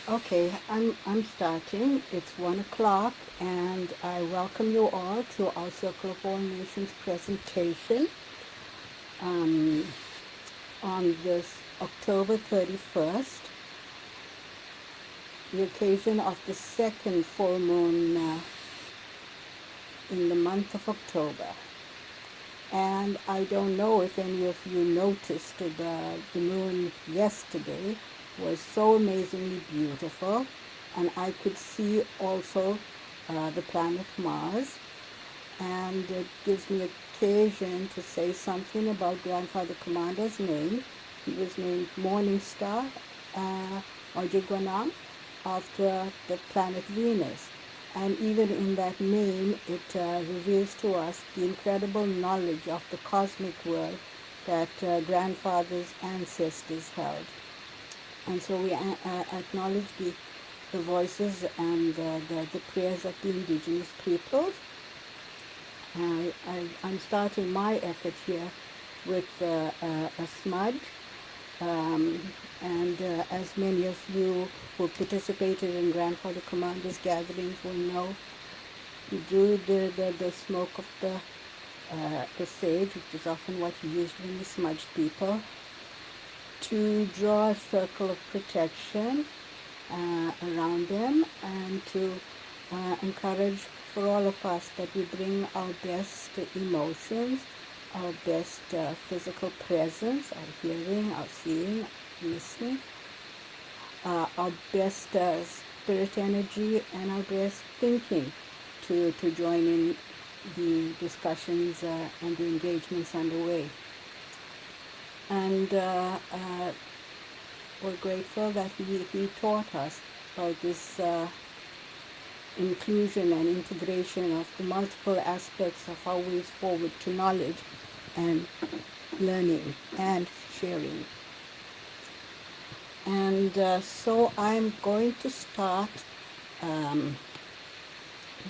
Okay, I'm starting. It's 1 o'clock, and I welcome you all to our Circle of All Nations presentation um, on this October 31st, the occasion of the second full moon in the month of October. And I don't know if any of you noticed the moon yesterday was so amazingly beautiful, and I could see also the planet Mars, and it gives me occasion to say something about Grandfather Commander's name. He was named Morningstar Ojigwanam after the planet Venus. And even in that name, it reveals to us the incredible knowledge of the cosmic world that grandfather's ancestors held. And so we acknowledge the voices and the prayers of the indigenous peoples. I'm starting my effort here with a smudge. Um, and as many of you who participated in Grandfather Commander's gatherings will know, he drew the smoke of the sage, which is often what he used when he smudged people, to draw a circle of protection around them, and to encourage for all of us that we bring our best emotions, our best physical presence, our hearing, our seeing, listening, our best spirit energy, and our best thinking to join in the discussions and the engagements underway. And we're grateful that he taught us about this inclusion and integration of the multiple aspects of our ways forward to knowledge and learning and sharing. And so I'm going to start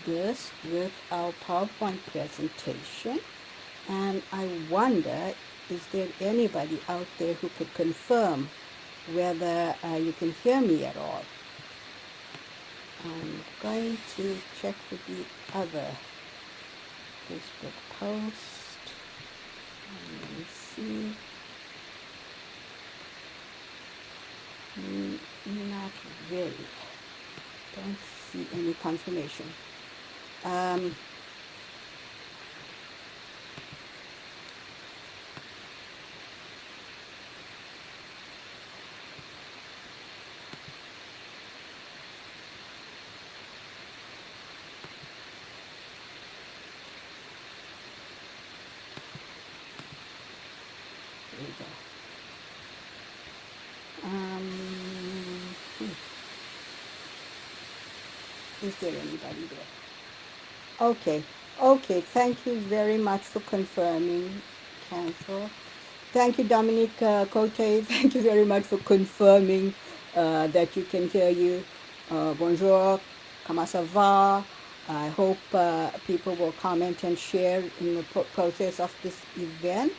this with our PowerPoint presentation. And I wonder, is there anybody out there who could confirm whether you can hear me at all? I'm going to check with the other Facebook post. Let me see. Not really. Don't see any confirmation. There we go. Is there anybody there? Okay, thank you very much for confirming, Cancel. Thank you, Dominique Cote. Thank you very much for confirming that you can hear you. Bonjour, comment ça va? I hope people will comment and share in the process of this event,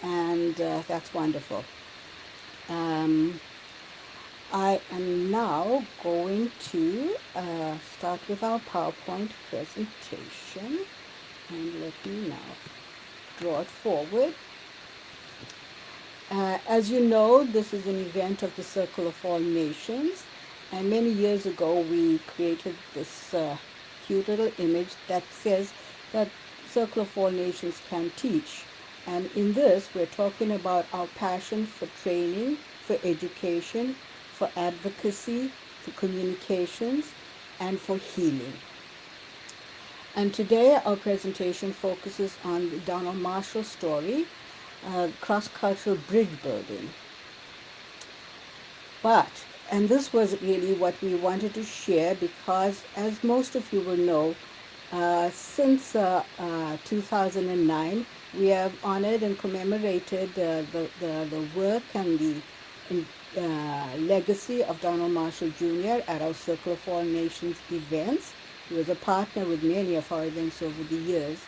and that's wonderful. I am now going to start with our PowerPoint presentation, and let me now draw it forward. As you know, this is an event of the Circle of All Nations, and many years ago we created this cute little image that says that Circle of All Nations can teach. And in this, we're talking about our passion for training, for education, for advocacy, for communications, and for healing. And today our presentation focuses on the Donald Marshall story, cross-cultural bridge building. And this was really what we wanted to share because, as most of you will know, since 2009, we have honored and commemorated the work and the legacy of Donald Marshall Jr. at our Circle of All Nations events. He was a partner with many of our events over the years.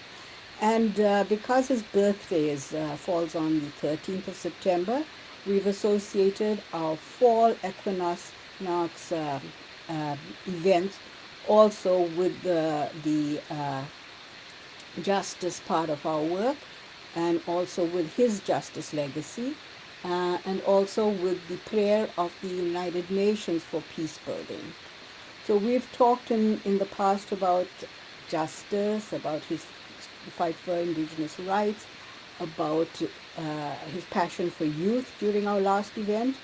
And because his birthday falls on the 13th of September, we've associated our fall equinox Knox events, also with the justice part of our work, and also with his justice legacy, and also with the prayer of the United Nations for peace building. So we've talked in the past about justice, about his fight for indigenous rights, about his passion for youth during our last event.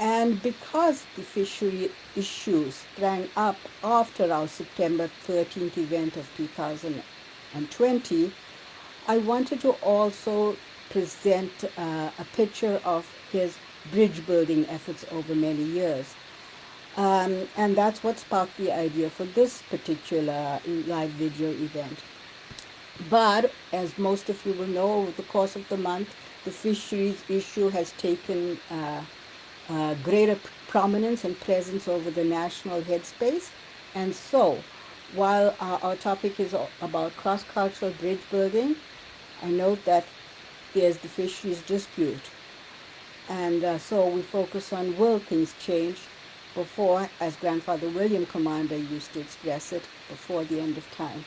And because the fishery issues sprang up after our September 13th event of 2020, I wanted to also present a picture of his bridge building efforts over many years. And that's what sparked the idea for this particular live video event. But as most of you will know, over the course of the month, the fisheries issue has taken greater prominence and presence over the national headspace. And so, while our topic is about cross-cultural bridge building, I note that there's the fisheries dispute. And so we focus on will things change before, as Grandfather William Commander used to express it, before the end of time.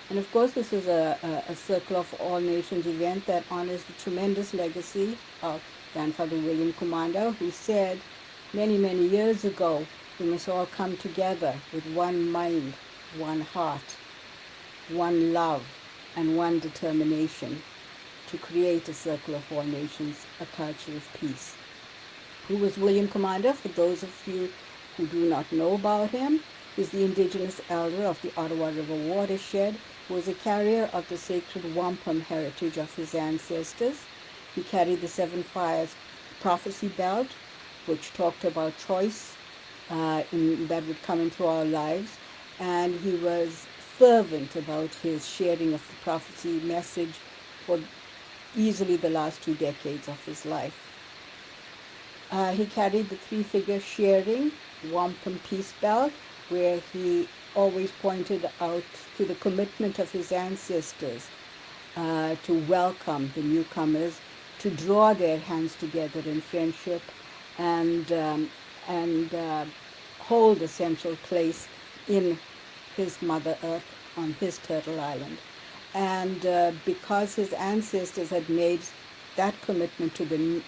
And of course, this is a Circle of All Nations event that honors the tremendous legacy of Grandfather William Commander, who said many, many years ago, we must all come together with one mind, one heart, one love, and one determination to create a Circle of All Nations, a culture of peace. Who was William Commander? For those of you who do not know about him, he's the indigenous elder of the Ottawa River watershed, who was a carrier of the sacred wampum heritage of his ancestors. He carried the Seven Fires prophecy belt, which talked about choice that would come into our lives, and he was fervent about his sharing of the prophecy message for easily the last 2 decades of his life. He carried the three-figure sharing wampum peace belt, where he always pointed out to the commitment of his ancestors to welcome the newcomers, to draw their hands together in friendship, and hold a central place in his Mother Earth on his Turtle Island. And because his ancestors had made that commitment to the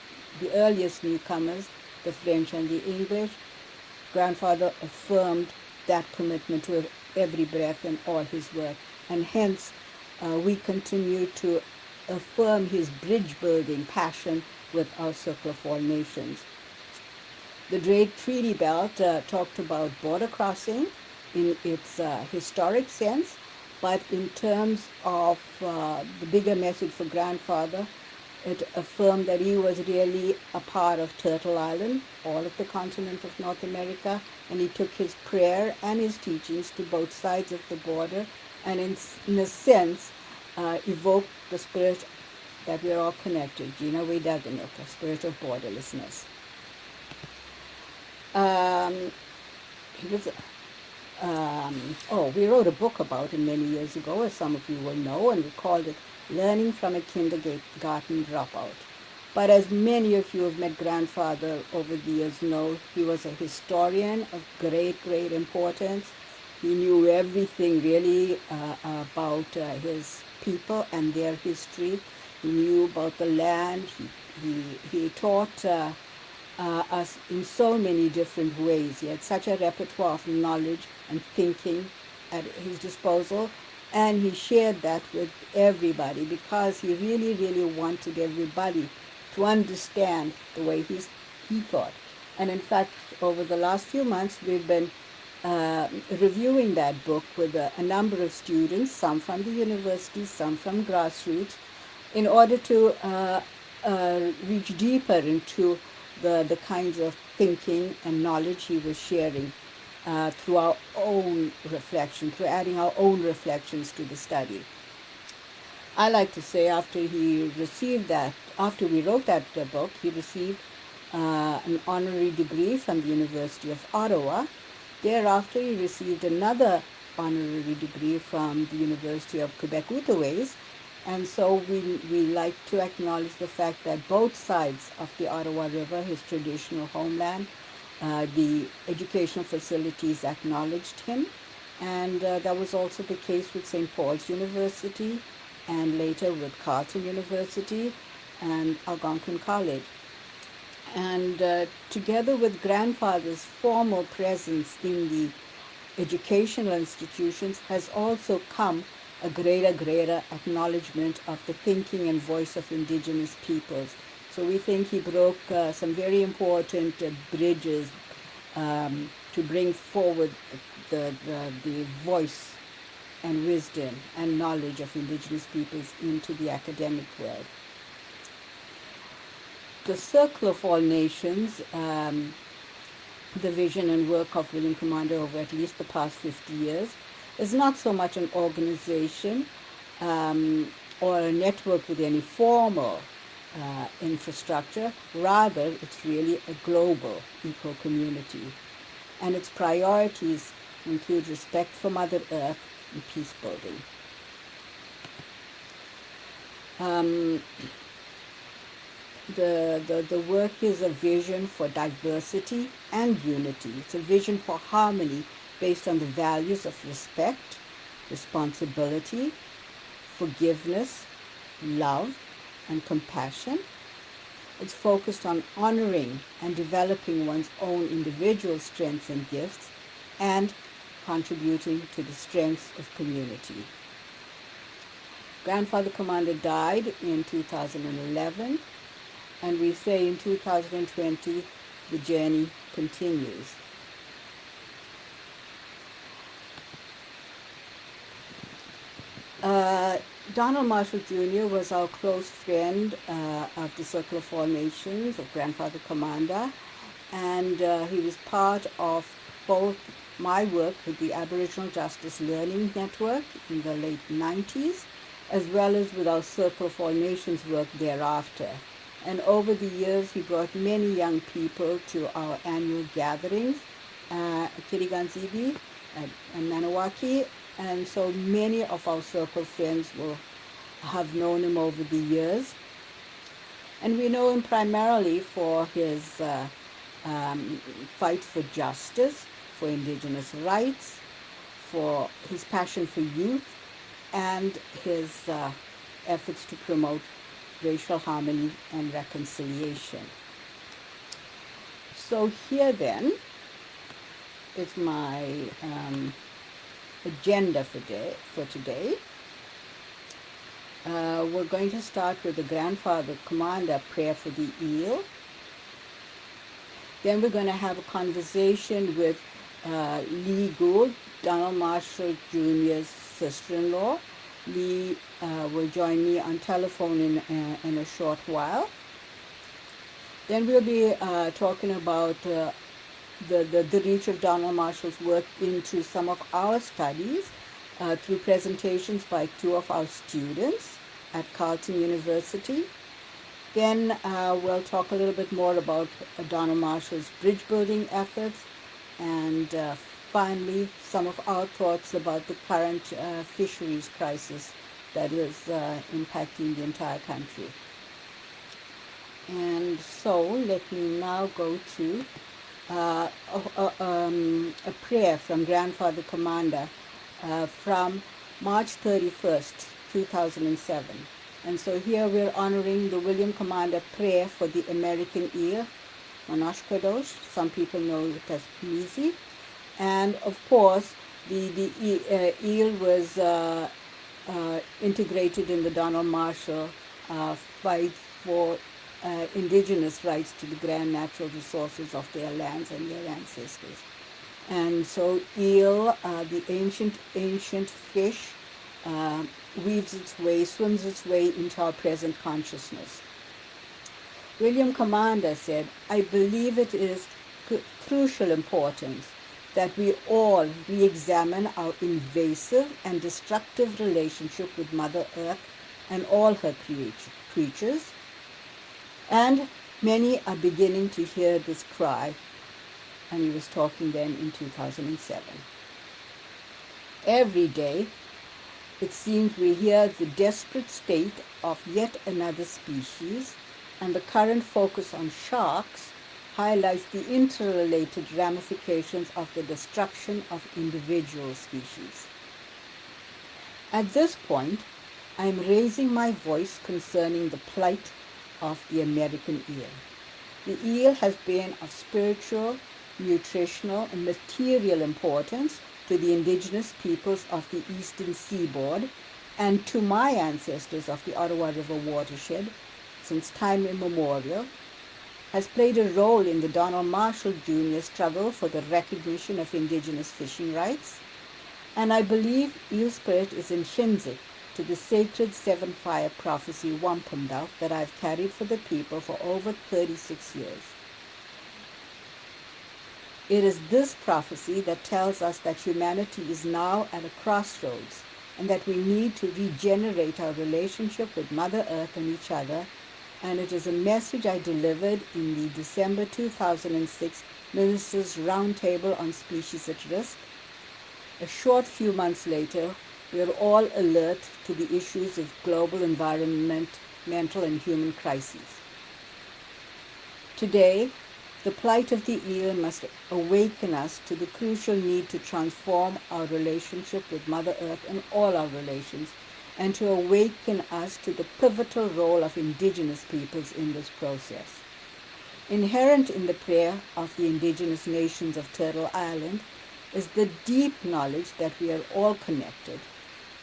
earliest newcomers, the French and the English, Grandfather affirmed that commitment to every breath and all his work. And hence, we continue to affirm his bridge-building passion with our Circle of All Nations. The Drake Treaty Belt talked about border crossing in its historic sense, but in terms of the bigger message for Grandfather, it affirmed that he was really a part of Turtle Island, all of the continent of North America, and he took his prayer and his teachings to both sides of the border, and in a sense, evoked the spirit that we're all connected, Gina Wedaganuk, a spirit of borderlessness. We wrote a book about him many years ago, as some of you will know, and we called it Learning from a Kindergarten Dropout. But as many of you have met Grandfather over the years know, he was a historian of great, great importance. He knew everything really about his people and their history. He knew about the land. He taught us in so many different ways. He had such a repertoire of knowledge and thinking at his disposal, and he shared that with everybody because he really, really wanted everybody to understand the way he thought. And in fact, over the last few months, we've been reviewing that book with a number of students, some from the university, some from grassroots, in order to reach deeper into the kinds of thinking and knowledge he was sharing through our own reflection, through adding our own reflections to the study. I like to say after we wrote that book, he received an honorary degree from the University of Ottawa. Thereafter, he received another honorary degree from the University of Quebec Outaouais. And so we like to acknowledge the fact that both sides of the Ottawa River, his traditional homeland, The educational facilities acknowledged him, and that was also the case with St. Paul's University, and later with Carleton University and Algonquin College. And together with grandfather's formal presence in the educational institutions has also come a greater acknowledgement of the thinking and voice of indigenous peoples. So we think he broke some very important bridges to bring forward the voice and wisdom and knowledge of indigenous peoples into the academic world. The Circle of All Nations, the vision and work of William Commander over at least the past 50 years, is not so much an organization or a network with any formal infrastructure. Rather, it's really a global eco-community. And its priorities include respect for Mother Earth and peace building. The work is a vision for diversity and unity. It's a vision for harmony based on the values of respect, responsibility, forgiveness, love, and compassion. It's focused on honoring and developing one's own individual strengths and gifts and contributing to the strengths of community. Grandfather Commander died in 2011, and we say in 2020 the journey continues. Donald Marshall Jr. was our close friend of the Circle of All Nations, of Grandfather Commander, and he was part of both my work with the Aboriginal Justice Learning Network in the late 90s, as well as with our Circle of All Nations work thereafter. And over the years, he brought many young people to our annual gatherings, Kiriganzibi and Manawaki, and so many of our circle friends will have known him over the years. And we know him primarily for his fight for justice, for indigenous rights, for his passion for youth, and his efforts to promote racial harmony and reconciliation. So here then is my agenda for today. We're going to start with the Grandfather Commander prayer for the eel. Then we're going to have a conversation with Lee Gould, Donald Marshall Jr.'s sister-in-law. Lee will join me on telephone in a short while. Then we'll be talking about the reach of Donald Marshall's work into some of our studies through presentations by two of our students at Carleton University. Then we'll talk a little bit more about Donald Marshall's bridge building efforts, and finally some of our thoughts about the current fisheries crisis that is impacting the entire country. And so let me now go to a prayer from Grandfather Commander from March 31st, 2007. And so here we're honoring the William Commander prayer for the American eel, Monoshkadosh. Some people know it as Pimizi. And of course, the eel was integrated in the Donald Marshall fight for indigenous rights to the grand natural resources of their lands and their ancestors. And so eel, the ancient fish, swims its way into our present consciousness. William Commander said, "I believe it is crucial importance that we all re-examine our invasive and destructive relationship with Mother Earth and all her creatures, and many are beginning to hear this cry." And he was talking then in 2007. Every day, it seems we hear the desperate state of yet another species, and the current focus on sharks highlights the interrelated ramifications of the destruction of individual species. At this point, I am raising my voice concerning the plight of the American eel. The eel has been of spiritual, nutritional, and material importance to the indigenous peoples of the eastern seaboard and to my ancestors of the Ottawa River watershed since time immemorial, has played a role in the Donald Marshall Jr. struggle for the recognition of indigenous fishing rights, and I believe eel spirit is intrinsic to the sacred seven-fire prophecy Wampum that I've carried for the people for over 36 years. It is this prophecy that tells us that humanity is now at a crossroads and that we need to regenerate our relationship with Mother Earth and each other, and it is a message I delivered in the December 2006 Ministers' Roundtable on Species at Risk. A short few months later, we are all alert to the issues of global environmental and human crises. Today, the plight of the eel must awaken us to the crucial need to transform our relationship with Mother Earth and all our relations, and to awaken us to the pivotal role of indigenous peoples in this process. Inherent in the prayer of the indigenous nations of Turtle Island is the deep knowledge that we are all connected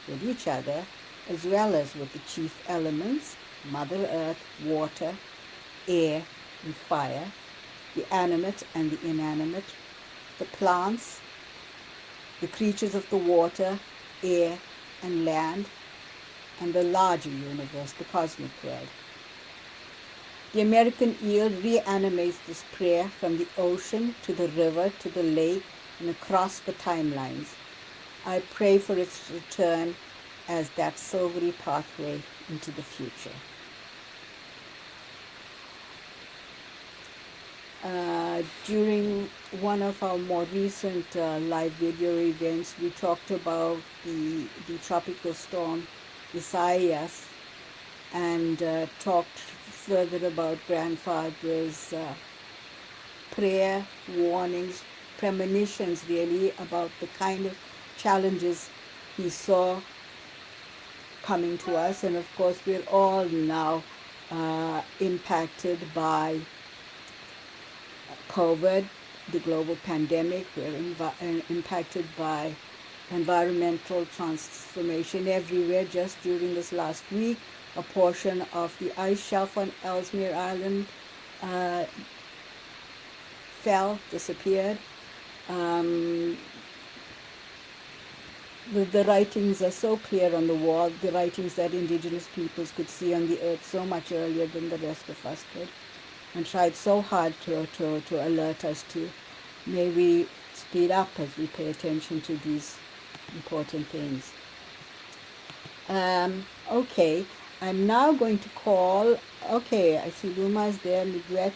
with each other, as well as with the chief elements, Mother Earth, water, air, and fire, the animate and the inanimate, the plants, the creatures of the water, air, and land, and the larger universe, the cosmic world. The American eel reanimates this prayer from the ocean to the river to the lake and across the timelines. I pray for its return as that silvery pathway into the future. During one of our more recent live video events, we talked about the tropical storm Isaias and talked further about grandfather's prayer, warnings, premonitions really about the kind of challenges he saw coming to us. And of course, we're all now impacted by COVID, the global pandemic. We're impacted by environmental transformation everywhere. Just during this last week, a portion of the ice shelf on Ellesmere Island disappeared. The writings are so clear on the wall, the writings that indigenous peoples could see on the earth so much earlier than the rest of us could, and tried so hard to alert us to. May we speed up as we pay attention to these important things. Okay, I'm now going to call, okay, I see Luma is there, Miigwech.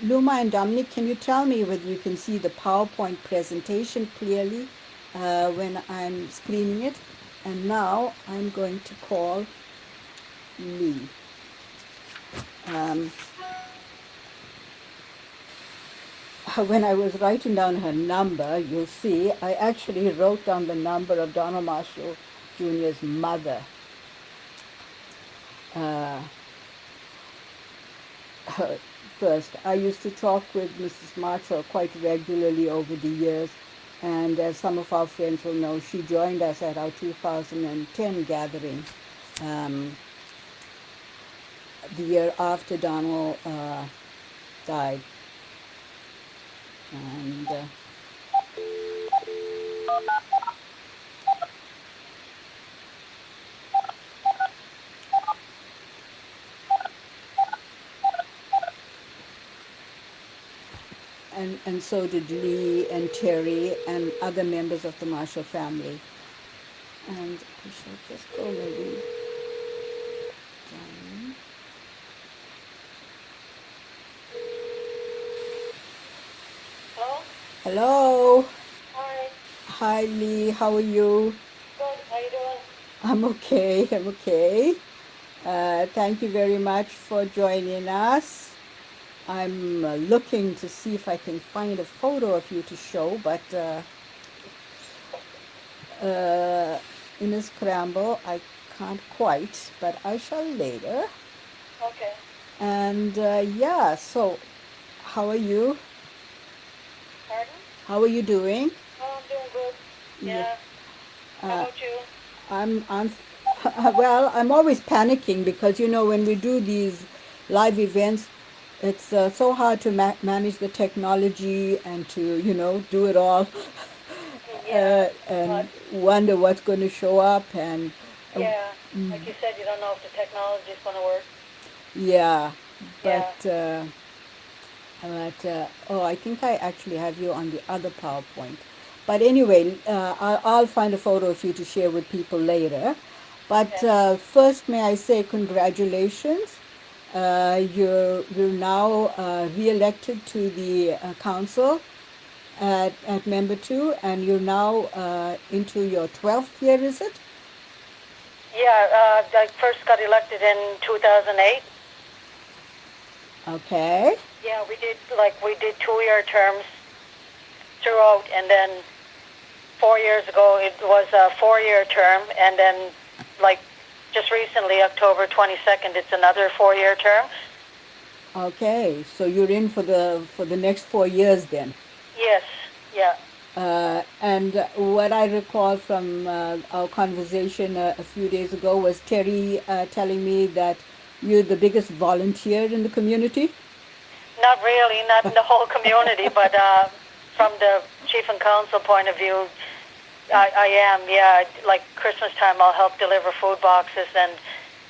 Luma and Dominic, can you tell me whether you can see the PowerPoint presentation clearly when I'm screening it? And now I'm going to call Lee. When I was writing down her number, you'll see, I actually wrote down the number of Donald Marshall Jr.'s mother. First, I used to talk with Mrs. Marshall quite regularly over the years, and as some of our friends will know, she joined us at our 2010 gathering, the year after Donald died. And so did Lee and Terry and other members of the Marshall family. And we should just go maybe down. Hello? Hello. Hi. Hi, Lee. How are you? Good. How you doing? I'm okay. Thank you very much for joining us. I'm looking to see if I can find a photo of you to show, but uh, in a scramble, I can't quite, but I shall later. Okay. And yeah, so how are you? Pardon? How are you doing? Oh, I'm doing good. Yeah, Yeah. How uh, about you? I'm well, I'm always panicking because when we do these live events, it's so hard to manage the technology and to do it all, Yeah. But and wonder what's going to show up and uh, yeah, like you said, you don't know if the technology is going to work. yeah, but Yeah. oh, I think I actually have you on the other PowerPoint. But anyway, I'll find a photo of you to share with people later. But Okay. first, may I say congratulations. You're now re-elected to the council at member two, and you're now into your 12th year, is it? Yeah. I first got elected in 2008. Okay. Yeah, we did 2-year terms throughout, and then 4 years ago it was a 4-year term, and then like just recently, October 22nd, it's another 4-year term. Okay. So you're in for the next 4 years then. Yes. Yeah. And what I recall from our conversation a few days ago was Terry telling me that you're the biggest volunteer in the community. Not really, not in the whole community, but from the chief and council point of view, I am, yeah. Like Christmas time, I'll help deliver food boxes, and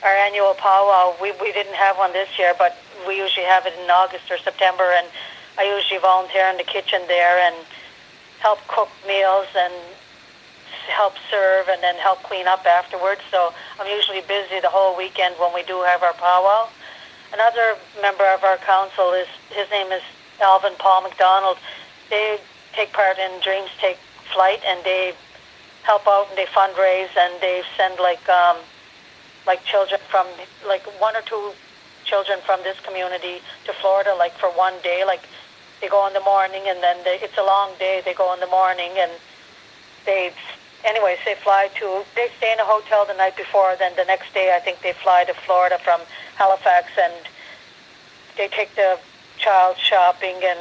our annual powwow, we didn't have one this year, but we usually have it in August or September, and I usually volunteer in the kitchen there and help cook meals and help serve and then help clean up afterwards. So I'm usually busy the whole weekend when we do have our powwow. Another member of our council his name is Alvin Paul McDonald. They take part in Dreams Take Flight, and they help out and they fundraise, and they send like children from like 1 or 2 children from this community to Florida, like for one day. Like they go in the morning, and then it's a long day. They go in the morning, and they they fly to, they stay in a hotel the night before, then the next day I think they fly to Florida from Halifax, and they take the child shopping, and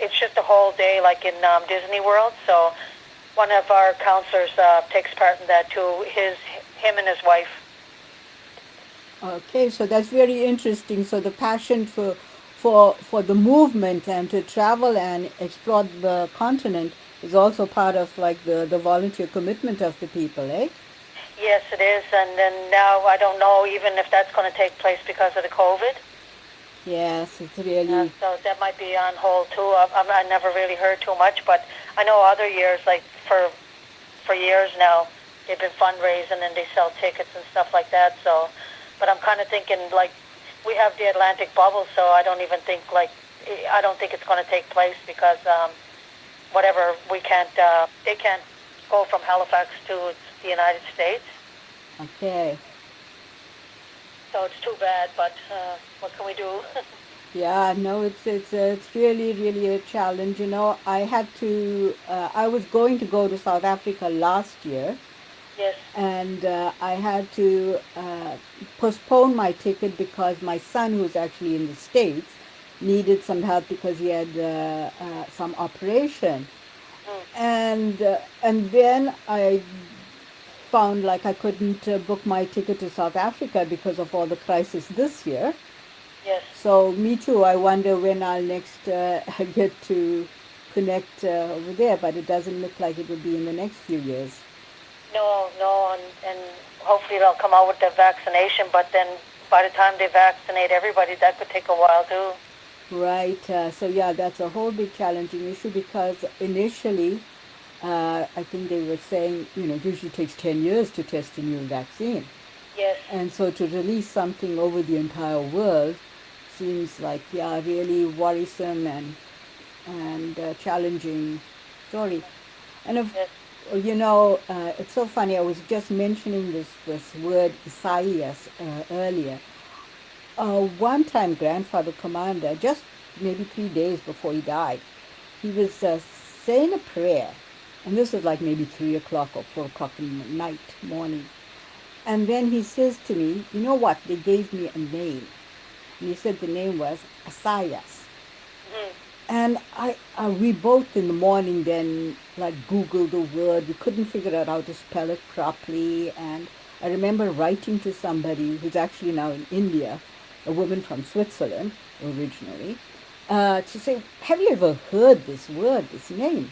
it's just a whole day like in Disney World. So one of our counselors takes part in that too, him and his wife. Okay, so that's very interesting. So the passion for the movement and to travel and explore the continent is also part of like the volunteer commitment of the people, eh? Yes, it is, and then now I don't know even if that's going to take place because of the COVID. Yes, it's really So that might be on hold too. I never really heard too much, but I know other years, like for years now, they've been fundraising and they sell tickets and stuff like that. So, but I'm kind of thinking like we have the Atlantic bubble, so I don't even think I don't think it's going to take place because whatever they can't go from Halifax to the United States. okay. So it's too bad, but what can we do? Yeah, no, it's really really a challenge. I had to. I was going to go to South Africa last year, Yes. and I had to postpone my ticket because my son, who's actually in the States, needed some help because he had some operation, and then I found like I couldn't book my ticket to South Africa because of all the crisis this year. Yes. So me too. I wonder when I'll next get to connect over there, but it doesn't look like it will be in the next few years. No, no, and hopefully they'll come out with the vaccination, but then by the time they vaccinate everybody, that could take a while too. Right. So yeah, that's a whole big challenging issue because initially, I think they were saying, it usually takes 10 years to test a new vaccine. Yes. And so to release something over the entire world seems like, yeah, really worrisome and challenging story. And Yes. it's so funny. I was just mentioning this word Isaias earlier. One time, grandfather commander, just maybe 3 days before he died. He was saying a prayer, and this was like maybe 3 o'clock or 4 o'clock in the night, morning. And then he says to me, "You know what? They gave me a name." And he said the name was Asayas. Mm-hmm. And we both in the morning then like Googled the word. We couldn't figure out how to spell it properly. And I remember writing to somebody who's actually now in India, a woman from Switzerland originally, to say, "Have you ever heard this word, this name?"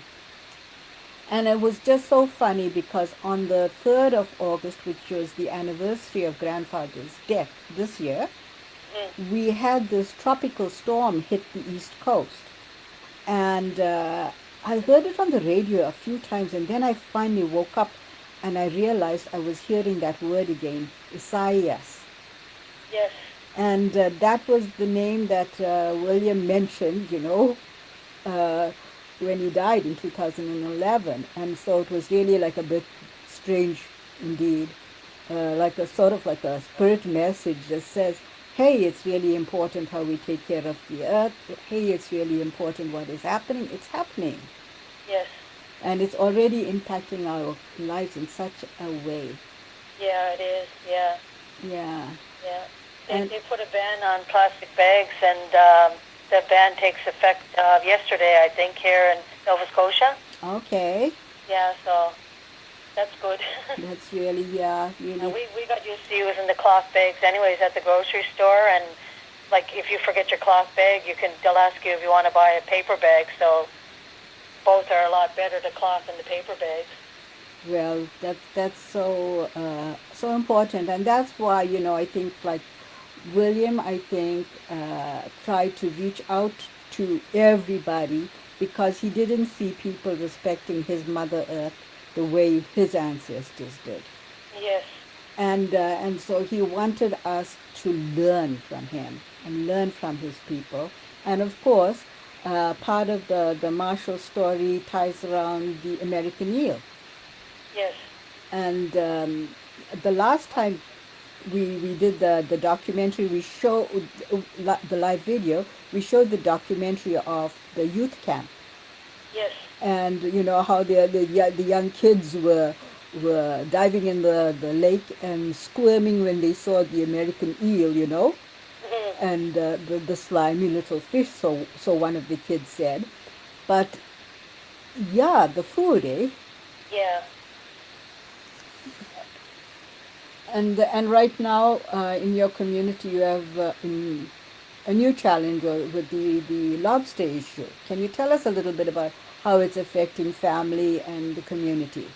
And it was just so funny because on the 3rd of August, which was the anniversary of grandfather's death this year, we had this tropical storm hit the East Coast. And I heard it on the radio a few times, and then I finally woke up and I realized I was hearing that word again, Isaias. Yes. And that was the name that William mentioned, uh, when he died in 2011. And so it was really like a bit strange indeed, like a sort of like a spirit message that says, hey, it's really important how we take care of the earth. Hey, it's really important what is happening. It's happening. Yes. And it's already impacting our lives in such a way. Yeah, it is. Yeah. Yeah. Yeah. And They put a ban on plastic bags, and the ban takes effect yesterday, I think, here in Nova Scotia. okay, Yeah, so that's good. that's really, yeah, really. We got used to using the cloth bags anyways at the grocery store, and like if you forget your cloth bag, they'll ask you if you want to buy a paper bag. So both are a lot better, the cloth and the paper bags. Well, that's so important, and that's why I think like William, I think tried to reach out to everybody because he didn't see people respecting his Mother Earth the way his ancestors did, Yes. and so he wanted us to learn from him and learn from his people, and of course, part of the Marshall story ties around the American eel. Yes. And the last time we did the documentary, we showed the live video. We showed the documentary of the youth camp, Yes. and how the young kids were diving in the lake and squirming when they saw the American eel, Mm-hmm. and the slimy little fish. So one of the kids said, but yeah, the food, eh? Yeah. And right now in your community you have a new challenge with the lobster issue. Can you tell us a little bit about how it's affecting family and the community?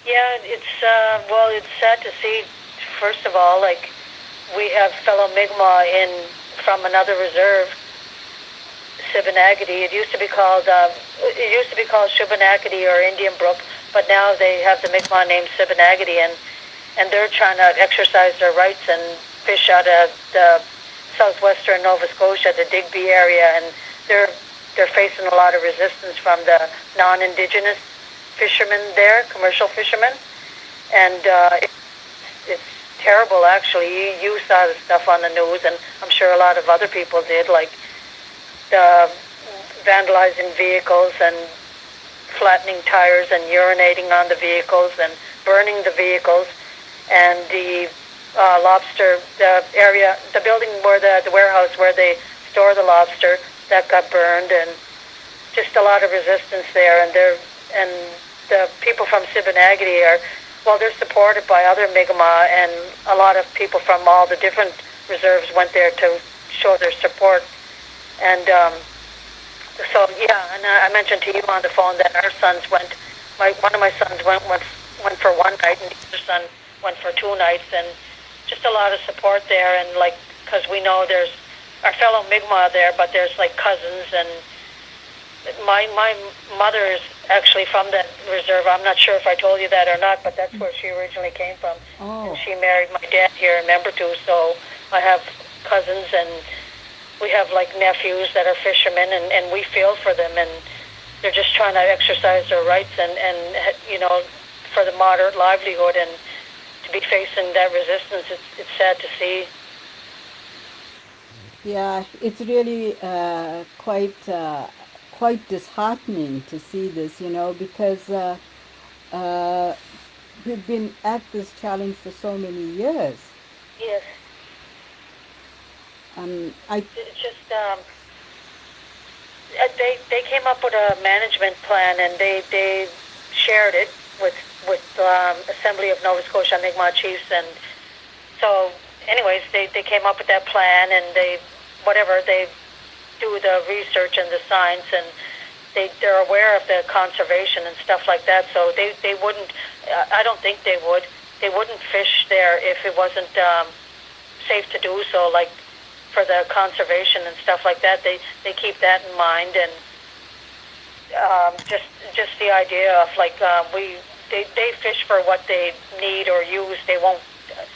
Yeah, it's sad to see. First of all, like we have fellow Mi'kmaq in from another reserve, Sibonacady. It used to be called Shubenacadie or Indian Brook, but now they have the Mi'kmaq name Sibonacady, and they're trying to exercise their rights and fish out of the southwestern Nova Scotia, the Digby area, and they're facing a lot of resistance from the non-Indigenous fishermen there, commercial fishermen, and it's terrible actually. You saw the stuff on the news, and I'm sure a lot of other people did, like the vandalizing vehicles and flattening tires and urinating on the vehicles and burning the vehicles, and the lobster, the building where the warehouse where they store the lobster, that got burned, and just a lot of resistance there. And the people from Sibonacady they're supported by other Mi'kmaq, and a lot of people from all the different reserves went there to show their support. And so yeah, and I mentioned to you on the phone that our sons went. One of my sons went for one night, and the other son went for 2 nights, and just a lot of support there. And like, because we know there's our fellow Mi'kmaq there, but there's like cousins, and my mother is actually from that reserve. I'm not sure if I told you that or not, but that's where she originally came from. Oh. And she married my dad here in Membertou, so I have cousins, and we have like nephews that are fishermen, and we feel for them, and they're just trying to exercise their rights and for the moderate livelihood, and to be facing that resistance, it's sad to see. Yeah, it's really quite disheartening to see this, because uh, we've been at this challenge for so many years. Yes, I it's just they came up with a management plan, and they shared it with Assembly of Nova Scotia Mi'kmaq Chiefs, and so anyways they came up with that plan, and they do the research and the science, and they're aware of the conservation and stuff like that. So they wouldn't. I don't think they would. They wouldn't fish there if it wasn't safe to do so. Like for the conservation and stuff like that, they keep that in mind, and just the idea of like they fish for what they need or use. They won't.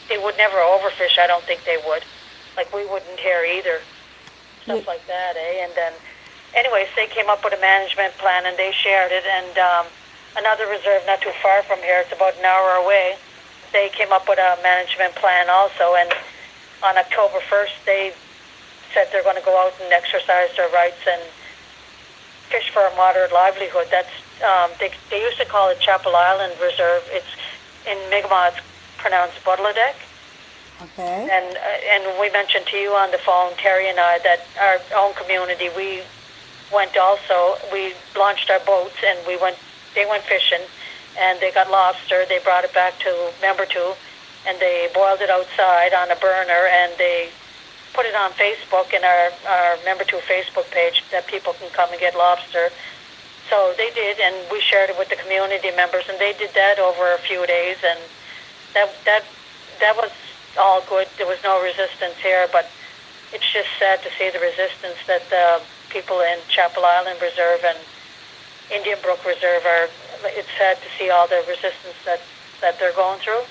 They would never overfish. I don't think they would. Like we wouldn't here either. yeah, Stuff like that, eh? And then, anyways, they came up with a management plan and they shared it. And another reserve not too far from here, it's about an hour away, they came up with a management plan also. And on October 1st, they said they're going to go out and exercise their rights and fish for a moderate livelihood. That's they used to call it Chapel Island Reserve. It's in Mi'kmaq, it's pronounced Budladek. okay. And we mentioned to you on the phone, Terry and I, that our own community, we went also. We launched our boats and we went. They went fishing, and they got lobster. They brought it back to Member Two, and they boiled it outside on a burner, and they put it on Facebook in our Member Two Facebook page that people can come and get lobster. So they did, and we shared it with the community members, and they did that over a few days, and that was all good. There was no resistance here, but it's just sad to see the resistance that the people in Chapel Island Reserve and Indian Brook Reserve are. It's sad to see all the resistance that they're going through.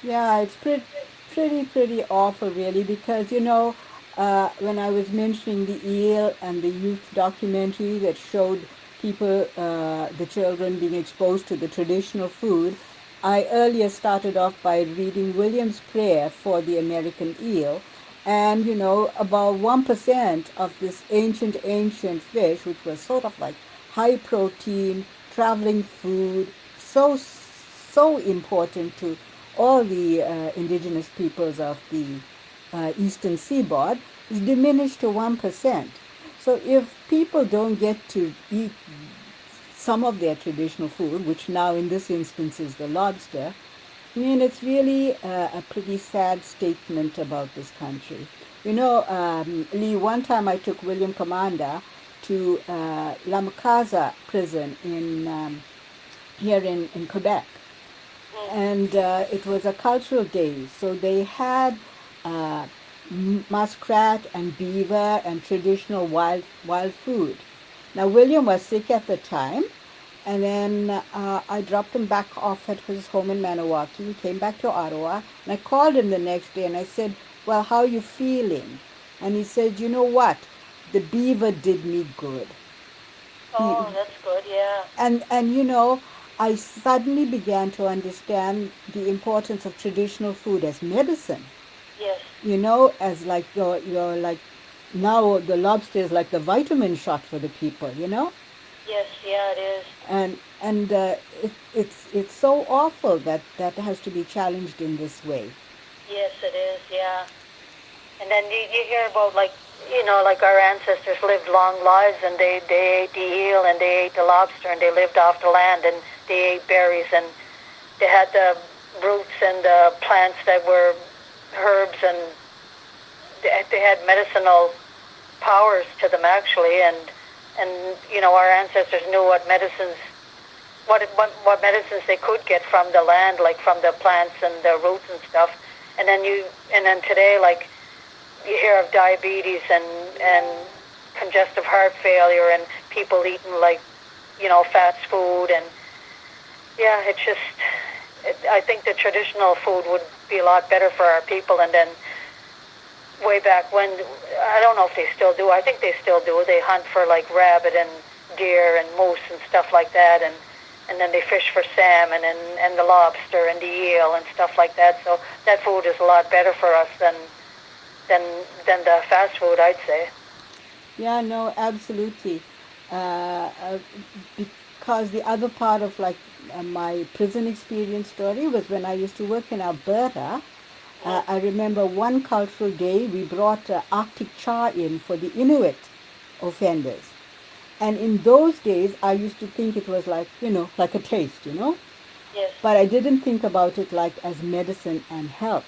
Yeah, it's pretty awful, really, because when I was mentioning the eel and the youth documentary that showed people, the children being exposed to the traditional food, I earlier started off by reading William's prayer for the American eel, and about 1% of this ancient fish, which was sort of like high protein, traveling food, so important to all the indigenous peoples of the eastern seaboard, is diminished to 1%. So if people don't get to eat some of their traditional food, which now in this instance is the lobster, I mean, it's really a pretty sad statement about this country. Lee, one time I took William Commander to La Macasa prison here in Quebec. And it was a cultural day. So they had uh, muskrat and beaver and traditional wild food. Now, William was sick at the time, and then I dropped him back off at his home in Maniwaki, came back to Ottawa, and I called him the next day and I said, well, how are you feeling? And he said, you know what? The beaver did me good. He, Oh, that's good. Yeah. and I suddenly began to understand the importance of traditional food as medicine. Yes. As like your like now the lobster is like the vitamin shot for the people. Yes. Yeah. It is. And it's so awful that that has to be challenged in this way. Yes, it is. Yeah. And then you hear about like our ancestors lived long lives, and they ate the eel and they ate the lobster, and they lived off the land, and they ate berries, and they had the roots and the plants that were herbs, and they had medicinal powers to them actually, and our ancestors knew what medicines they could get from the land, like from the plants and the roots and stuff. And then today, like, you hear of diabetes and congestive heart failure and people eating like fast food, and yeah, I think the traditional food would be a lot better for our people. And then way back when, I don't know if they still do, I think they still do, they hunt for like rabbit and deer and moose and stuff like that, and then they fish for salmon and the lobster and the eel and stuff like that. So that food is a lot better for us than the fast food, I'd say. Yeah, no, absolutely. Uh, uh, because the other part of like my prison experience story was when I used to work in Alberta. Mm-hmm. I remember one cultural day we brought Arctic char in for the Inuit offenders. And in those days, I used to think it was like, like a taste. Yes. But I didn't think about it like as medicine and health.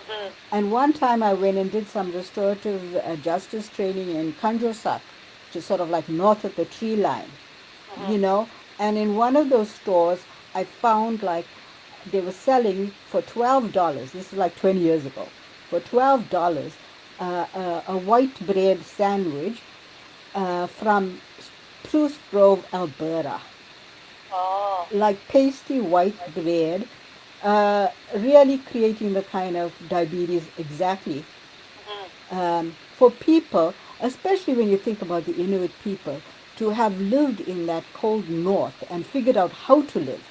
Mm-hmm. And one time I went and did some restorative justice training in Kanjosak, which is sort of like north of the tree line, Mm-hmm. you know. And in one of those stores, I found like they were selling for $12. This is like 20 years ago. For $12, a white bread sandwich from Spruce Grove, Alberta, Oh. like pasty white bread, really creating the kind of diabetes exactly Mm-hmm. for people, especially when you think about the Inuit people, to have lived in that cold north and figured out how to live.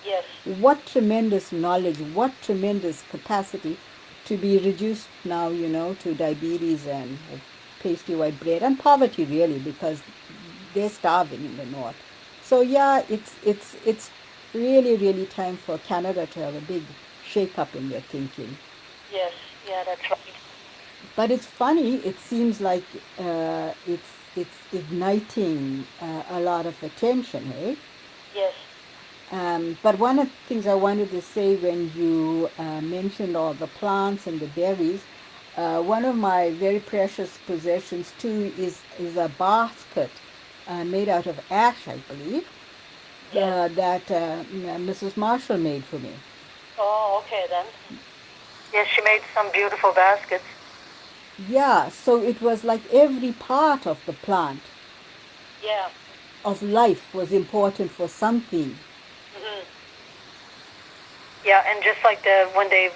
Yes. What tremendous knowledge, what tremendous capacity to be reduced now, to diabetes and pasty white bread and poverty, really, because they're starving in the north. So yeah, it's really really time for Canada to have a big shake up in their thinking. Yes. Yeah, that's right. But it's funny. It seems like it's igniting a lot of attention, eh? Yes. But one of the things I wanted to say when you mentioned all the plants and the berries, one of my very precious possessions too is a basket made out of ash, I believe, Yes. that Mrs. Marshall made for me. Oh, okay then. Yes, she made some beautiful baskets. Yeah, so it was like every part of the plant Yeah. of life was important for something. Mm-hmm. Yeah, and just like when they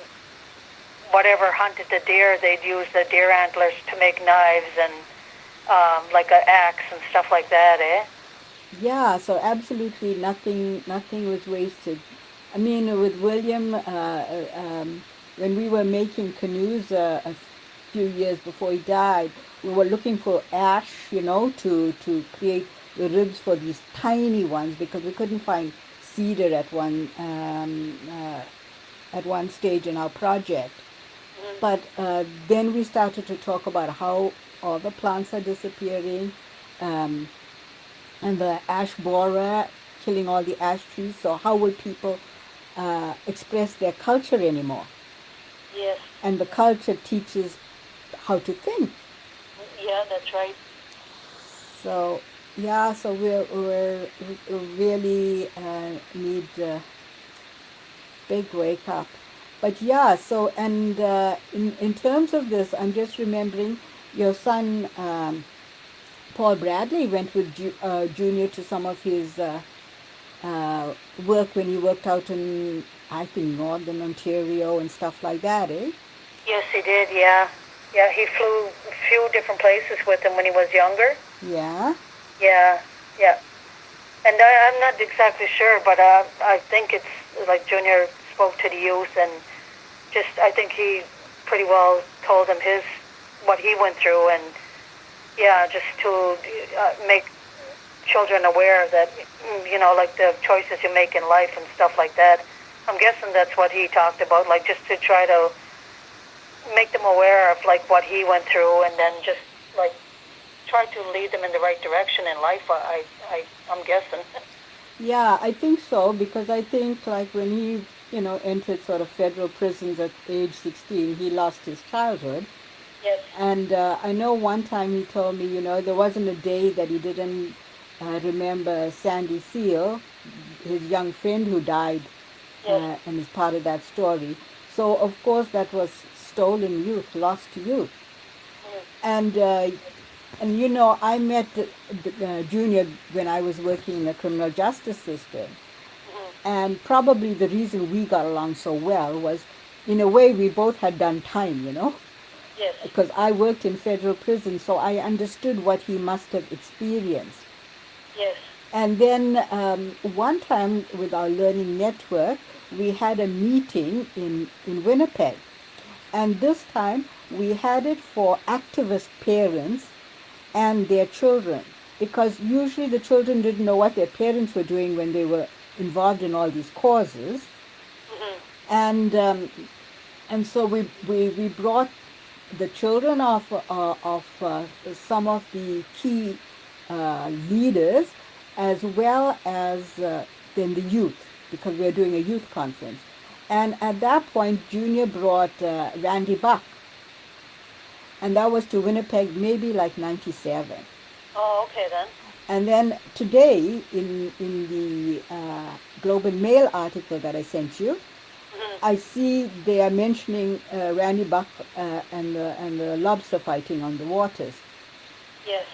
whatever hunted the deer, they'd use the deer antlers to make knives and like an axe and stuff like that, eh? Yeah, so absolutely nothing was wasted. I mean, with William, when we were making canoes a few years before he died, we were looking for ash, to create the ribs for these tiny ones because we couldn't find cedar at one stage in our project. Mm-hmm. But then we started to talk about how all the plants are disappearing, um, and the ash borer killing all the ash trees. So how will people express their culture anymore? Yes. And the culture teaches how to think. Yeah, that's right. So yeah, so we really need a big wake up. But yeah, so and in terms of this, I'm just remembering your son Paul Bradley went with Junior to some of his uh, work when he worked out in, I think, northern Ontario and stuff like that, eh? Yes, he did. Yeah. Yeah, he flew a few different places with him when he was younger. Yeah, Yeah. Yeah. And I'm not exactly sure, but I think it's like Junior spoke to the youth and just I think he pretty well told them what he went through and yeah, just to make children aware that like the choices you make in life and stuff like that. I'm guessing that's what he talked about, like just to try to make them aware of like what he went through, and then just like try to lead them in the right direction in life. I'm guessing. yeah, I think so because I think like when he, entered sort of federal prisons at age 16, he lost his childhood. Yes. And I know one time he told me, there wasn't a day that he didn't remember Sandy Seal, his young friend who died, Yes. and is part of that story. So of course that was stolen youth, lost youth, Mm. and I met Junior when I was working in the criminal justice system, Mm-hmm. and probably the reason we got along so well was, in a way, we both had done time. Yes. Because I worked in federal prison, so I understood what he must have experienced. Yes. And then one time with our learning network, we had a meeting in Winnipeg. And this time we had it for activist parents and their children, because usually the children didn't know what their parents were doing when they were involved in all these causes. Mhm. And so we brought the children of some of the key leaders, as well as then the youth, because we are doing a youth conference. And at that point, Junior brought Randy Buck, and that was to Winnipeg, maybe like 97. Oh, okay then. And then today, in the Globe and Mail article that I sent you, Mhm. I see they are mentioning Randy Buck and the lobster fighting on the waters. Yes.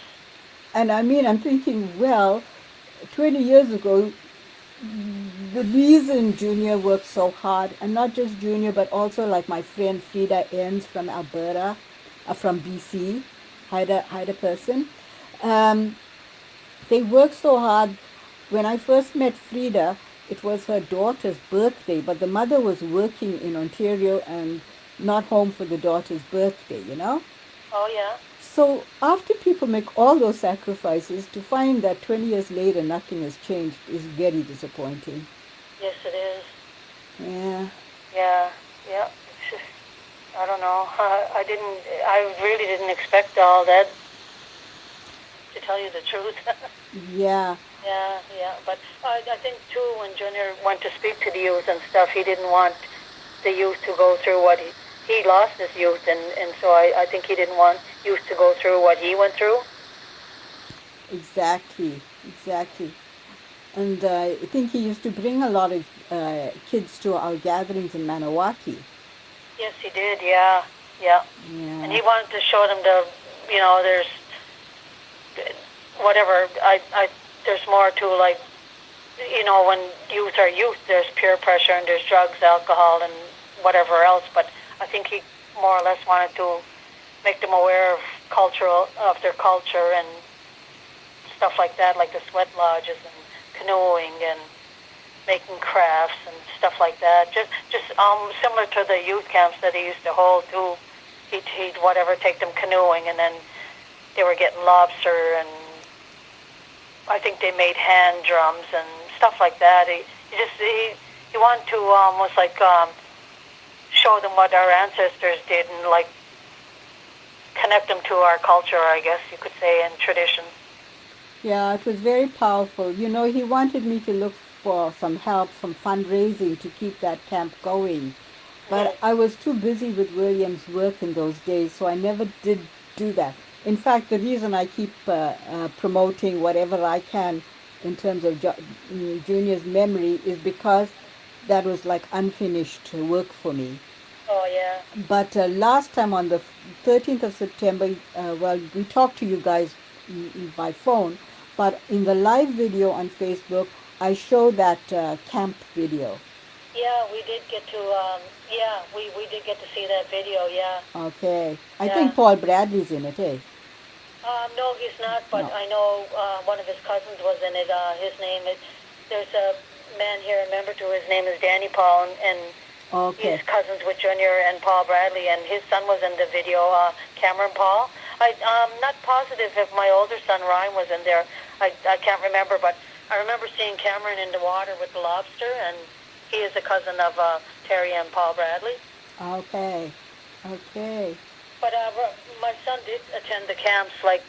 And I mean, I'm thinking, well, 20 years ago, the reason Junior worked so hard, and not just Junior, but also like my friend Frida Enns from Alberta, from BC, Haida person, um, they worked so hard. When I first met Frida, it was her daughter's birthday, but the mother was working in Ontario and not home for the daughter's birthday, you know? Oh, yeah. So after people make all those sacrifices, to find that 20 years later nothing has changed is very disappointing. Yes, it is. Yeah, Yeah. Yeah. It's just, I don't know. I really didn't expect all that, to tell you the truth. yeah, Yeah, yeah. But I think, too, when Junior went to speak to the youth and stuff, he didn't want the youth to go through what he lost his youth, and so I think he didn't want youth to go through what he went through. exactly, exactly. And I think he used to bring a lot of kids to our gatherings in Manawaki. Yes, he did. Yeah, yeah. And Yeah, he wanted to show them there's whatever. There's more to, like, when youth are youth, there's peer pressure and there's drugs, alcohol, and whatever else. But I think he more or less wanted to make them aware of their culture and stuff like that, like the sweat lodges and canoeing and making crafts and stuff like that. Just similar to the youth camps that he used to hold too. He'd whatever take them canoeing, and then they were getting lobster, and I think they made hand drums and stuff like that. He wanted to almost like show them what our ancestors did, and like connect them to our culture, I guess you could say, and tradition. yeah, it was very powerful. You know, he wanted me to look for some help, some fundraising to keep that camp going. Hmm. But I was too busy with William's work in those days, so I never did do that. In fact, the reason I keep promoting whatever I can in terms of Junior's memory is because that was like unfinished work for me. Oh yeah. But last time on the 13th of September, well, we talked to you guys by phone, but in the live video on Facebook, I show that camp video. Yeah, we did get to. Yeah, we did get to see that video. Yeah, Okay. I yeah. think Paul Bradley's in it, eh? No, he's not. But No. I know one of his cousins was in it. His name is. There's a man here, a member to. His name is Danny Paul, and he's Okay. cousins with Junior and Paul Bradley, and his son was in the video. Cameron Paul. I'm not positive if my older son Ryan was in there. I can't remember, but I remember seeing Cameron in the water with the lobster, and he is a cousin of Terry and Paul Bradley. Okay. Okay. But my son did attend the camps. Like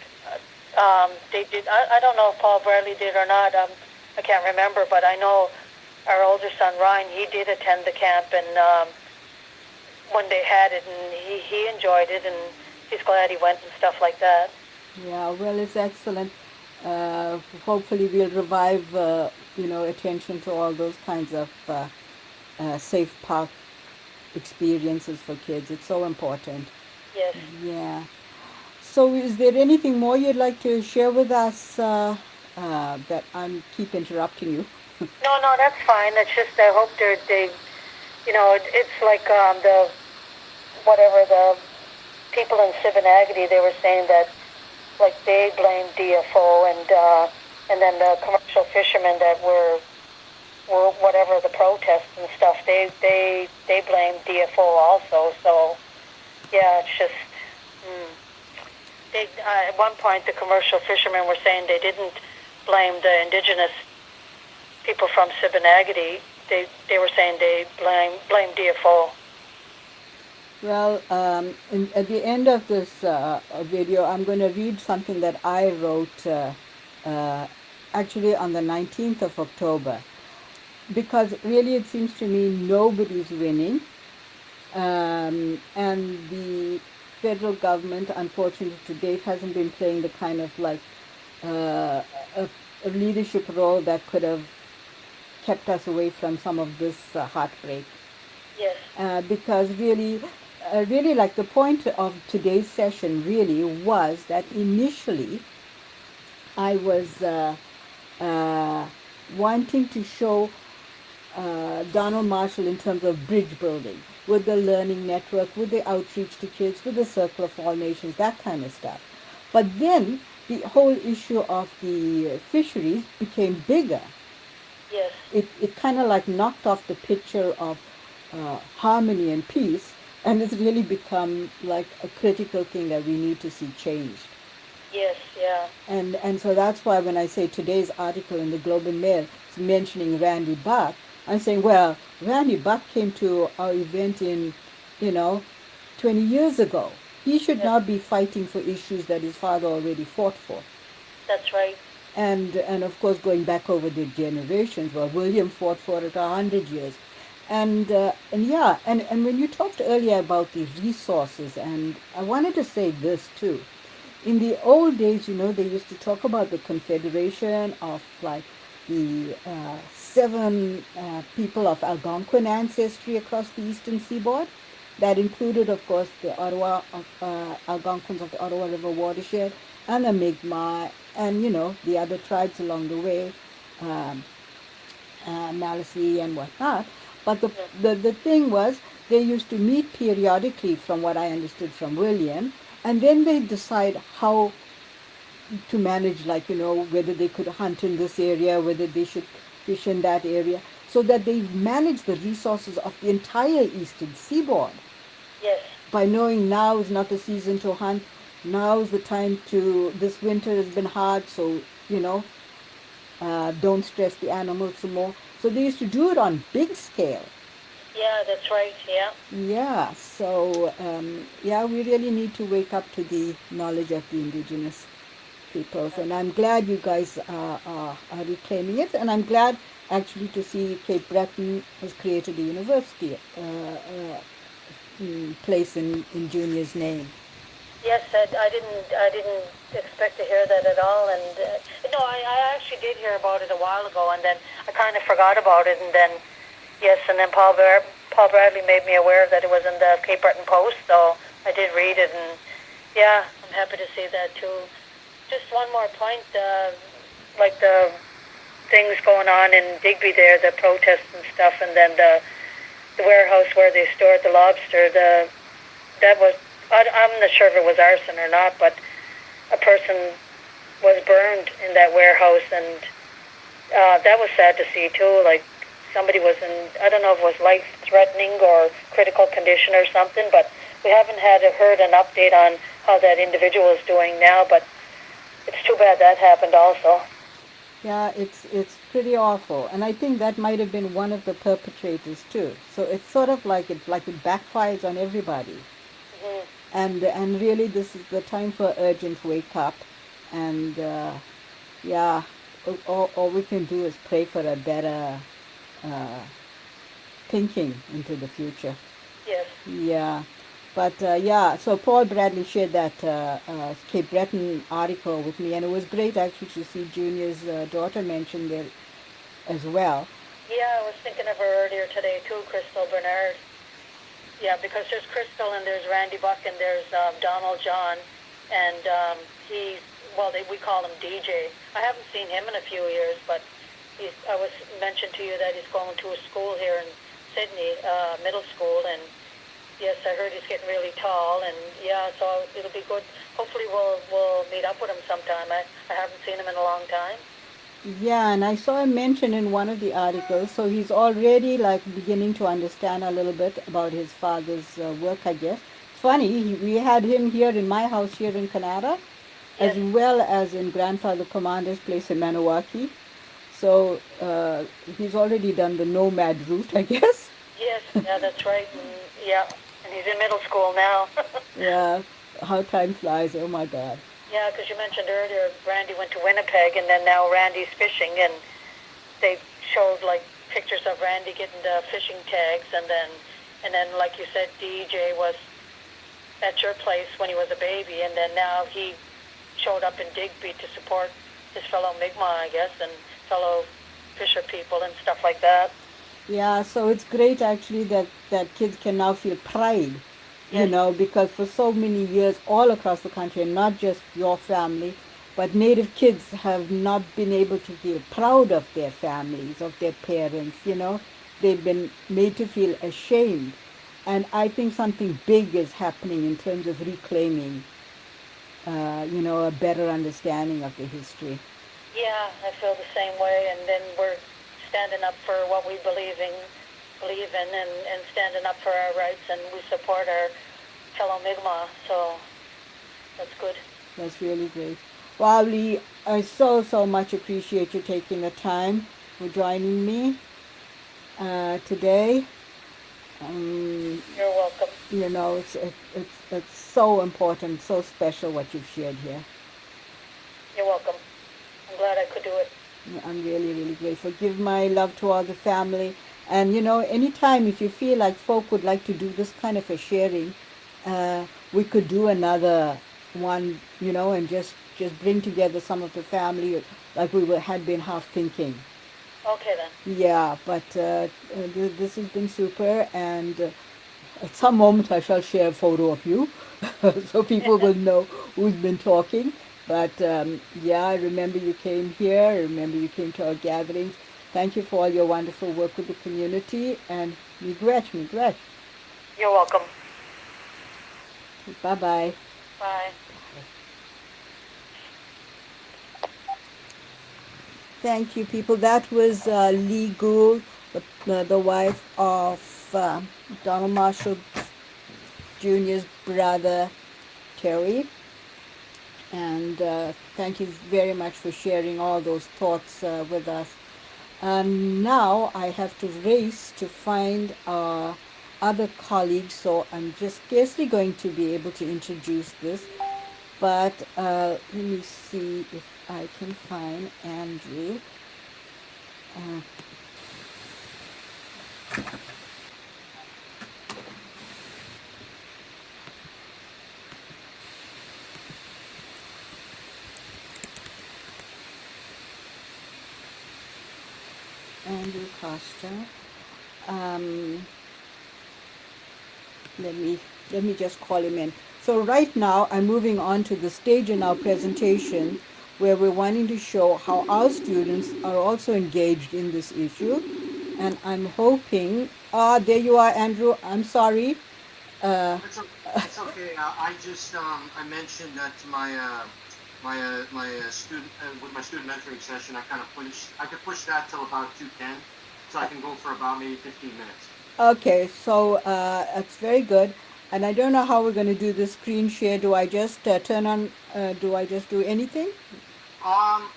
they did. I don't know if Paul Bradley did or not. I can't remember. But I know our older son Ryan. He did attend the camp, and when they had it, and he enjoyed it, and he's glad he went and stuff like that. Yeah, well, it's excellent. Hopefully, we'll revive, attention to all those kinds of safe park experiences for kids. It's so important. Yes. Yeah. So, is there anything more you'd like to share with us that I'm keep interrupting you? No, that's fine. It's just I hope they, it's like the whatever the people in Sippenagity, they were saying that like they blamed DFO and then the commercial fishermen that were whatever the protests and stuff, they blamed DFO also. So Yeah, it's just. Mm. At one point, the commercial fishermen were saying they didn't blame the indigenous people from Sibonagity. They were saying they blame DFO. Well, at the end of this video, I'm going to read something that I wrote uh, actually on the 19th of October, because really it seems to me nobody's winning. And the federal government, unfortunately, to date, hasn't been playing the kind of like uh, a leadership role that could have kept us away from some of this heartbreak. Yes. Because really, like the point of today's session really was that initially I was uh, wanting to show Donald Marshall in terms of bridge building, with the learning network, with the outreach to kids, with the Circle of All Nations, that kind of stuff. But then the whole issue of the fisheries became bigger. Yes. It kind of like knocked off the picture of harmony and peace, and it's really become like a critical thing that we need to see changed. Yes. Yeah. And so that's why when I say today's article in the Globe and Mail is mentioning Randy Buck, I'm saying, well, Randy Buck came to our event in, you know, 20 years ago. He should Yes. not be fighting for issues that his father already fought for. That's right. And of course going back over the generations, well, William fought for it 100 years, and yeah, and when you talked earlier about the resources, and I wanted to say this too. In the old days, they used to talk about the confederation of like the seven people of Algonquin ancestry across the eastern seaboard. That included, of course, the Ottawa Algonquins of the Ottawa River watershed, and the Mi'kmaq, and the other tribes along the way, um, Maliseet and whatnot. But the thing was, they used to meet periodically, from what I understood from William, and then they decide how to manage, like, whether they could hunt in this area, whether they should fish in that area, so that they manage the resources of the entire eastern seaboard Yes. by knowing now is not the season to hunt, now is the time to, this winter has been hard, so, don't stress the animals some more. So they used to do it on big scale. Yeah, that's right. Yeah. Yeah, so yeah, we really need to wake up to the knowledge of the indigenous peoples, and I'm glad you guys are reclaiming it, and I'm glad actually to see Cape Breton has created a university place in Junior's name. Yes, I didn't expect to hear that at all, and no, I actually did hear about it a while ago, and then I kind of forgot about it, and then yes, and then Paul Bradley made me aware that it was in the Cape Breton Post, so I did read it, and yeah, I'm happy to see that too. Just one more point, like the things going on in Digby there, the protests and stuff, and then the warehouse where they stored the lobster, that was, I'm not sure if it was arson or not, but a person was burned in that warehouse, and that was sad to see too. Like somebody was in, I don't know if it was life-threatening or critical condition or something, but we haven't heard an update on how that individual is doing now, but it's too bad that happened also. Yeah, it's pretty awful, and I think that might have been one of the perpetrators too. So it's sort of like it backfires on everybody. Hmm. And really, this is the time for urgent wake up, and yeah, all we can do is pray for a better uh, thinking into the future. Yes. Yeah, but yeah, so Paul Bradley shared that Cape Breton article with me, and it was great actually to see Junior's daughter mentioned there as well. Yeah, I was thinking of her earlier today too, Crystal Bernard. Yeah, because there's Crystal and there's Randy Buck and there's Donald John, and we call him DJ. I haven't seen him in a few years, but I was mentioned to you that he's going to a school here in Sydney, middle school, and yes, I heard he's getting really tall, and yeah, so it'll be good. Hopefully we'll meet up with him sometime. I haven't seen him in a long time. Yeah, and I saw him mention in one of the articles, so he's already like beginning to understand a little bit about his father's work, I guess. funny, we had him here in my house here in Canada, as Yes, well as in Grandfather Commander's place in Maniwaki. So he's already done the nomad route, I guess. yes, yeah, that's right. And yeah, and he's in middle school now. Yeah, how time flies. Oh my God. Yeah, because you mentioned earlier Randy went to Winnipeg, and then now Randy's fishing, and they showed like pictures of Randy getting the fishing tags, and then like you said, DJ was at your place when he was a baby, and then now he showed up in Digby to support his fellow Mi'kmaq, I guess, and fellow fisher people and stuff like that. Yeah, so it's great actually that kids can now feel pride, Yes, because for so many years all across the country, and not just your family, but Native kids have not been able to feel proud of their families, of their parents. They've been made to feel ashamed. And I think something big is happening in terms of reclaiming, a better understanding of the history. yeah, I feel the same way, and then we're standing up for what we believe in, and standing up for our rights, and we support our fellow Mi'kmaq, so that's good. That's really great. Well, Lee, I so, so much appreciate you taking the time for joining me today. Um, You're welcome. it's so important, so special what you've shared here. You're welcome. I'm glad I could do it. I'm really, really grateful. Give my love to all the family. And anytime if you feel like folk would like to do this kind of a sharing, we could do another one, and just bring together some of the family, like had been half thinking. Okay then. Yeah, but this has been super, and at some moment I shall share a photo of you, so people will know who's been talking. But yeah, I remember you came here. I remember you came to our gatherings. Thank you for all your wonderful work with the community, and miigwech. You're welcome. Bye bye. Bye. Thank you, people. That was Lee Gould, the wife of Donald Marshall Jr.'s brother, Terry. And thank you very much for sharing all those thoughts with us. And now I have to race to find other colleagues, so I'm just scarcely going to be able to introduce this. But let me see if I can find Andrew. Uh, Andrew Costa. Um, let me just call him in. So right now I'm moving on to the stage in our presentation where we're wanting to show how our students are also engaged in this issue. And I'm hoping, there you are, Andrew. I'm sorry. Uh, It's okay. I just I mentioned that to my student with my student mentoring session. I could push that till about 2:10, so I can go for about maybe 15 minutes. okay, so that's very good. And I don't know how we're going to do the screen share. Do I just do I just do anything?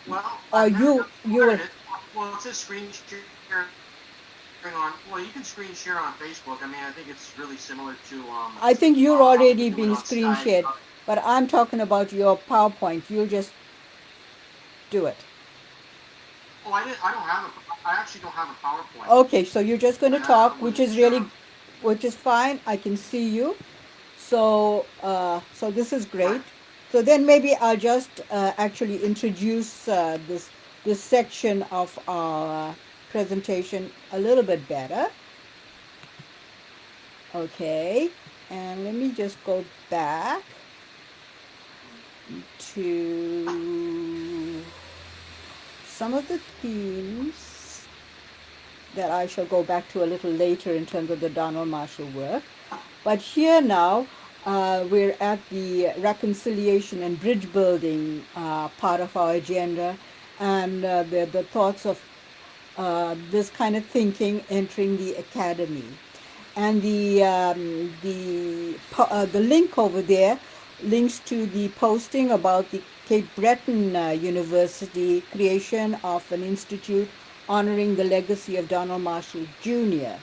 Well, Or I've never you, done you will, it. Well, it says screen sharing on. Well, you can screen share on Facebook. I mean, I think it's really similar to I think you're how you already do it being on screen Skype. shared, but I'm talking about your PowerPoint. You'll just do it. Oh, I didn't. I don't have a. I actually don't have a PowerPoint. Okay, so you're just going to talk, I which wasn't is sure. which is fine. I can see you. So this is great. Right. So then maybe I'll just actually introduce this section of our presentation a little bit better. Okay, and let me just go back to some of the themes that I shall go back to a little later in terms of the Donald Marshall work. But here now, we're at the reconciliation and bridge building part of our agenda, and the thoughts of this kind of thinking entering the academy. and the link over there links to the posting about the Cape Breton University creation of an institute honoring the legacy of Donald Marshall Jr.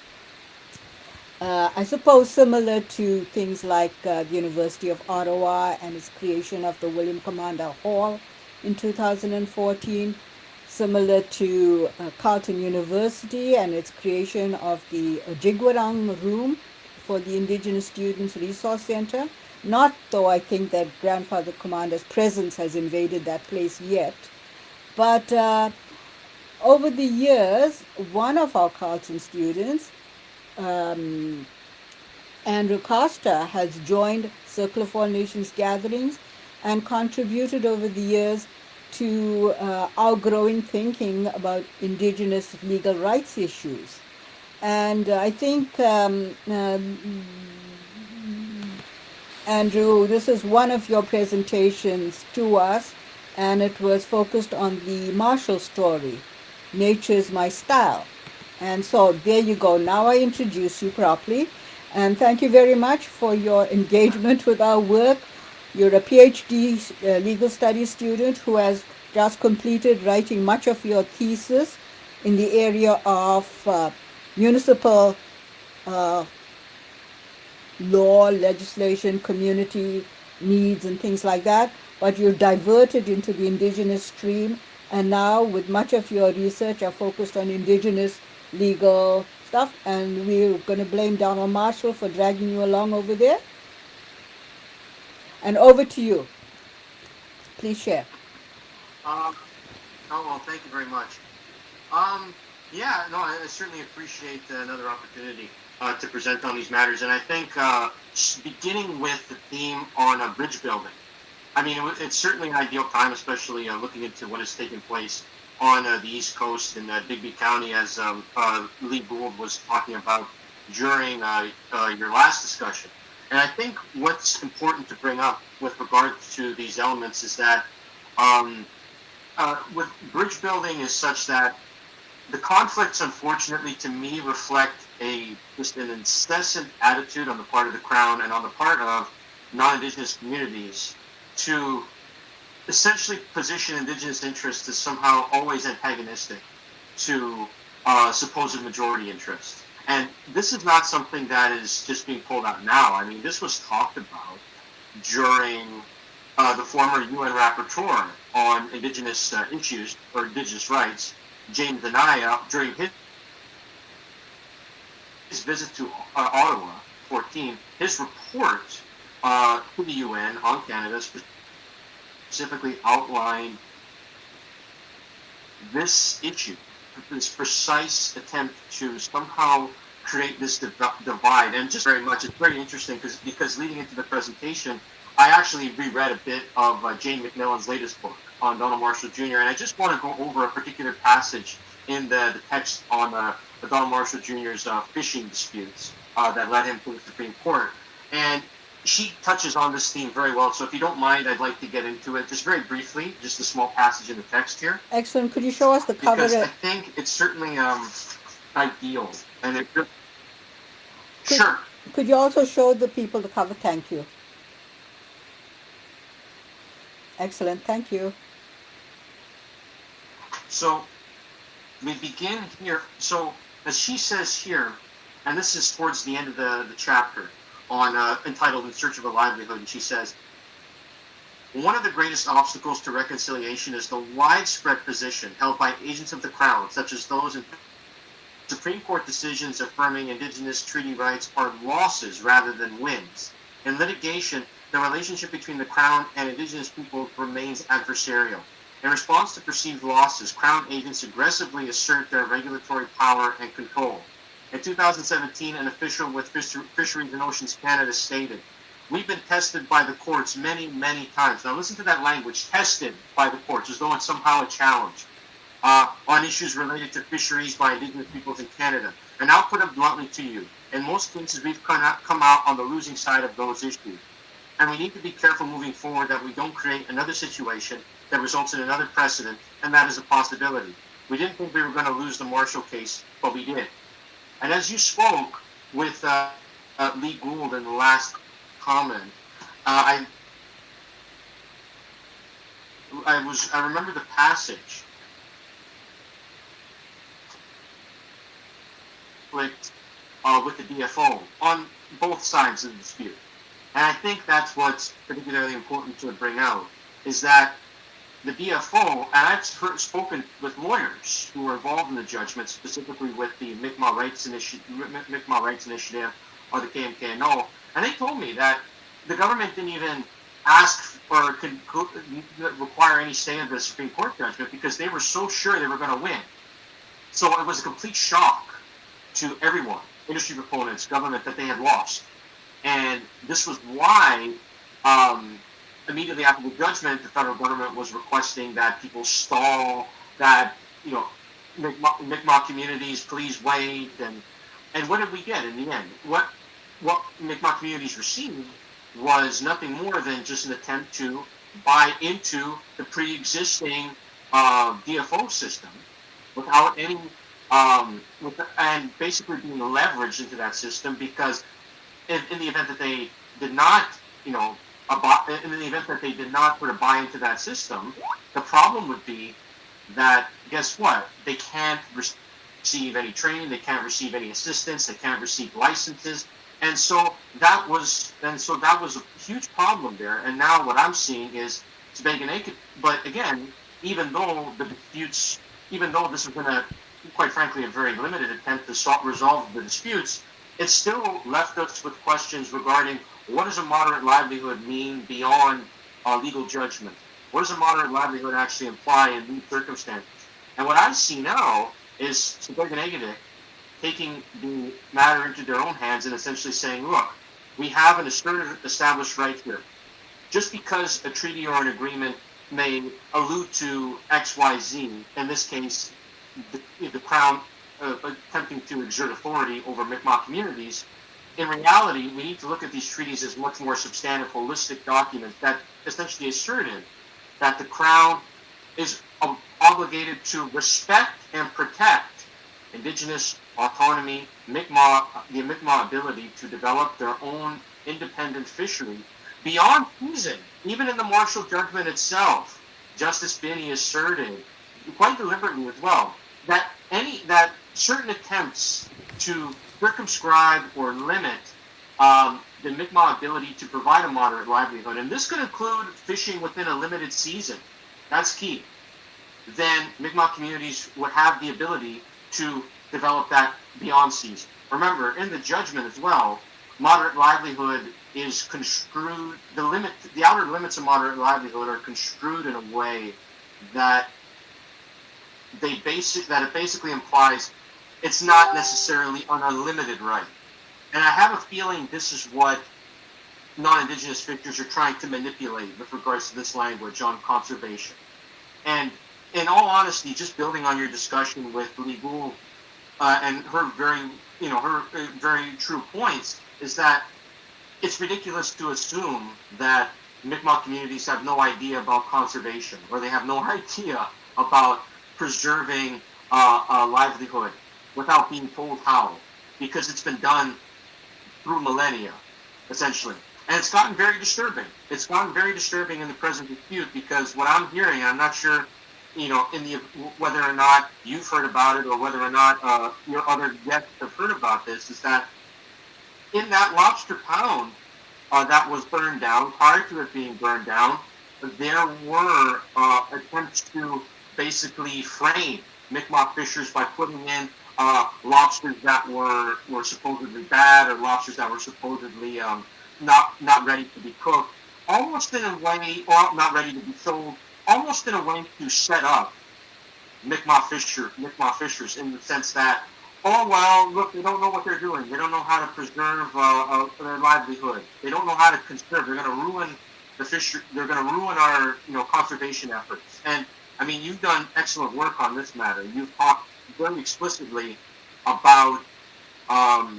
I suppose similar to things like the University of Ottawa and its creation of the William Commander Hall in 2014, similar to Carleton University and its creation of the Ojigwarang Room for the Indigenous Students Resource Center. Not though I think that Grandfather Commander's presence has invaded that place yet, but over the years, one of our Carleton students, um, Andrew Costa, has joined Circle of All Nations gatherings and contributed over the years to our growing thinking about Indigenous legal rights issues. And I think, Andrew, this is one of your presentations to us, and it was focused on the Marshall story, Nature's My Style. And so there you go. Now I introduce you properly. And thank you very much for your engagement with our work. You're a PhD legal studies student who has just completed writing much of your thesis in the area of municipal uh, law, legislation, community needs, and things like that. But you're diverted into the indigenous stream, and now, with much of your research, are focused on indigenous legal stuff. And we're going to blame Donald Marshall for dragging you along over there. And over to you. Please share. Um, oh well, thank you very much. Um, yeah, no, I certainly appreciate another opportunity to present on these matters, and I think beginning with the theme on bridge building. I mean, it's certainly an ideal time, especially looking into what has taken place on the East Coast in Digby County, as Lee Gould was talking about during your last discussion. And I think what's important to bring up with regard to these elements is that um, with bridge building is such that the conflicts, unfortunately, to me, reflect just an incessant attitude on the part of the Crown and on the part of non-Indigenous communities to essentially position Indigenous interests as somehow always antagonistic to supposed majority interests. And this is not something that is just being pulled out now. I mean, this was talked about during the former UN rapporteur on Indigenous issues or Indigenous rights, James Anaya, during his visit to Ottawa, 14, his report to the UN on Canada specifically outlined this issue, this precise attempt to somehow create this divide. And just very much, it's very interesting because leading into the presentation, I actually reread a bit of Jane McMillan's latest book on Donald Marshall Jr., and I just want to go over a particular passage in the text on Donald Marshall Jr.'s fishing disputes that led him to the Supreme Court. And she touches on this theme very well. So if you don't mind, I'd like to get into it just very briefly, just a small passage in the text here. Excellent. Could you show us the cover? Because I think it's certainly ideal. And sure. Could you also show the people the cover? Thank you. Excellent. Thank you. So we begin here. So as she says here, and this is towards the end of the chapter on entitled "In Search of a Livelihood," and she says, one of the greatest obstacles to reconciliation is the widespread position held by agents of the Crown, such as those in Supreme Court decisions affirming Indigenous treaty rights are losses rather than wins. In litigation, the relationship between the Crown and Indigenous people remains adversarial. In response to perceived losses, Crown agents aggressively assert their regulatory power and control. In 2017, an official with Fisheries and Oceans Canada stated, "We've been tested by the courts many, many times." Now listen to that language, tested by the courts, as though it's somehow a challenge, on issues related to fisheries by Indigenous peoples in Canada. And I'll put it bluntly to you, in most cases we've come out on the losing side of those issues. And we need to be careful moving forward that we don't create another situation that results in another precedent, and that is a possibility. We didn't think we were going to lose the Marshall case, but we did. And as you spoke, with Lee Gould in the last comment. Uh, I remember the passage conflict with the DFO on both sides of the dispute. And I think that's what's particularly important to bring out is that the DFO, and I've spoken with lawyers who were involved in the judgment, specifically with the Mi'kmaq Rights Initiative or the KMKNO, and they told me that the government didn't even ask or could require any stay of the Supreme Court judgment because they were so sure they were going to win. So it was a complete shock to everyone, industry proponents, government, that they had lost. And this was why immediately after the judgment, the federal government was requesting that people stall, that, Mi'kmaq communities, please wait. And what did we get in the end? What Mi'kmaq communities received was nothing more than just an attempt to buy into the pre-existing DFO system without any, and basically being leveraged into that system because in the event that they did not, in the event that they did not sort of buy into that system, the problem would be that, guess what? They can't receive any training, they can't receive any assistance, they can't receive licenses, and so that was a huge problem there. And now what I'm seeing is it's big and naked. But again, even though this has been quite frankly, a very limited attempt to resolve the disputes, it still left us with questions regarding what does a moderate livelihood mean beyond legal judgment? What does a moderate livelihood actually imply in these circumstances? And what I see now is Suburbanegadic taking the matter into their own hands and essentially saying, look, we have an established right here. Just because a treaty or an agreement may allude to X, Y, Z, in this case, the Crown attempting to exert authority over Mi'kmaq communities, in reality, we need to look at these treaties as much more substantive, holistic documents that essentially asserted that the Crown is obligated to respect and protect Indigenous autonomy, the Mi'kmaq ability to develop their own independent fishery beyond season. Even in the Marshall judgment itself, Justice Binney asserted, quite deliberately as well, that certain attempts to circumscribe or limit the Mi'kmaq ability to provide a moderate livelihood, and this could include fishing within a limited season, that's key, then Mi'kmaq communities would have the ability to develop that beyond season. Remember, in the judgment as well, moderate livelihood is construed, the outer limits of moderate livelihood are construed in a way that it basically implies it's not necessarily an unlimited right. And I have a feeling this is what non-Indigenous figures are trying to manipulate with regards to this language on conservation. And in all honesty, just building on your discussion with Lee Gould and her very true points, is that it's ridiculous to assume that Mi'kmaq communities have no idea about conservation, or they have no idea about preserving a livelihood without being told how, because it's been done through millennia, essentially. And it's gotten very disturbing. It's gotten very disturbing in the present dispute because what I'm hearing, I'm not sure, whether or not you've heard about it or whether or not your other guests have heard about this, is that in that lobster pound that was burned down, prior to it being burned down, there were attempts to basically frame Mi'kmaq fishers by putting in lobsters that were supposedly bad, or lobsters that were supposedly not ready to be cooked, almost in a way, or not ready to be sold, almost in a way to set up Mi'kmaq fishers in the sense that, oh, well, look, they don't know what they're doing. They don't know how to preserve their livelihood. They don't know how to conserve. They're going to ruin the fishery. They're going to ruin our, conservation efforts. And I mean, you've done excellent work on this matter. You've talked very explicitly about, so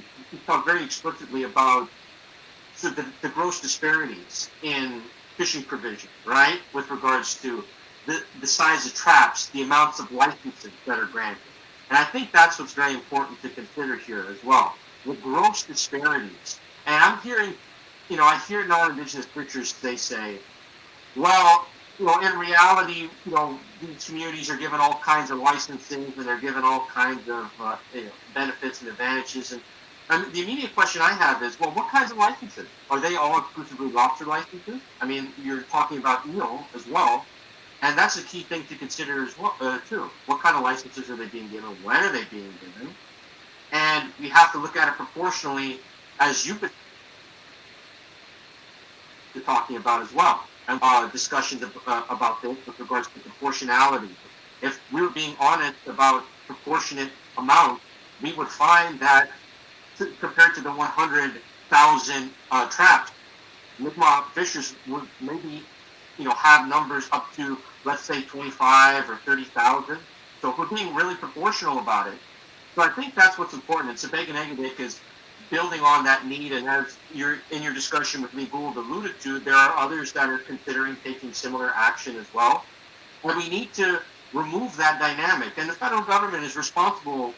the gross disparities in fishing provision, right, with regards to the size of traps, the amounts of licenses that are granted. And I think that's what's very important to consider here as well. with gross disparities. And I'm hearing, I hear non-Indigenous preachers, they say, well, in reality, these communities are given all kinds of licensing and they're given all kinds of benefits and advantages. And the immediate question I have is, well, what kinds of licenses? Are they all exclusively lobster licenses? I mean, you're talking about eel as well, and that's a key thing to consider as well, too. What kind of licenses are they being given? When are they being given? And we have to look at it proportionally, as you've been talking about as well, and discussions about this with regards to proportionality. If we were being honest about proportionate amounts, we would find that compared to the 100,000 traps, Mi'kmaq fishers would maybe, have numbers up to, let's say, 25 or 30,000. So if we're being really proportional about it, so I think that's what's important. And Sebeganegedic is building on that need, and as you're in your discussion with Lee Gould alluded to, there are others that are considering taking similar action as well. And we need to remove that dynamic. And the federal government is responsible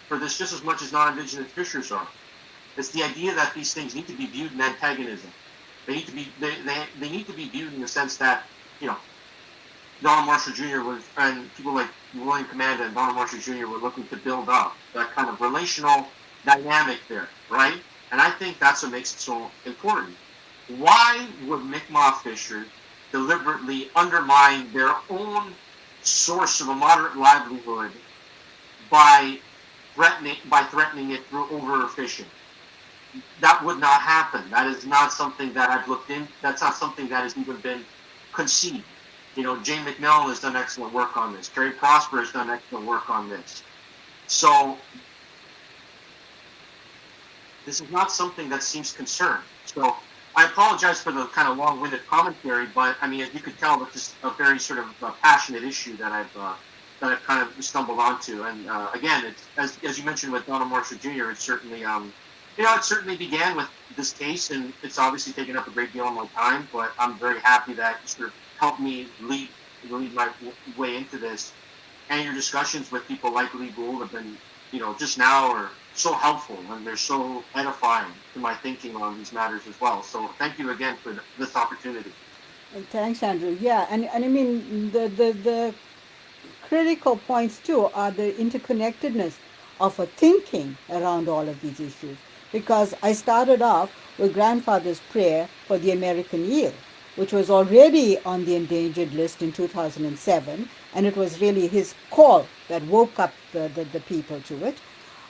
for this just as much as non-Indigenous fishers are. It's the idea that these things need to be viewed in antagonism. They need to be they need to be viewed in the sense that, Donald Marshall Jr. was, and people like William Commanda and Donald Marshall Jr. were looking to build up that kind of relational dynamic there, right? And I think that's what makes it so important. Why would Mi'kmaq fishers deliberately undermine their own source of a moderate livelihood by threatening it through overfishing? That would not happen. That is not something that I've looked in. That's not something that has even been conceived. Jane McMillan has done excellent work on this. Terry Prosper has done excellent work on this. So this is not something that seems concerned. So I apologize for the kind of long-winded commentary, but I mean, as you could tell, it's just a very sort of passionate issue that I've kind of stumbled onto. And again, it's, as you mentioned with Donald Marshall Jr., it's certainly it certainly began with this case, and it's obviously taken up a great deal of my time. But I'm very happy that you sort of helped me lead my way into this. And your discussions with people like Lee Gould have been, just now are so helpful, and they're so edifying to my thinking on these matters as well. So thank you again for this opportunity. Thanks, Andrew. Yeah, and I mean the critical points too are the interconnectedness of a thinking around all of these issues. Because I started off with grandfather's prayer for the American eel, which was already on the endangered list in 2007, and it was really his call that woke up the people to it.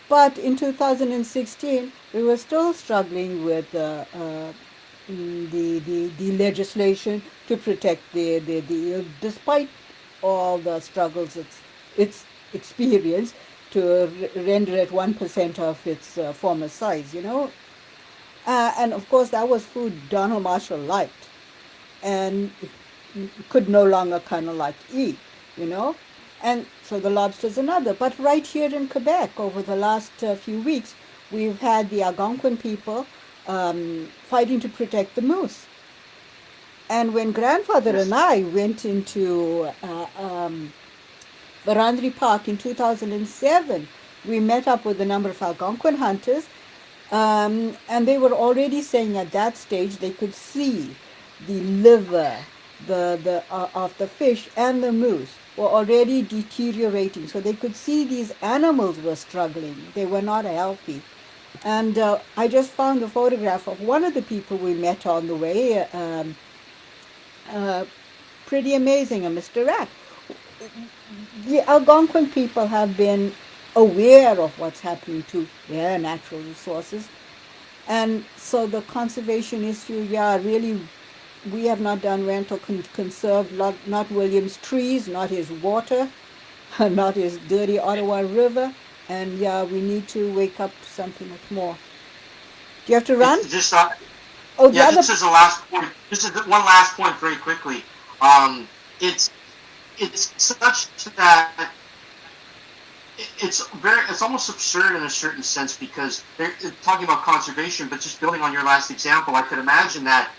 But in 2016, we were still struggling with the legislation to protect the eel, despite all the struggles it's experienced to render it 1% of its former size, and of course that was food Donald Marshall liked and could no longer kind of like eat, and so the lobster's another. But right here in Quebec, over the last few weeks, we've had the Algonquin people fighting to protect the moose. And when grandfather Yes. and I went into Varandri Park in 2007, we met up with a number of Algonquin hunters, and they were already saying at that stage they could see the liver of the fish and the moose were already deteriorating. So they could see these animals were struggling. They were not healthy. And I just found a photograph of one of the people we met on the way. Pretty amazing, a Mr. Rat. The Algonquin people have been aware of what's happening to their natural resources. And so the conservation issue, yeah, really, we have not done well to conserve not William's trees, not his water, not his dirty Ottawa River. And yeah, we need to wake up to something much more. Do you have to run? It's just Oh, the yeah. other. This is the last point. This is one last point, very quickly. Um, it's it's such that it's almost absurd in a certain sense, because they're talking about conservation, but just building on your last example, I could imagine that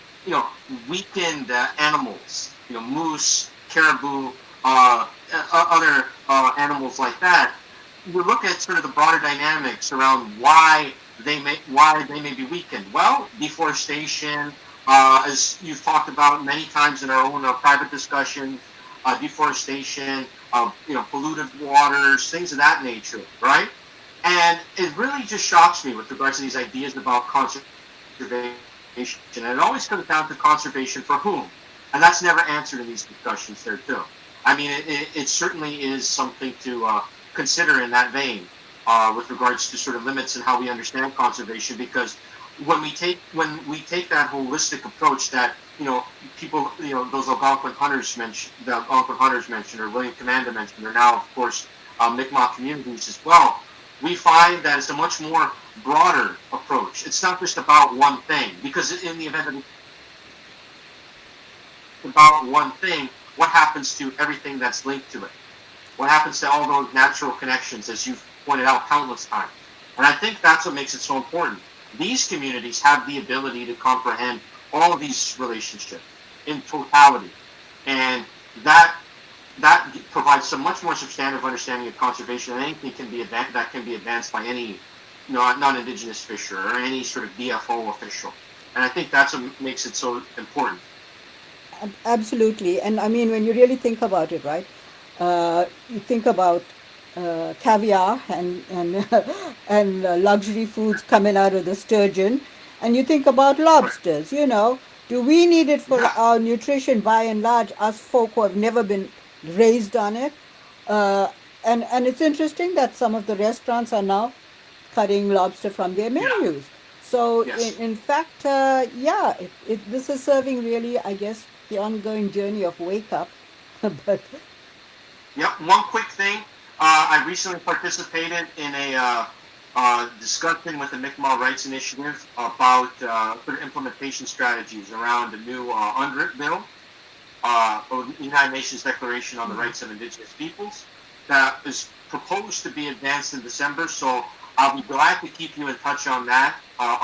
weakened animals, moose, caribou, other animals like that. We look at sort of the broader dynamics around why they may be weakened. Well, deforestation, as you've talked about many times in our own private discussions, deforestation, polluted waters, things of that nature, right? And it really just shocks me with regards to these ideas about conservation. And it always comes down to conservation for whom? And that's never answered in these discussions there, too. I mean, it certainly is something to consider in that vein with regards to sort of limits and how we understand conservation. Because when we take that holistic approach that people those Algonquin hunters mentioned, or William Commanda mentioned, or now of course Mi'kmaq communities as well, we find that it's a much more broader approach. It's not just about one thing, because in the event that it's about one thing, what happens to everything that's linked to it? What happens to all those natural connections, as you've pointed out countless times? And I think that's what makes it so important. These communities have the ability to comprehend all of these relationships in totality, and that provides a much more substantive understanding of conservation than anything that can be advanced by any non-indigenous fisher or any sort of DFO official. And I think that's what makes it so important. Absolutely. And I mean, when you really think about it, right? You think about caviar and and luxury foods coming out of the sturgeon, and you think about Right. lobsters. Do we need it for Yeah. our nutrition? By and large, us folk who have never been raised on it, uh, and it's interesting that some of the restaurants are now cutting lobster from their Yeah. menus. So Yes. in fact, yeah, this is serving really, I guess, the ongoing journey of wake up. But Yep. One quick thing. I recently participated in a discussion with the Mi'kmaq Rights Initiative about sort of implementation strategies around a new UNDRIP bill, or the United Nations Declaration on the Rights of Indigenous Peoples, that is proposed to be advanced in December. So I'll be glad to keep you in touch on that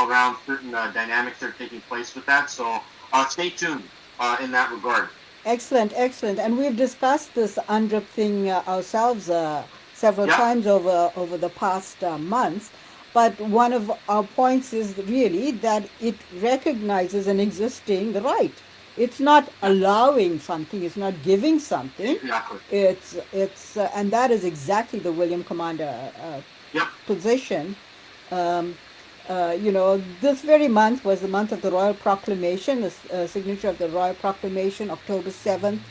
around certain dynamics that are taking place with that. So stay tuned in that regard. excellent, excellent. And we've discussed this UNDRIP thing ourselves several Yep. times over the past months. But one of our points is really that it recognizes an existing right. It's not Yep. allowing something. It's not giving something. Exactly. And that is exactly the William Commander Yep. position. Um, this very month was the month of the Royal Proclamation, the signature of the Royal Proclamation, October 7th,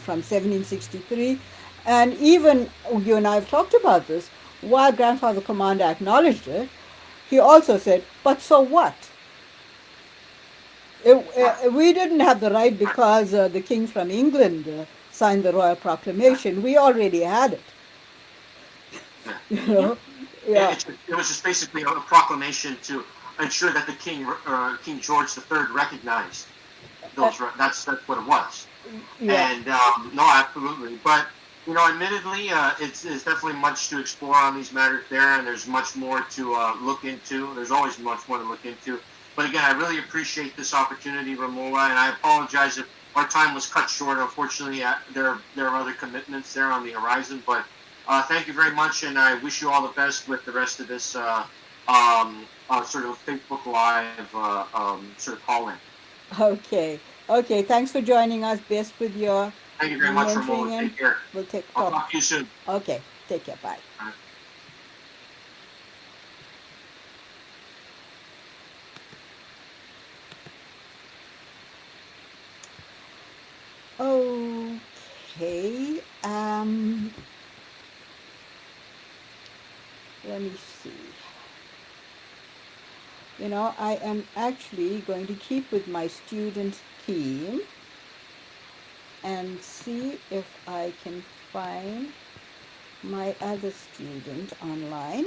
from 1763. And even you and I have talked about this, while Grandfather Commander acknowledged it, he also said, but so what? Right. We didn't have the right Right. because the king from England signed the Royal Proclamation. We already had it, Yeah. you know. Yeah, Yeah, it was just basically a proclamation to ensure that the King George III recognized uh, those. That's what it was. yeah. And no, absolutely. But admittedly, it's definitely much to explore on these matters there, and there's much more to look into. There's always much more to look into. But again, I really appreciate this opportunity, Romola, and I apologize if our time was cut short. Unfortunately, there are other commitments there on the horizon. But thank you very much, and I wish you all the best with the rest of this sort of Facebook Live sort of call-in. Okay. Okay. Thanks for joining us. Best with your Thank you very much, mentoring, Romola. and Take care. we'll take I'll talk. talk to you soon. Okay. Take care. Bye. All right. Okay. Let me see. I am actually going to keep with my student theme and see if I can find my other student online.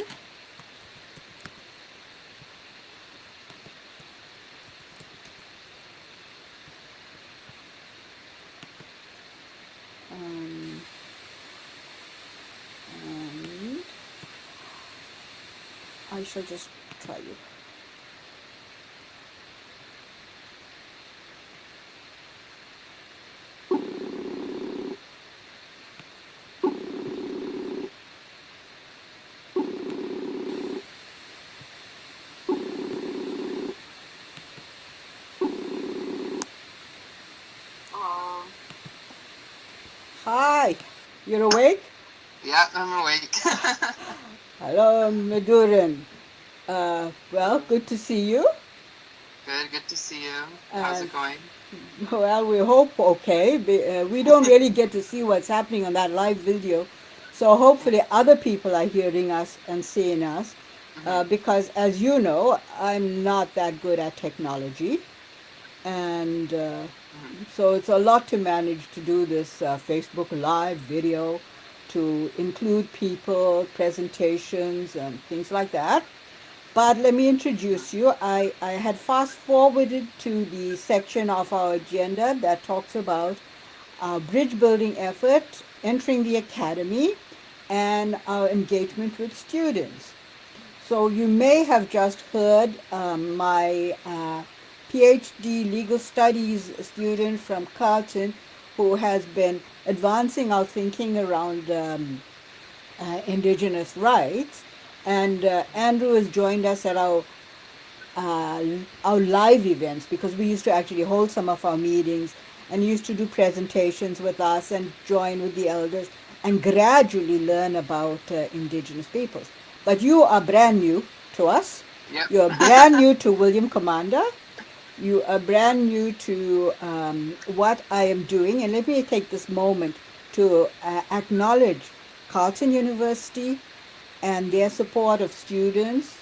Um, and I shall just try it. Hi, you're awake? Yeah, I'm awake. Hello, Maduran. Well, Hello. good to see you. Good to see you. How's And it going? well, we hope okay. We don't really get to see what's happening on that live video, so hopefully other people are hearing us and seeing us. Mm-hmm. Because as you know, I'm not that good at technology, and Mm-hmm. so it's a lot to manage to do this Facebook Live video, to include people, presentations, and things like that. But let me introduce you. I had fast forwarded to the section of our agenda that talks about our bridge building effort, entering the academy, and our engagement with students. So you may have just heard my PhD legal studies student from Carleton who has been advancing our thinking around indigenous rights. And Andrew has joined us at our live events, because we used to actually hold some of our meetings and used to do presentations with us and join with the elders and gradually learn about indigenous peoples. But you are brand new to us. Yep. You are brand new to William Commander. You are Yep. brand new to what I am doing. And let me take this moment to acknowledge Carleton University and their support of students,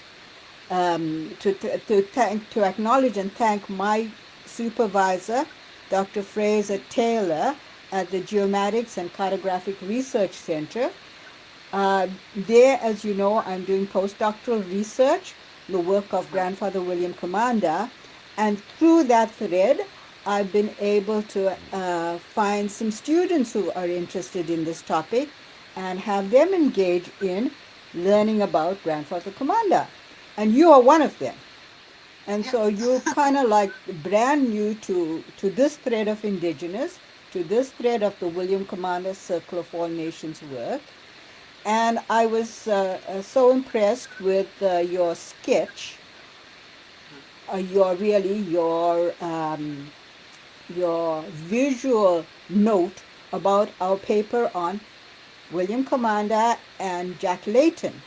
to acknowledge and thank my supervisor, Dr. Fraser Taylor, at the Geomatics and Cartographic Research Center. There, as you know, I'm doing postdoctoral research, the work of Mm-hmm. grandfather William Commander, and through that thread, I've been able to find some students who are interested in this topic and have them engage in learning about grandfather Commander. And you are one of them. And Yep. so you're kind of like brand new to this thread of indigenous, to this thread of the William Commander Circle of All Nations work. And I was so impressed with your sketch, your visual note about our paper on William Commander and Jack Layton,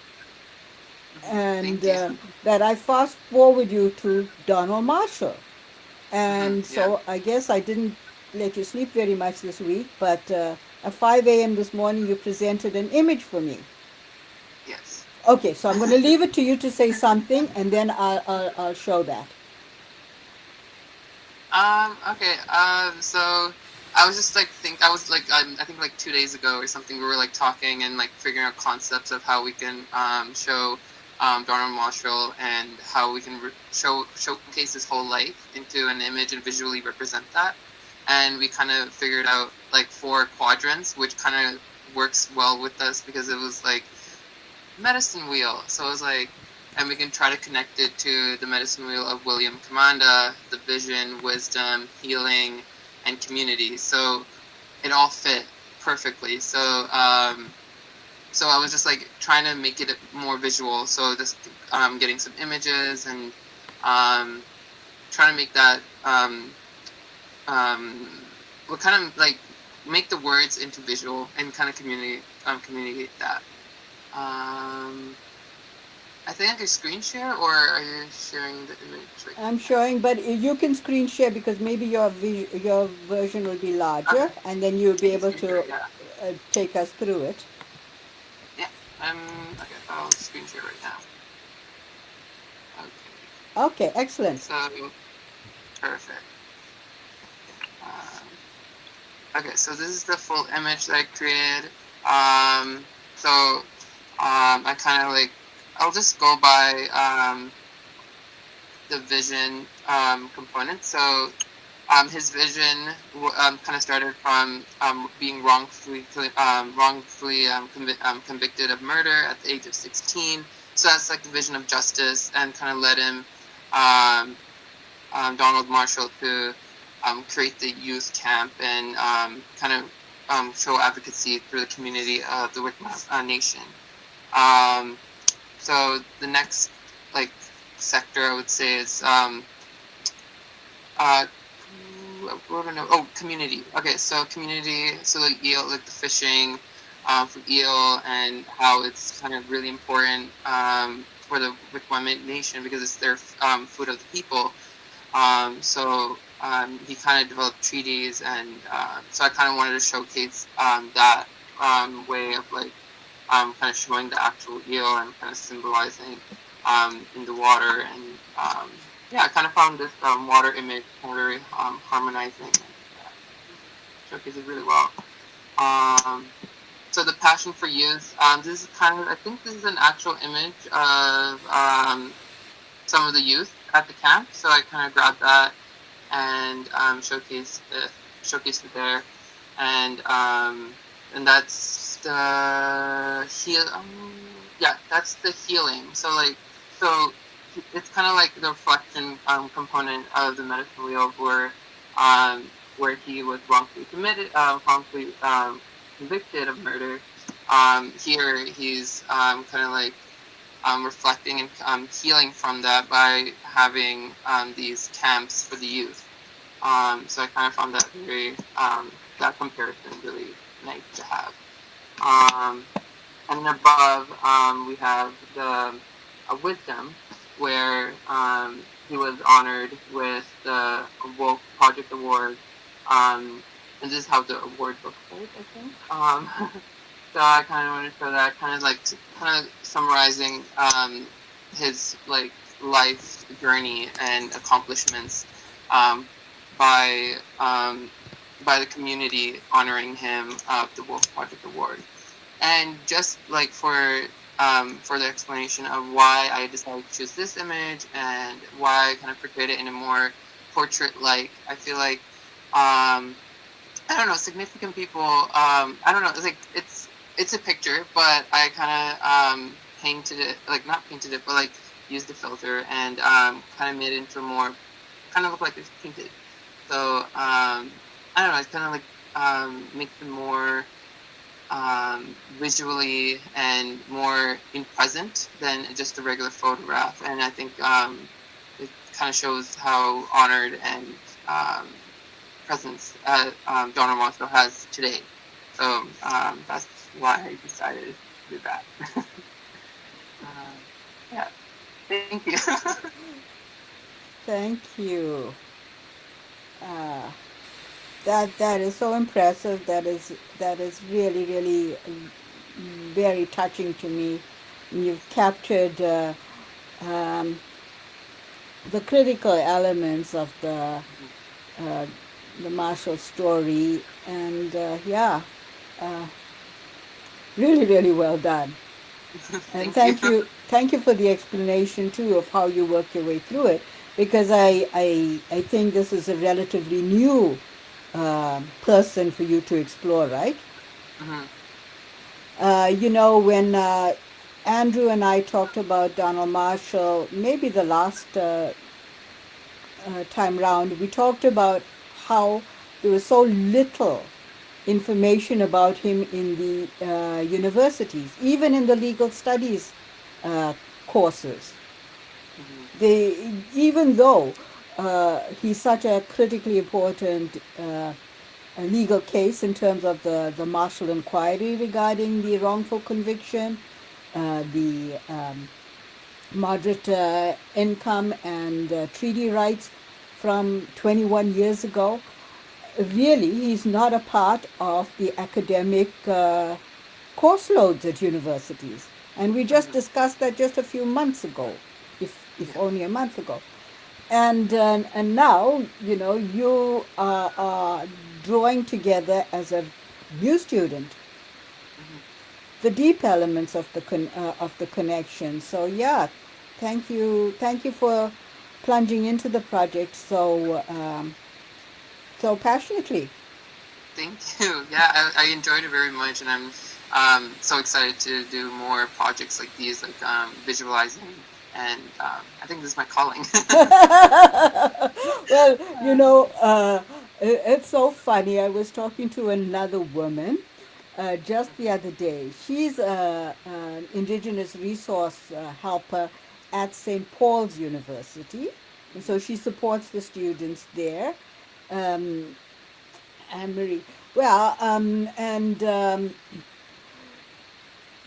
Mm-hmm. and Thank you. that I fast forward you to Donald Marshall. Mm-hmm. And Yeah. so I guess I didn't let you sleep very much this week, but at 5 a.m. this morning you presented an image for me. Yes. Okay, so I'm going to leave it to you to say something, and then I'll show that. Okay. So I was just like I was like I think like 2 days ago or something we were like talking and like figuring out concepts of how we can show Donald Marshall and how we can showcase his whole life into an image and visually represent that. And we kind of figured out like 4 quadrants, which kind of works well with us because it was like medicine wheel. So it was like, and we can try to connect it to the medicine wheel of William Commanda, the vision, wisdom, healing, and community. So it all fit perfectly. So I was just like trying to make it more visual. So just getting some images and um, trying to make that we kind of like make the words into visual and kind of communicate that. Um, I think I can screen share, or are you sharing the image right I'm now? showing, but you can screen share because maybe your version will be Okay, larger, and then you'll I be can able screen share to it, yeah. take us through it. Yeah, okay, I'll screen share right now. Okay, Okay, excellent. so, perfect. Okay, so this is the full image that I created. So, I kind of like, I'll just go by, the vision, component. So, his vision kind of started from being wrongfully convicted of murder at the age of 16. So that's like the vision of justice, and kind of led him, um, Donald Marshall, to create the youth camp and kind of show advocacy through the community of the Wichita Nation. Um, so the next like sector I would say is uh, what do I know? Oh, community. Okay, so community. So like eel, like the fishing, for eel, and how it's kind of really important for the Wickwamit Nation because it's their food of the people. He kind of developed treaties, and so I kind of wanted to showcase that way of like kind of showing the actual eel and kind of symbolizing in the water. And yeah, I kind of found this water image kind of very harmonizing and showcases really well. Um, so the passion for youth. This is kind of, I think this is an actual image of some of the youth at the camp. So I kind of grabbed that and showcased it there, and that's the yeah, that's the healing. So it's kind of like the reflection component of the medicine wheel, where he was wrongfully committed, wrongfully convicted of murder. Here he's kind of like reflecting and healing from that by having these camps for the youth. So I kind of found that that comparison really nice to have. And above, we have the wisdom, where he was honored with the Wolf Project Award. And this is how the award looks like, I think. So I kind of want to show that, kind of summarizing his like life journey and accomplishments um, by by the community honoring him of the Wolf Project Award. And just like for the explanation of why I decided to choose this image and why I kind of portrayed it in a more portrait-like, I feel like I don't know, significant people. I don't know. It's like it's a picture, but I kind of painted it, like not painted it, but like used the filter and kind of made it into a more, kind of look like it's painted. So I don't know. It's kind of like makes it more visually and more in present than just a regular photograph. And I think it kind of shows how honored and presence Donna Marshall has today. So that's why I decided to do that. Yeah, thank you. Thank you. That is so impressive. That is really really very touching to me. You've captured um, the critical elements of uh, the Marshall story, and yeah, uh, really really well done. And Thank you. thank you for the explanation too of how you work your way through it, because I think this is a relatively new person for you to explore, right? Hmm. When Andrew and I talked about Donald Marshall, maybe the last time round, we talked about how there was so little information about him in the universities, even in the legal studies uh, courses. Hmm. Even though he's such a critically important legal case in terms of the Marshall inquiry regarding the wrongful conviction, the moderate income and treaty rights from 21 years ago. Really, he's not a part of the academic course loads at universities. And we just Hmm. discussed that just a few months ago, if Yeah. only a month ago. And now, you are drawing together as a new student Hmm. the deep elements of the connection. So yeah, thank you for plunging into the project so passionately. Thank you. Yeah, I enjoyed it very much, and I'm so excited to do more projects like these, like visualizing, and I think this is my calling. Well, it's so funny. I was talking to another woman just the other day. She's an indigenous resource helper at St. Paul's University, and so she supports the students there. um, Anne Marie. Well,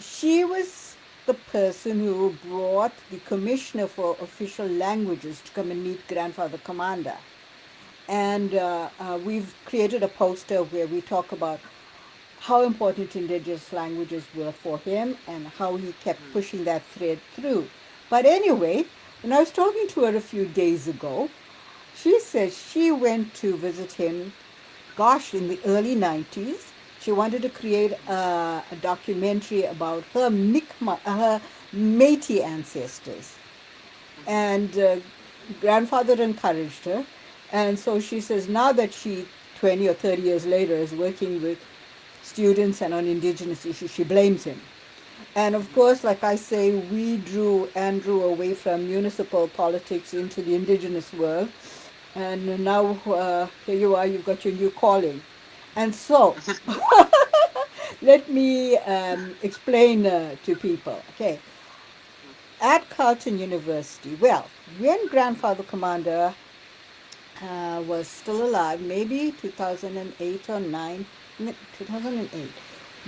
she was the person who brought the commissioner for official languages to come and meet Grandfather Commander. And we've created a poster where we talk about how important indigenous languages were for him and how he kept pushing that thread through. But anyway, when I was talking to her a few days ago, she said she went to visit him, gosh, in the early 90s. She wanted to create a documentary about her her Métis ancestors. And grandfather encouraged her. And so she says now that she, 20 or 30 years later, is working with students and on indigenous issues, she blames him. And of course, like I say, we drew Andrew away from municipal politics into the indigenous world. And now here you are, you've got your new calling. And so, let me explain to people. Okay, at Carleton University, well, when Grandfather Commander was still alive, maybe 2008 or 9, 2008,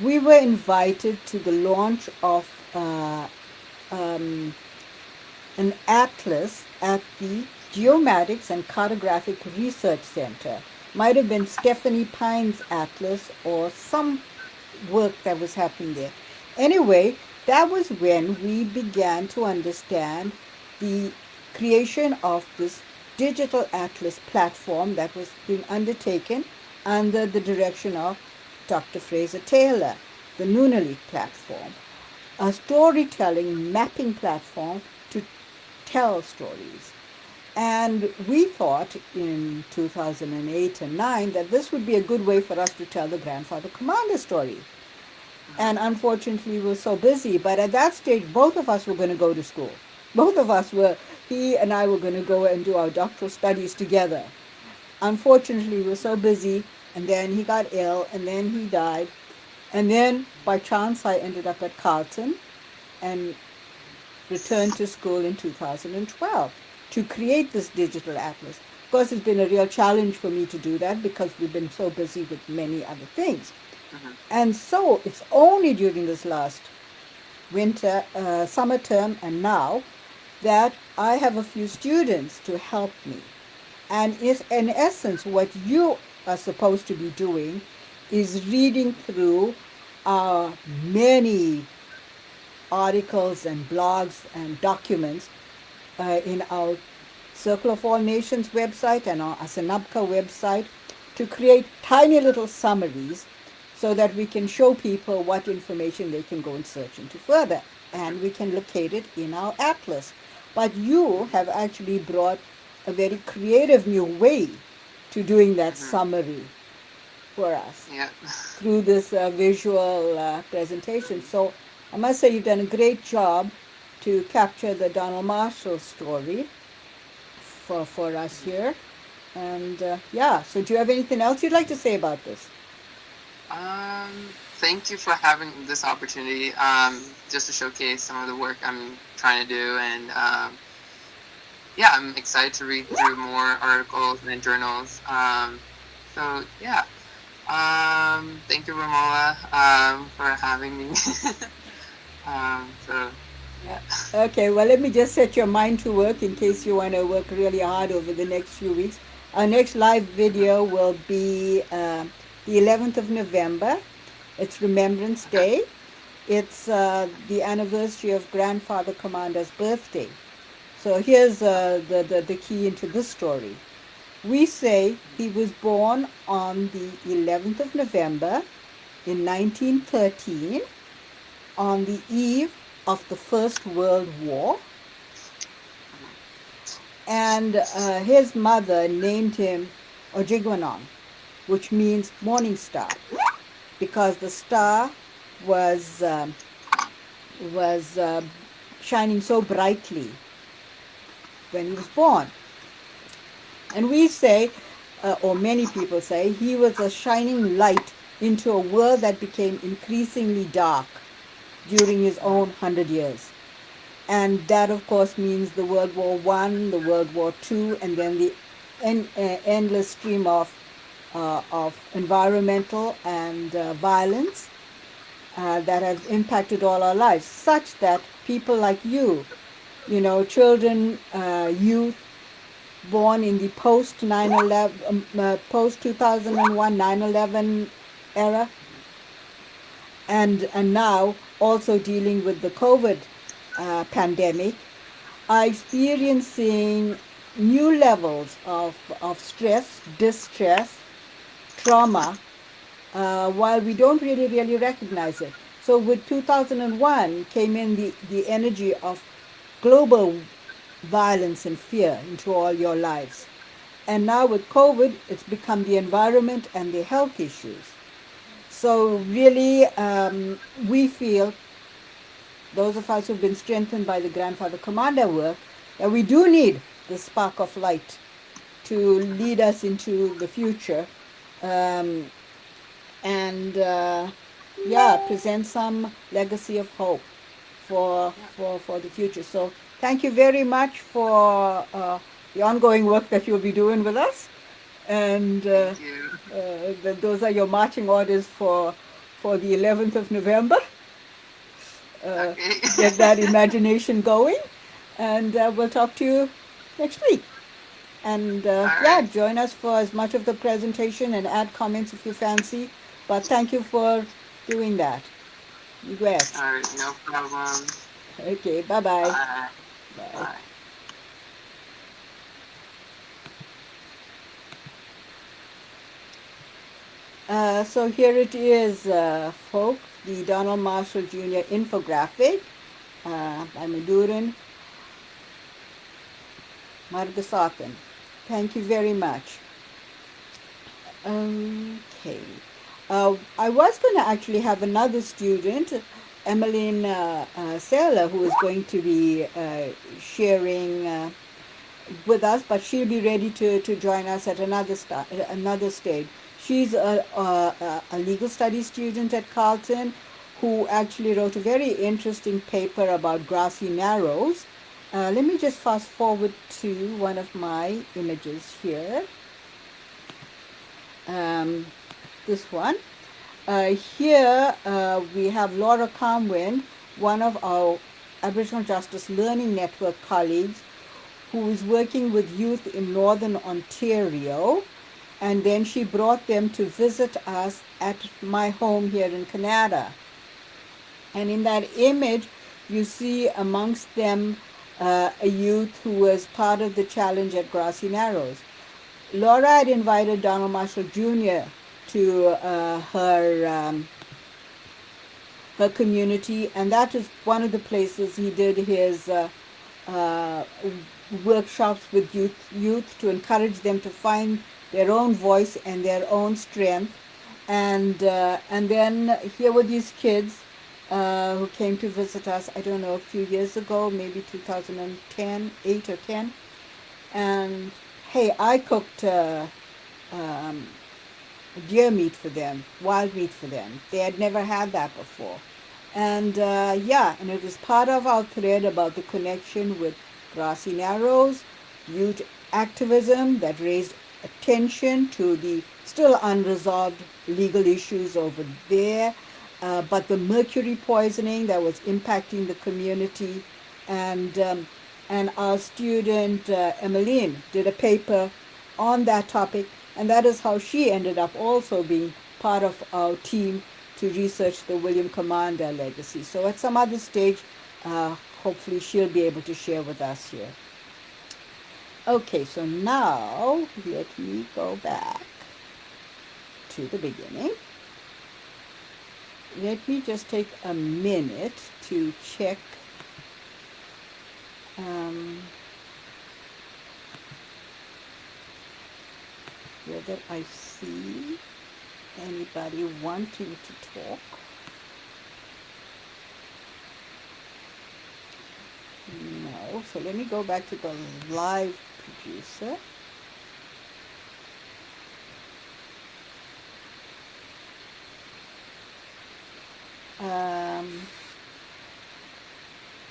we were invited to the launch of um, an atlas at the Geomatics and Cartographic Research Center. Might have been Stephanie Pine's atlas or some work that was happening there. Anyway, that was when we began to understand the creation of this digital atlas platform that was being undertaken under the direction of Dr. Fraser Taylor, the Nunalik platform, a storytelling mapping platform to tell stories. And we thought in 2008 and 9 that this would be a good way for us to tell the Grandfather Commander story. And unfortunately, we were so busy. But at that stage, both of us were going to go to school. Both of us were, he and I were going to go and do our doctoral studies together. Unfortunately, we were so busy. And then he got ill, and then he died. And then, by chance, I ended up at Carleton and returned to school in 2012 to create this digital atlas. Of course, it's been a real challenge for me to do that because we've been so busy with many other things. And so it's only during this last winter, summer term, and now that I have a few students to help me. And in essence, what you are supposed to be doing is reading through our many articles and blogs and documents in our Circle of All Nations website and our Asanabka website to create tiny little summaries so that we can show people what information they can go and search into further. And we can locate it in our atlas. But you have actually brought a very creative new way to doing that summary for us through this visual presentation. So I must say you've done a great job to capture the Donald Marshall story for us here. And so do you have anything else you'd like to say about this? Thank you for having this opportunity just to showcase some of the work I'm trying to do. And I'm excited to read through more articles and journals. Thank you, Romola, for having me. Okay, well, let me just set your mind to work in case you want to work really hard over the next few weeks. Our next live video will be the 11th of November. It's Remembrance Day. It's the anniversary of Grandfather Commander's birthday. So here's the key into this story. We say he was born on the 11th of November in 1913 on the eve of the First World War. And his mother named him Ojigwanon, which means morning star, because the star was shining so brightly when he was born. And we say, or many people say, he was a shining light into a world that became increasingly dark during his own 100 years. And that, of course, means the World War I, the World War II, and then the endless stream of environmental and violence that has impacted all our lives, such that people like you know, children, youth born in the post 9/11, post 2001 9/11 era, and now also dealing with the COVID pandemic, are experiencing new levels of stress, distress, trauma, while we don't really recognize it. So with 2001 came in the energy of global violence and fear into all your lives. And now with COVID, it's become the environment and the health issues. So really, we feel, those of us who've been strengthened by the grandfather commander work, that we do need the spark of light to lead us into the future, um, and yeah, present some legacy of hope for the future. So thank you very much for the ongoing work that you'll be doing with us, and Thank you. those are your marching orders for the 11th of November. Okay. Get that imagination going, and we'll talk to you next week. And All yeah, right. join us for as much of the presentation and add comments if you fancy. But thank you for doing that. Regrets. All right. No problem. Okay, bye bye. Bye. Bye. Bye. So here it is, folks, the Donald Marshall Jr. infographic by Maduran Margasathan. Thank you very much. Okay. I was going to actually have another student, Emmeline Saylor, who is going to be sharing with us, but she'll be ready to join us at another stage. She's a legal studies student at Carleton who actually wrote a very interesting paper about grassy narrows. Let me just fast forward to one of my images here. This one. Here we have Laura Comwin, one of our Aboriginal Justice Learning Network colleagues, who is working with youth in Northern Ontario. And then she brought them to visit us at my home here in Canada. And in that image, you see amongst them a youth who was part of the challenge at Grassy Narrows. Laura had invited Donald Marshall Jr. to her community, and that is one of the places he did his uh, workshops with youth to encourage them to find their own voice and their own strength. And then here were these kids who came to visit us, I don't know, a few years ago, maybe 2010, 8 or 10. And hey, I cooked deer meat for them, wild meat for them. They had never had that before. And yeah, and it was part of our thread about the connection with Grassy Narrows, youth activism that raised attention to the still unresolved legal issues over there, but the mercury poisoning that was impacting the community. And our student Emmeline did a paper on that topic, and that is how she ended up also being part of our team to research the William Commander legacy. So at some other stage, hopefully she'll be able to share with us here. Okay, so now let me go back to the beginning. Let me just take a minute to check whether I see anybody wanting to talk. No, so let me go back to the live producer.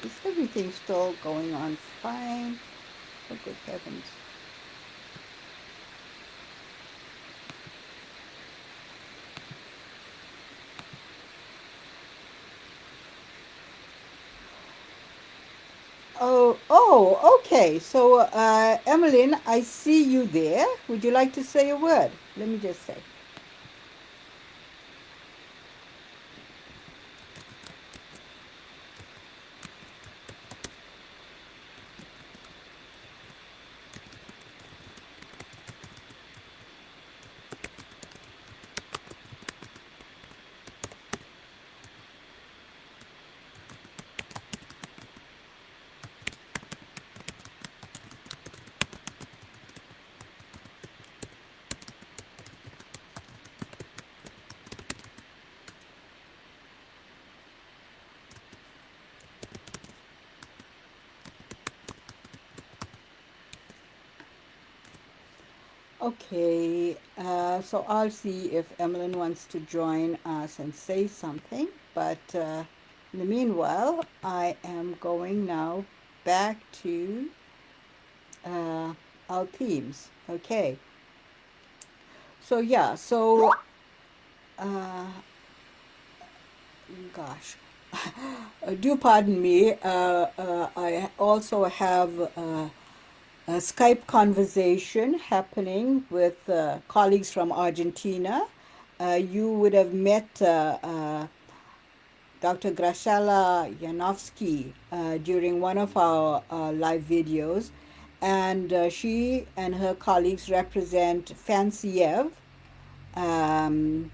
Is everything still going on fine? For good heavens. Okay. So, Emmeline, I see you there. Would you like to say a word? Let me just say. Okay, so I'll see if Emmeline wants to join us and say something. But in the meanwhile, I am going now back to uh, our themes. Okay, so yeah, so uh, gosh, do pardon me. I also have a Skype conversation happening with colleagues from Argentina. You would have met Dr. Grashala Janowski during one of our live videos, and she and her colleagues represent Fansiev, um,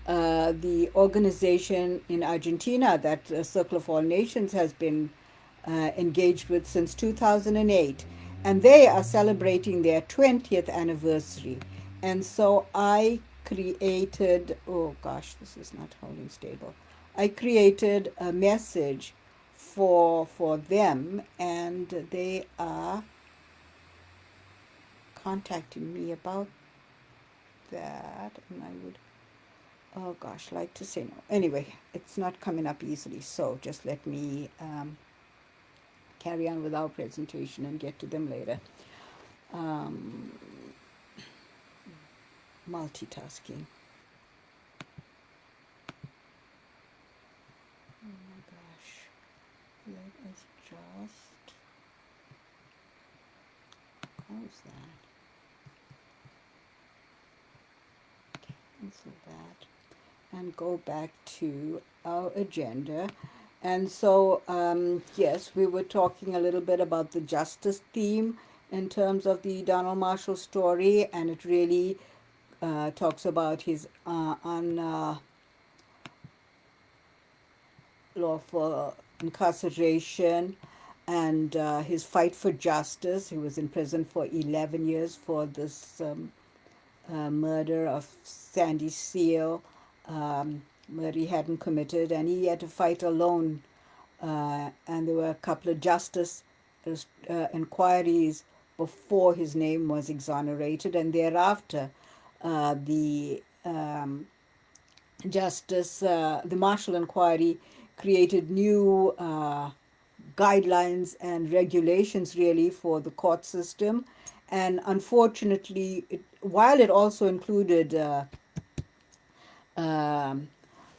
the organization in Argentina that Circle of All Nations has been engaged with since 2008. And they are celebrating their 20th anniversary. And so I created, oh gosh, this is not holding stable. I created a message for them, and they are contacting me about that. And I would, oh gosh, like to say no. Anyway, it's not coming up easily, so just let me carry on with our presentation and get to them later. Um, Multitasking. Oh my gosh. Let us just close that. Cancel that. And go back to our agenda. And so, yes, we were talking a little bit about the justice theme in terms of the Donald Marshall story, and it really talks about his unlawful incarceration and his fight for justice. He was in prison for 11 years for this murder of Sandy Seal, murder he hadn't committed, and he had to fight alone. And there were a couple of justice inquiries before his name was exonerated, and thereafter, the the Marshall Inquiry created new guidelines and regulations really for the court system. And unfortunately, while it also included um,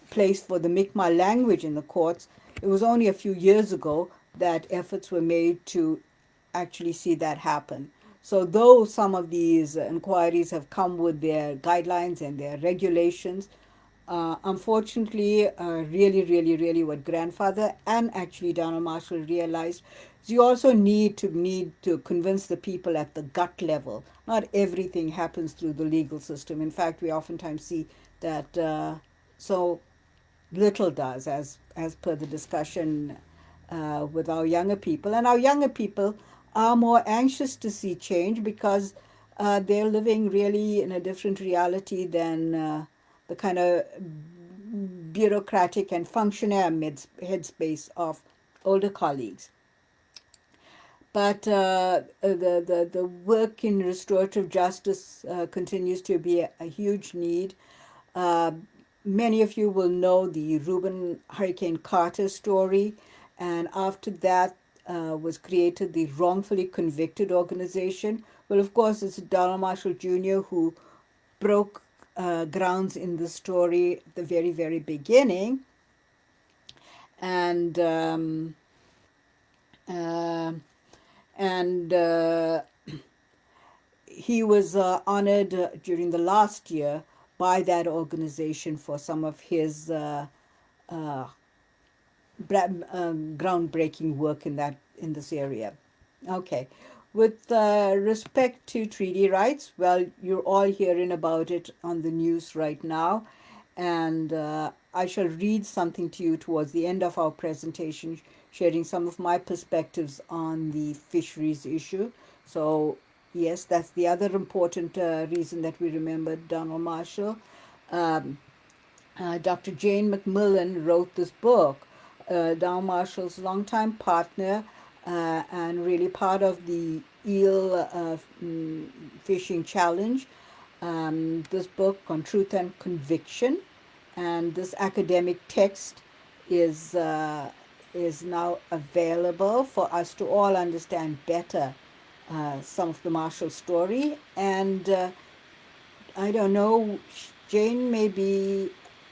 place for the Mi'kmaq language in the courts, it was only a few years ago that efforts were made to actually see that happen. So, though some of these inquiries have come with their guidelines and their regulations, unfortunately, really, what grandfather and actually Donald Marshall realized is you also need to convince the people at the gut level. Not everything happens through the legal system. In fact, we oftentimes see that so little does, as per the discussion with our younger people, and our younger people are more anxious to see change because they're living really in a different reality than the kind of bureaucratic and functionary headspace of older colleagues. But the work in restorative justice continues to be a huge need. Uh, Many of you will know the Reuben Hurricane Carter story, and after that was created the Wrongfully Convicted organization. Well, of course, it's Donald Marshall Jr. who broke grounds in the story at the very, very beginning. And Um and he was honored during the last year by that organization for some of his uh, groundbreaking work in this area. Okay, with respect to treaty rights, well, you're all hearing about it on the news right now, and I shall read something to you towards the end of our presentation, sharing some of my perspectives on the fisheries issue. So, yes, that's the other important reason that we remembered Donald Marshall. Um, Dr. Jane McMillan wrote this book. Donald Marshall's longtime partner and really part of the eel fishing challenge. This book on truth and conviction, and this academic text is now available for us to all understand better some of the Marshall story. And I don't know, Jane may be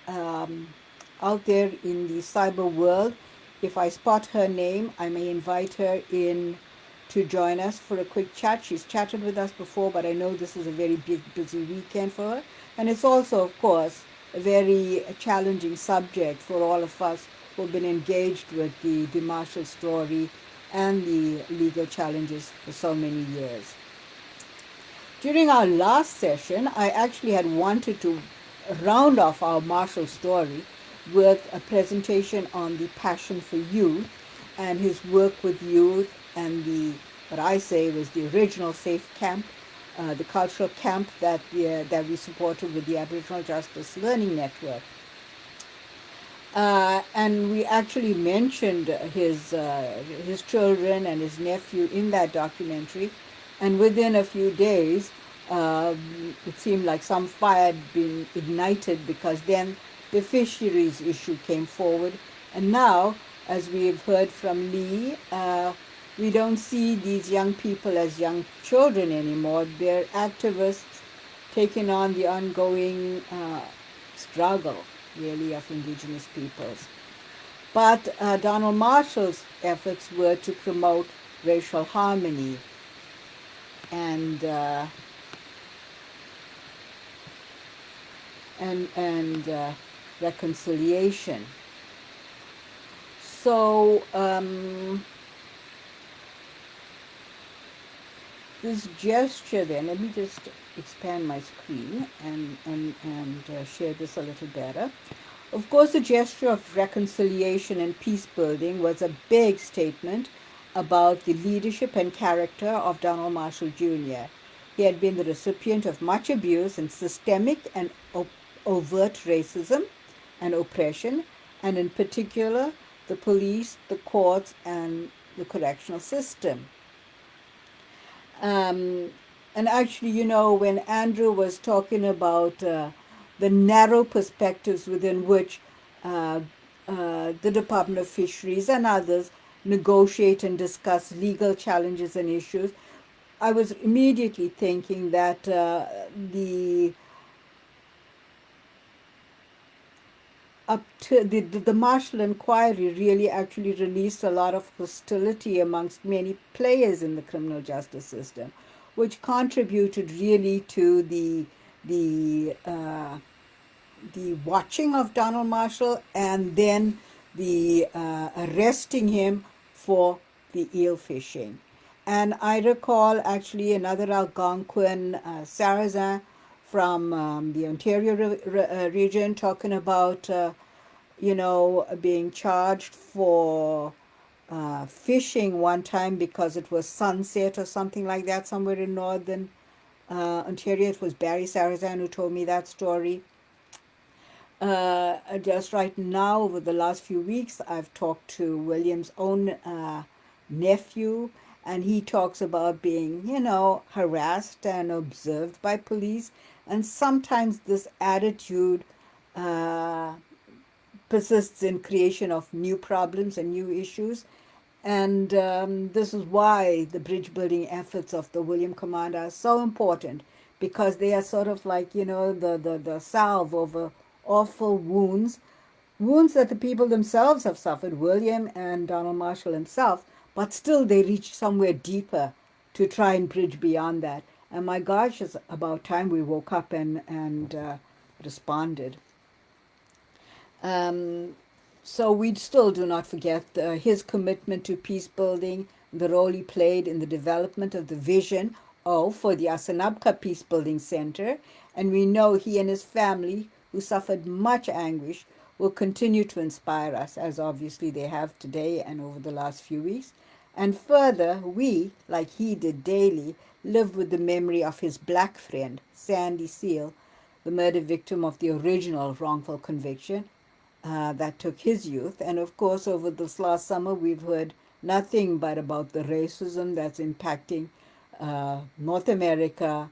out there in the cyber world. If I spot her name, I may invite her in to join us for a quick chat. She's chatted with us before, but I know this is a very big, busy weekend for her. And it's also, of course, a very challenging subject for all of us who've been engaged with the Marshall story and the legal challenges for so many years. During our last session, I actually had wanted to round off our Marshall story with a presentation on the passion for youth and his work with youth and what I say was the original Safe Camp, the cultural camp that we supported with the Aboriginal Justice Learning Network. And we actually mentioned his children and his nephew in that documentary, and within a few days, it seemed like some fire had been ignited, because then the fisheries issue came forward, and now, as we've heard from Lee, we don't see these young people as young children anymore. They're activists taking on the ongoing struggle, really, of Indigenous peoples. But Donald Marshall's efforts were to promote racial harmony and reconciliation. So this gesture, then, let me just expand my screen and share this a little better. Of course, the gesture of reconciliation and peace building was a big statement about the leadership and character of Donald Marshall Jr. He had been the recipient of much abuse and systemic and overt racism and oppression, and in particular, the police, the courts, and the correctional system. And actually, when Andrew was talking about the narrow perspectives within which the Department of Fisheries and others negotiate and discuss legal challenges and issues, I was immediately thinking that the up to the Marshall inquiry really actually released a lot of hostility amongst many players in the criminal justice system, which contributed really to the watching of Donald Marshall and then the arresting him for the eel fishing. And I recall actually another Algonquin, Sarrazin, from the Ontario region, talking about, being charged for fishing one time because it was sunset or something like that somewhere in northern Ontario. It was Barry Sarrazin who told me that story. Just right now, over the last few weeks, I've talked to William's own nephew, and he talks about being, harassed and observed by police. And sometimes this attitude persists in creation of new problems and new issues. And this is why the bridge building efforts of the William Command are so important, because they are sort of like, the salve over awful wounds that the people themselves have suffered, William and Donald Marshall himself, but still they reach somewhere deeper to try and bridge beyond that. And my gosh, it's about time we woke up and responded. Um, so we still do not forget his commitment to peace building, the role he played in the development of the vision for the Asanabka Peace Building Center. And we know he and his family, who suffered much anguish, will continue to inspire us, as obviously they have today and over the last few weeks. And further, we, like he did daily, live with the memory of his black friend, Sandy Seal, the murder victim of the original wrongful conviction that took his youth. And of course, over this last summer, we've heard nothing but about the racism that's impacting North America,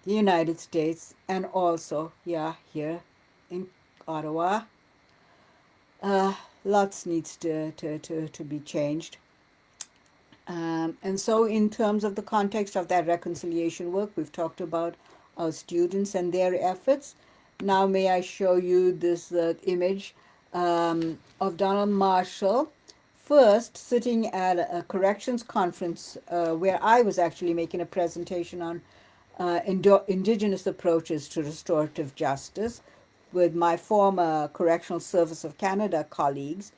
the United States, and also, yeah, here in Ottawa. Lots needs to be changed. And so, in terms of the context of that reconciliation work, we've talked about our students and their efforts. Now, may I show you this image of Donald Marshall, first sitting at a corrections conference where I was actually making a presentation on indigenous approaches to restorative justice with my former Correctional Service of Canada colleagues.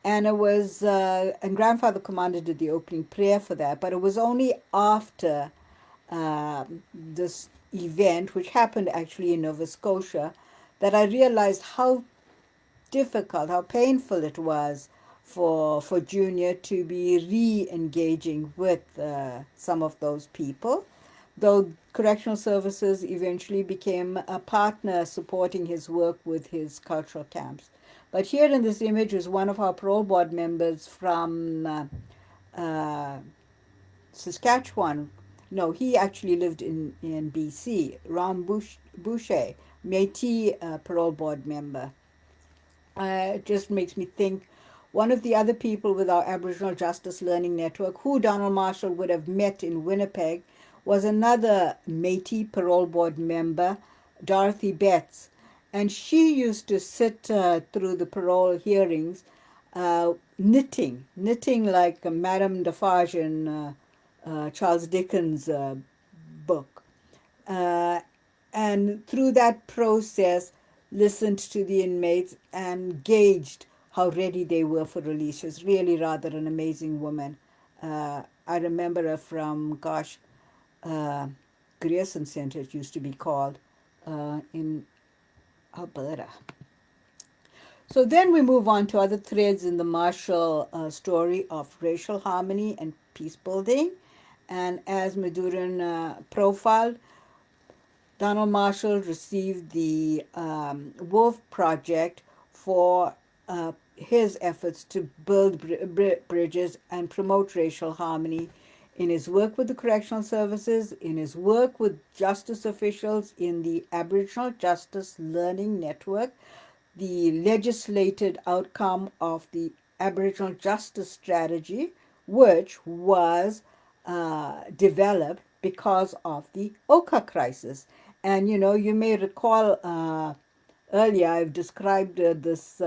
And it was, and Grandfather Commander did the opening prayer for that, but it was only after this event, which happened actually in Nova Scotia, that I realized how difficult, how painful it was for Junior to be re-engaging with some of those people, though correctional services eventually became a partner supporting his work with his cultural camps. But here in this image is one of our parole board members from Saskatchewan. No, he actually lived in BC, Boucher, Métis parole board member. It just makes me think one of the other people with our Aboriginal Justice Learning Network, who Donald Marshall would have met in Winnipeg, was another Métis parole board member, Dorothy Betts. And she used to sit through the parole hearings knitting like Madame Defarge in Charles Dickens' book. Uh, and through that process, listened to the inmates and gauged how ready they were for release. She was really rather an amazing woman. I remember her from, Grierson Center, it used to be called, in Alberta. So then we move on to other threads in the Marshall story of racial harmony and peace building. And as Maduran profiled, Donald Marshall received the Wolf Project for his efforts to build bridges and promote racial harmony in his work with the correctional services, in his work with justice officials in the Aboriginal Justice Learning Network, the legislated outcome of the Aboriginal Justice Strategy, which was developed because of the Oka crisis. And you may recall earlier I've described this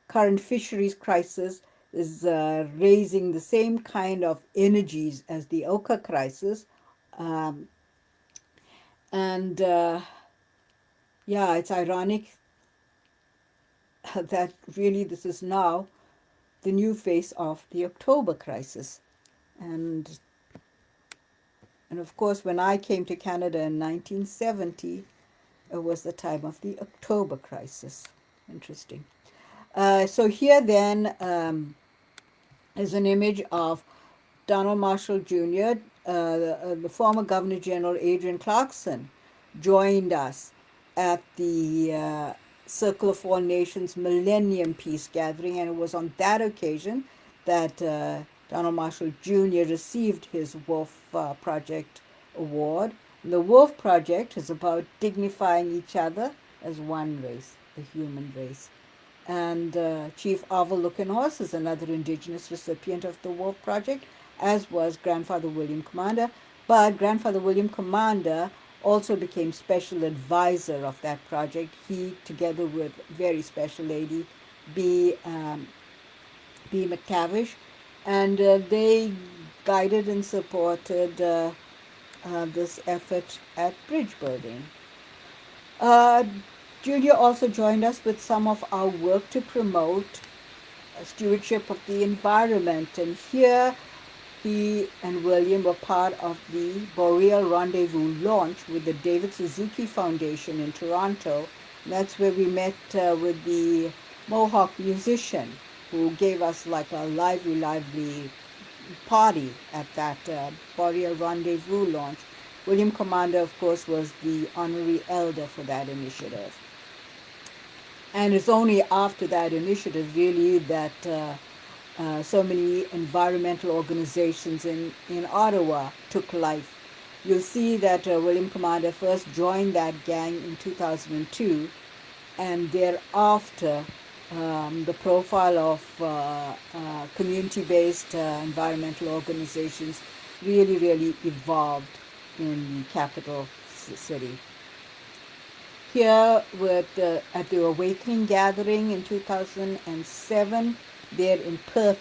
current fisheries crisis is raising the same kind of energies as the Oka crisis. Um, and yeah, it's ironic that really this is now the new face of the October crisis. And and of course, when I came to Canada in 1970, it was the time of the October crisis. Interesting. So here then is an image of Donald Marshall Jr., the former Governor General Adrian Clarkson, joined us at the Circle of All Nations Millennium Peace Gathering, and it was on that occasion that Donald Marshall Jr. received his Wolf Project Award. And the Wolf Project is about dignifying each other as one race, the human race. And Chief Arvel Lukenhorst is another Indigenous recipient of the Wolf Project, as was Grandfather William Commander. But Grandfather William Commander also became special advisor of that project. He, together with very special lady, B. B. McTavish, and they guided and supported this effort at bridge building. Uh, Julia also joined us with some of our work to promote stewardship of the environment, and here he and William were part of the Boreal Rendezvous launch with the David Suzuki Foundation in Toronto. That's where we met with the Mohawk musician who gave us like a lively party at that Boreal Rendezvous launch. William Commander, of course, was the honorary elder for that initiative. And it's only after that initiative, really, that so many environmental organizations in Ottawa took life. You'll see that William Commander first joined that gang in 2002, and thereafter, the profile of community-based environmental organizations really evolved in the capital city. Here at the Awakening Gathering in 2007, there in Perth,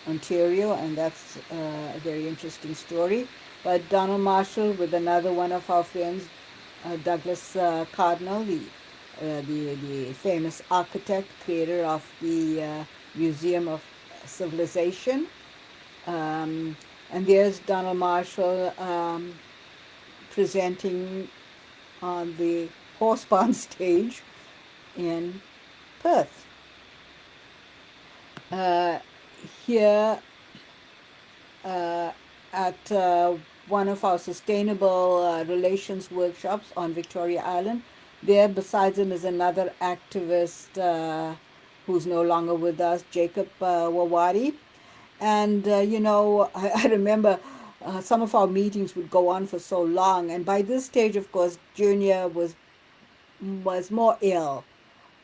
Ontario, and that's a very interesting story. But Donald Marshall with another one of our friends, Douglas Cardinal, the famous architect, creator of the Museum of Civilization. And there's Donald Marshall presenting on the Horsebarn stage in Perth. Here at one of our sustainable relations workshops on Victoria Island, there besides him is another activist who's no longer with us, Jacob Wawadi. And, I remember some of our meetings would go on for so long. And by this stage, of course, Junior was more ill.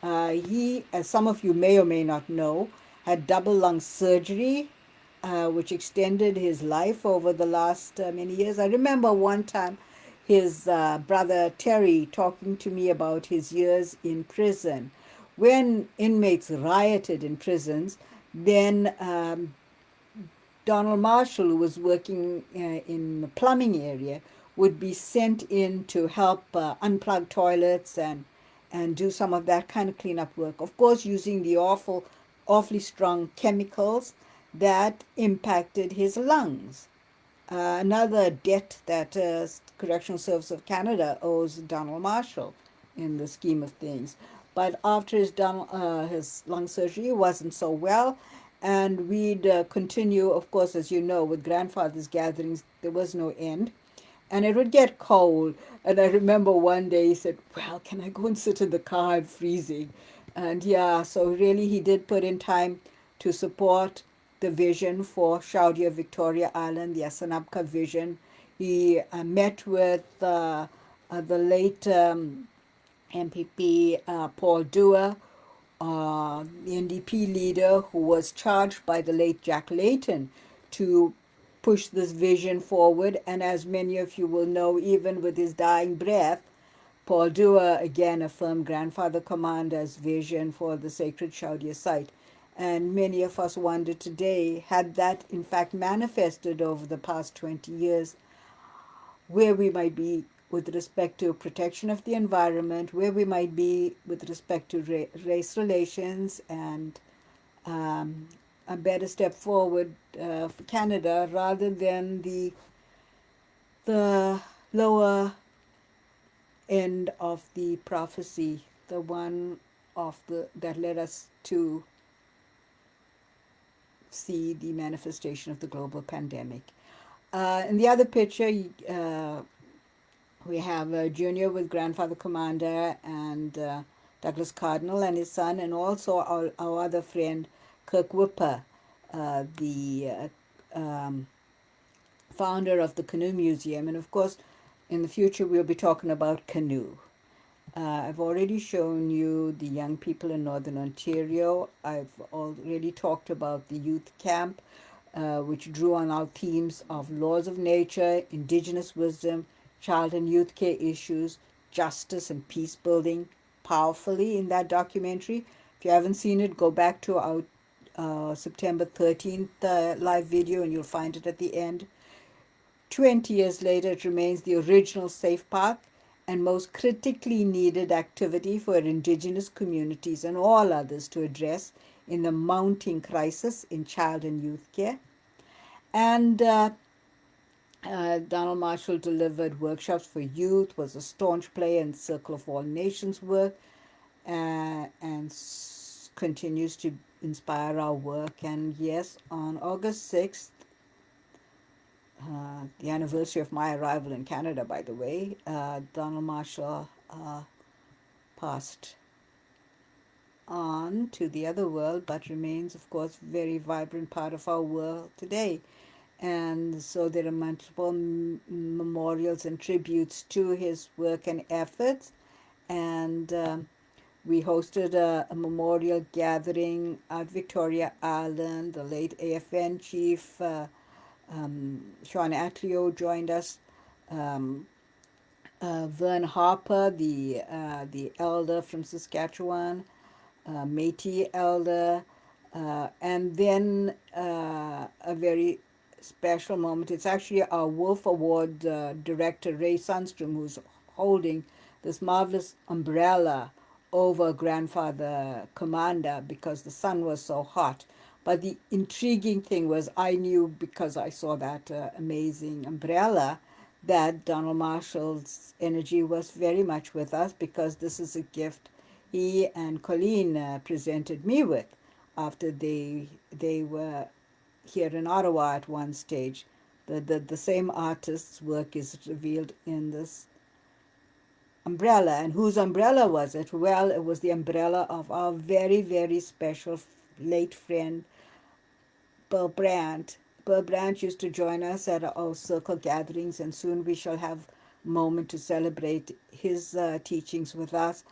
He, as some of you may or may not know, had double lung surgery, which extended his life over the last many years. I remember one time his brother Terry talking to me about his years in prison. When inmates rioted in prisons, then Donald Marshall, who was working in the plumbing area, would be sent in to help unplug toilets and do some of that kind of cleanup work. Of course, using the awfully strong chemicals that impacted his lungs. Another debt that Correctional Service of Canada owes Donald Marshall in the scheme of things. But after his lung surgery, he wasn't so well, and we'd continue, of course, as you know, with grandfather's gatherings. There was no end, and it would get cold. And I remember one day he said, "Well, can I go and sit in the car? I'm freezing." And yeah, so really he did put in time to support the vision for Shaudia Victoria Island, the Asanabka vision. He met with the late MPP Paul Dewar, the NDP leader who was charged by the late Jack Layton to push this vision forward. And as many of you will know, even with his dying breath, Paul Dewar again affirmed Grandfather Commander's vision for the sacred Shaudia site. And many of us wonder today, had that in fact manifested over the past 20 years, where we might be with respect to protection of the environment, where we might be with respect to race relations, and a better step forward for Canada rather than the lower end of the prophecy, the one of that led us to see the manifestation of the global pandemic. In the other picture, we have Junior with Grandfather Commander and Douglas Cardinal and his son, and also our other friend, Kirk Whipper, the founder of the Canoe Museum. And of course, in the future, we'll be talking about canoe. I've already shown you the young people in Northern Ontario. I've already talked about the youth camp, which drew on our themes of laws of nature, Indigenous wisdom, child and youth care issues, justice and peace building powerfully in that documentary. If you haven't seen it, go back to our September 13th live video, and you'll find it at the end. 20 years later, it remains the original safe path and most critically needed activity for Indigenous communities and all others to address in the mounting crisis in child and youth care. And Donald Marshall delivered workshops for youth, was a staunch player in Circle of All Nations work, and continues to inspire our work. And yes, on August 6th, the anniversary of my arrival in Canada, by the way, Donald Marshall passed on to the other world, but remains, of course, very vibrant part of our world today. And so there are multiple memorials and tributes to his work and efforts. And we hosted a memorial gathering at Victoria Island. The late AFN chief Sean Atleo joined us. Vern Harper, the elder from Saskatchewan, Métis elder, and then a very special moment. It's actually our Wolf Award director, Ray Sundstrom, who's holding this marvelous umbrella over Grandfather Commander because the sun was so hot. But the intriguing thing was I knew because I saw that amazing umbrella that Donald Marshall's energy was very much with us because this is a gift he and Colleen presented me with after they were here in Ottawa at one stage. The same artist's work is revealed in this umbrella. And whose umbrella was it? Well, it was the umbrella of our very, very special late friend, Pearl Brandt. Pearl Brandt used to join us at our circle gatherings, and soon we shall have a moment to celebrate his teachings with us.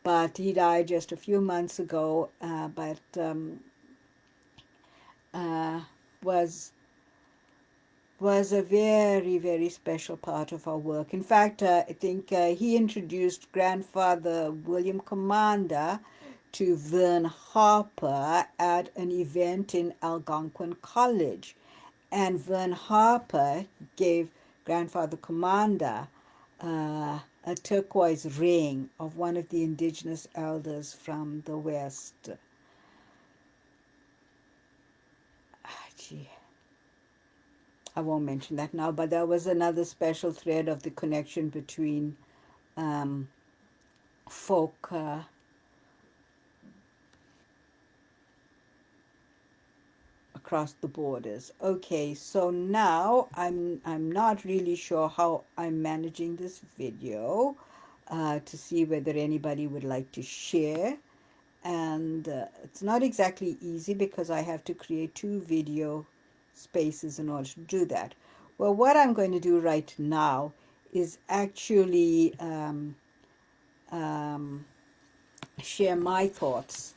But he died just a few months ago, but was a very, very special part of our work. In fact, I think he introduced Grandfather William Commander to Vern Harper at an event in Algonquin College. And Vern Harper gave Grandfather Commander a turquoise ring of one of the Indigenous elders from the West. Gee. I won't mention that now, but there was another special thread of the connection between folk across the borders. Okay, so now I'm not really sure how I'm managing this video to see whether anybody would like to share. And it's not exactly easy because I have to create 2 video spaces in order to do that. Well, what I'm going to do right now is actually share my thoughts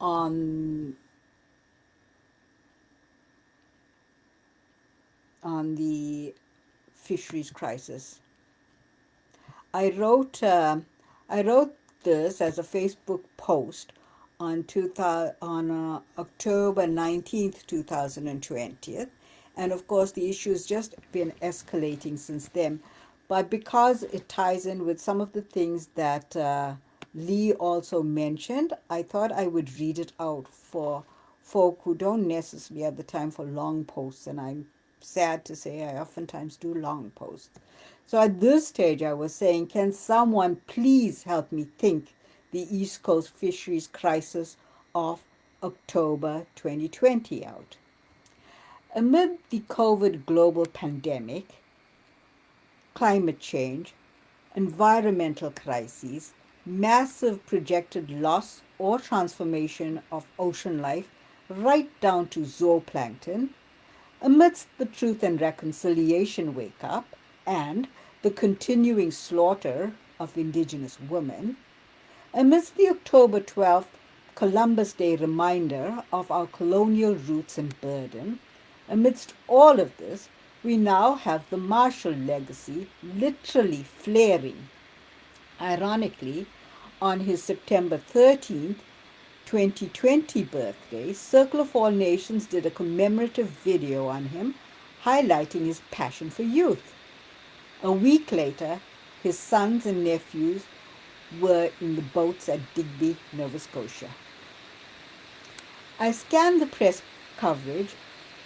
on the fisheries crisis. I wrote this as a Facebook post on October 19th, 2020. And of course, the issue has just been escalating since then. But because it ties in with some of the things that Lee also mentioned, I thought I would read it out for folk who don't necessarily have the time for long posts. And I'm sad to say I oftentimes do long posts. So at this stage, I was saying, can someone please help me think the East Coast fisheries crisis of October 2020 out? Amid the COVID global pandemic, climate change, environmental crises, massive projected loss or transformation of ocean life, right down to zooplankton, amidst the Truth and Reconciliation wake up and the continuing slaughter of Indigenous women, amidst the October 12th Columbus Day reminder of our colonial roots and burden, amidst all of this, we now have the Marshall legacy literally flaring. Ironically, on his September 13th 2020 birthday, Circle of All Nations did a commemorative video on him, highlighting his passion for youth. A week later, his sons and nephews were in the boats at Digby, Nova Scotia. I scanned the press coverage,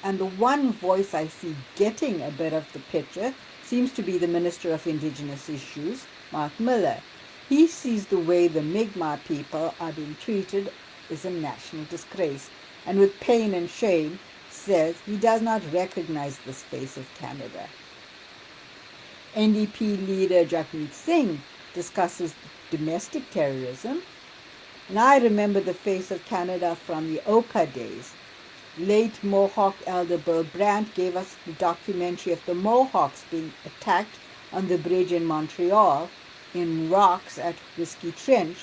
and the one voice I see getting a bit of the picture seems to be the Minister of Indigenous Issues, Mark Miller. He sees the way the Mi'kmaq people are being treated is a national disgrace, and with pain and shame says he does not recognize this face of Canada. NDP leader Jagmeet Singh discusses domestic terrorism, and I remember the face of Canada from the Oka days. Late Mohawk elder Bill Brandt gave us the documentary of the Mohawks being attacked on the bridge in Montreal in rocks at Whiskey Trench.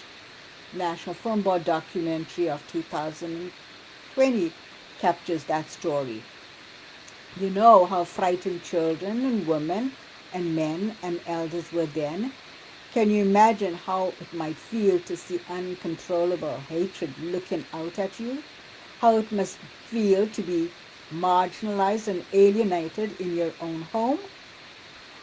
National Film Board documentary of 2020 captures that story. You know how frightened children and women and men and elders were then. Can you imagine how it might feel to see uncontrollable hatred looking out at you? How it must feel to be marginalized and alienated in your own home?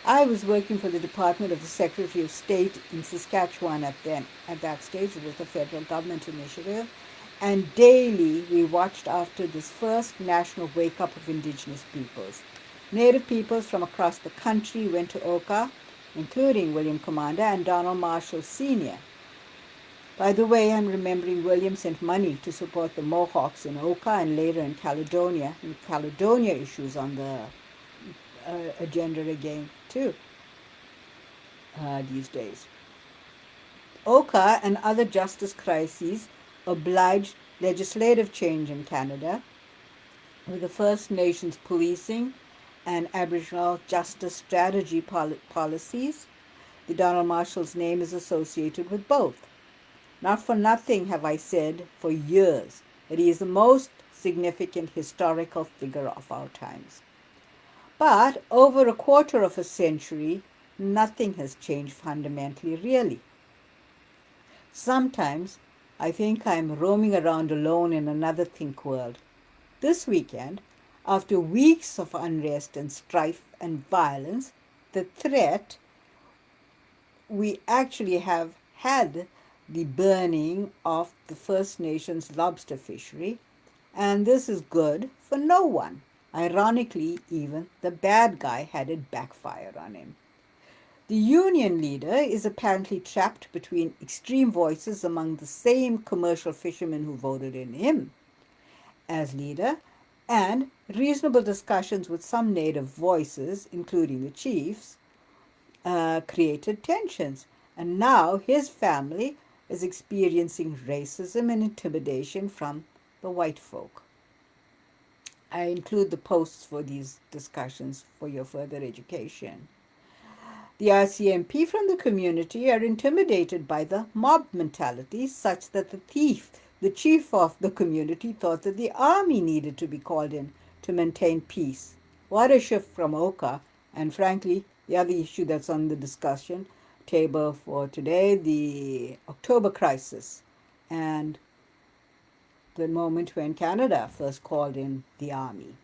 I was working for the Department of the Secretary of State in Saskatchewan at that stage. It was a federal government initiative. And daily we watched after this first national wake-up of Indigenous peoples. Native peoples from across the country went to Oka, including William Commander and Donald Marshall Sr. By the way, I'm remembering William sent money to support the Mohawks in Oka and later in Caledonia. And Caledonia issues on the agenda again, too, these days. Oka and other justice crises obliged legislative change in Canada, with the First Nations policing and Aboriginal justice strategy policies. The Donald Marshall's name is associated with both. Not for nothing have I said for years that he is the most significant historical figure of our times. But over a quarter of a century, nothing has changed fundamentally, really. Sometimes I think I'm roaming around alone in another think world. This weekend, after weeks of unrest and strife and violence, the threat we actually have had the burning of the First Nations lobster fishery, and this is good for no one. Ironically, even the bad guy had it backfire on him. The union leader is apparently trapped between extreme voices among the same commercial fishermen who voted in him as leader and reasonable discussions with some native voices, including the chiefs, created tensions. And now his family is experiencing racism and intimidation from the white folk. I include the posts for these discussions for your further education. The RCMP from the community are intimidated by the mob mentality, such that the chief of the community, thought that the army needed to be called in to maintain peace. What a shift from Oka. And frankly, the other issue that's on the discussion table for today, the October crisis and the moment when Canada first called in the army.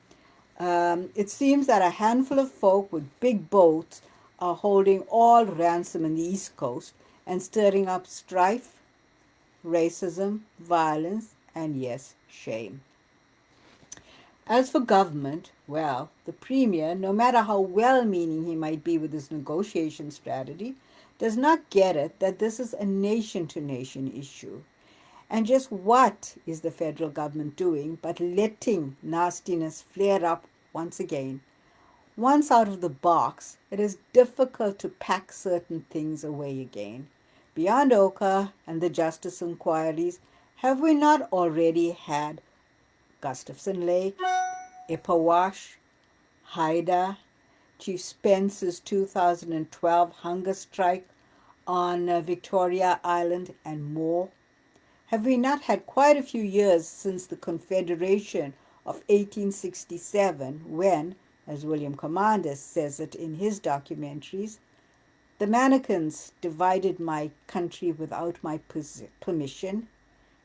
It seems that a handful of folk with big boats are holding all ransom in the East Coast and stirring up strife, racism, violence, and yes, shame. As for government, well, the Premier, no matter how well-meaning he might be with his negotiation strategy, does not get it that this is a nation-to-nation issue. And just what is the federal government doing but letting nastiness flare up once again? Once out of the box, it is difficult to pack certain things away again. Beyond Oka and the justice inquiries, have we not already had Gustafson Lake, Ippawash, Haida, Chief Spence's 2012 hunger strike on Victoria Island, and more? Have we not had quite a few years since the Confederation of 1867 when, as William Commander says it in his documentaries, the mannequins divided my country without my permission,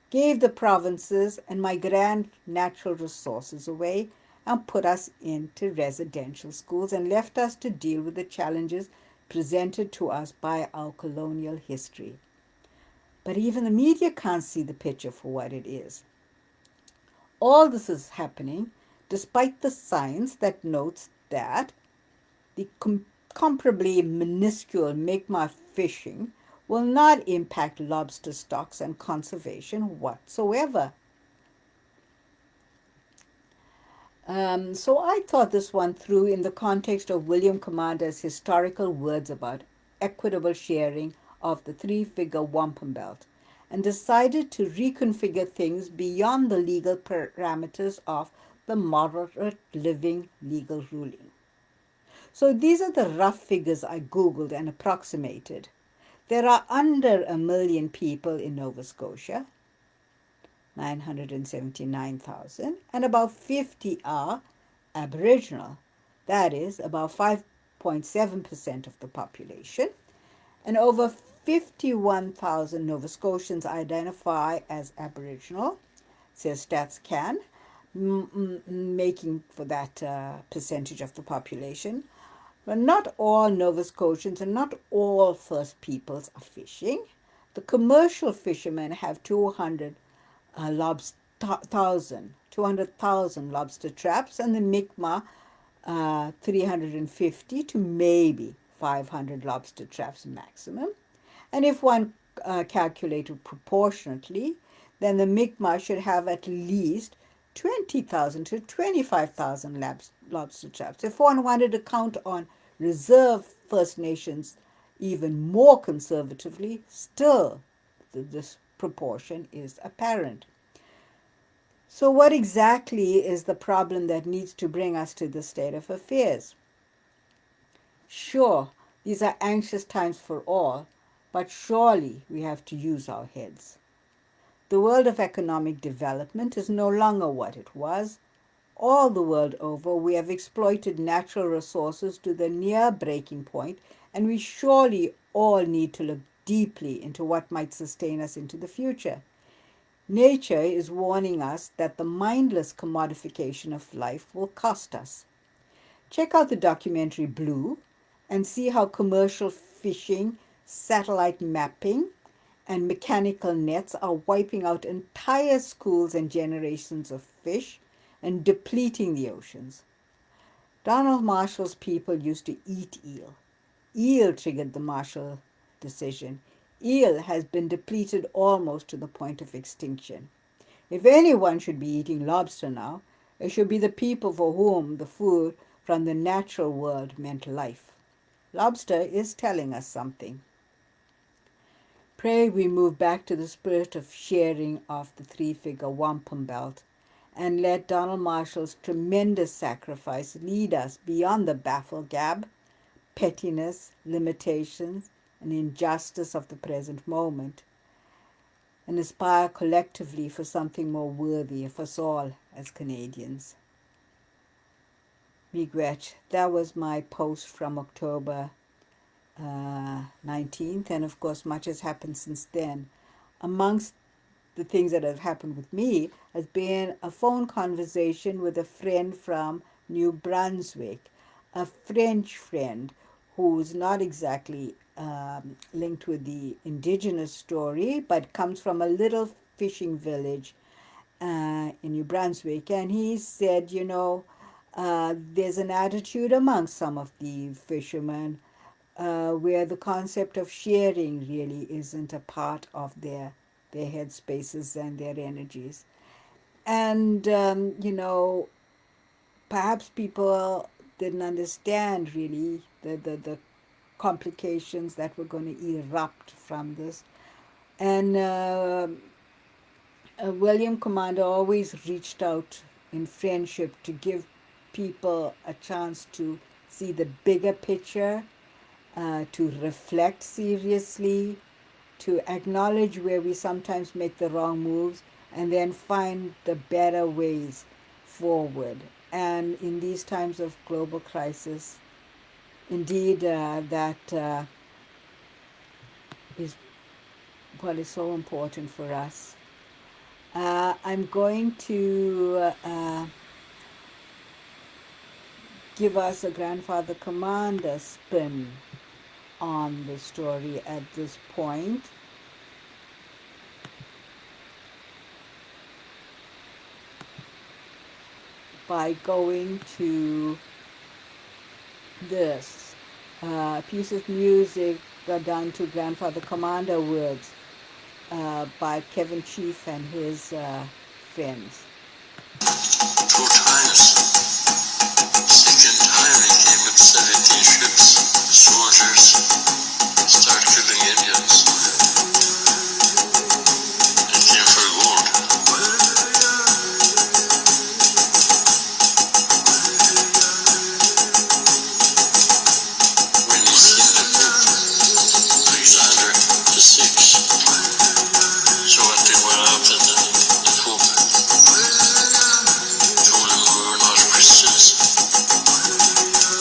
gave the provinces and my grand natural resources away, and put us into residential schools and left us to deal with the challenges presented to us by our colonial history. But even the media can't see the picture for what it is. All this is happening despite the science that notes that the comparably minuscule Mi'kmaq fishing will not impact lobster stocks and conservation whatsoever. So I thought this one through in the context of William Commander's historical words about equitable sharing of the three-figure wampum belt, and decided to reconfigure things beyond the legal parameters of the moderate living legal ruling. So these are the rough figures I Googled and approximated. There are under a million people in Nova Scotia, 979,000, and about 50 are Aboriginal. That is about 5.7% of the population. And over 51,000 Nova Scotians identify as Aboriginal, says StatsCan, making for that percentage of the population. But not all Nova Scotians and not all First Peoples are fishing. The commercial fishermen have 200,000 lobster traps, and the Mi'kmaq 350 to maybe 500 lobster traps maximum. And if one calculated proportionately, then the Mi'kmaq should have at least 20,000 to 25,000 lobster traps. If one wanted to count on reserve First Nations even more conservatively, still this proportion is apparent. So, what exactly is the problem that needs to bring us to this state of affairs? Sure, these are anxious times for all, but surely we have to use our heads. The world of economic development is no longer what it was. All the world over, we have exploited natural resources to the near breaking point, and we surely all need to look deeply into what might sustain us into the future. Nature is warning us that the mindless commodification of life will cost us. Check out the documentary Blue and see how commercial fishing, satellite mapping, and mechanical nets are wiping out entire schools and generations of fish and depleting the oceans. Donald Marshall's people used to eat eel. Eel triggered the Marshall decision. Eel has been depleted almost to the point of extinction. If anyone should be eating lobster now, it should be the people for whom the food from the natural world meant life. Lobster is telling us something. Pray we move back to the spirit of sharing of the three-figure wampum belt and let Donald Marshall's tremendous sacrifice lead us beyond the baffle-gab, pettiness, limitations, and injustice of the present moment, and aspire collectively for something more worthy of us all as Canadians. Miigwech, that was my post from October 19th, and of course much has happened since then. Amongst the things that have happened with me has been a phone conversation with a friend from New Brunswick, a French friend who's not exactly linked with the indigenous story, but comes from a little fishing village in New Brunswick. And he said, there's an attitude among some of the fishermen where the concept of sharing really isn't a part of their headspaces and their energies. And, perhaps people didn't understand really the complications that were going to erupt from this. And William Commander always reached out in friendship to give people a chance to see the bigger picture, to reflect seriously, to acknowledge where we sometimes make the wrong moves, and then find the better ways forward. And in these times of global crisis, indeed, that is what is so important for us. I'm going to give us a grandfather commander spin on the story at this point. By going to this piece of music done to Grandfather Commander Woods by Kevin Chief and his friends. 2 times, second time he came with 17 ships, soldiers, start killing Indians. He came for gold. When he seen the Pope, Alexander the Sixth, so what they went up and the Pope told him we were not Christians.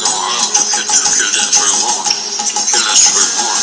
No harm to kill them for gold, to kill us for gold.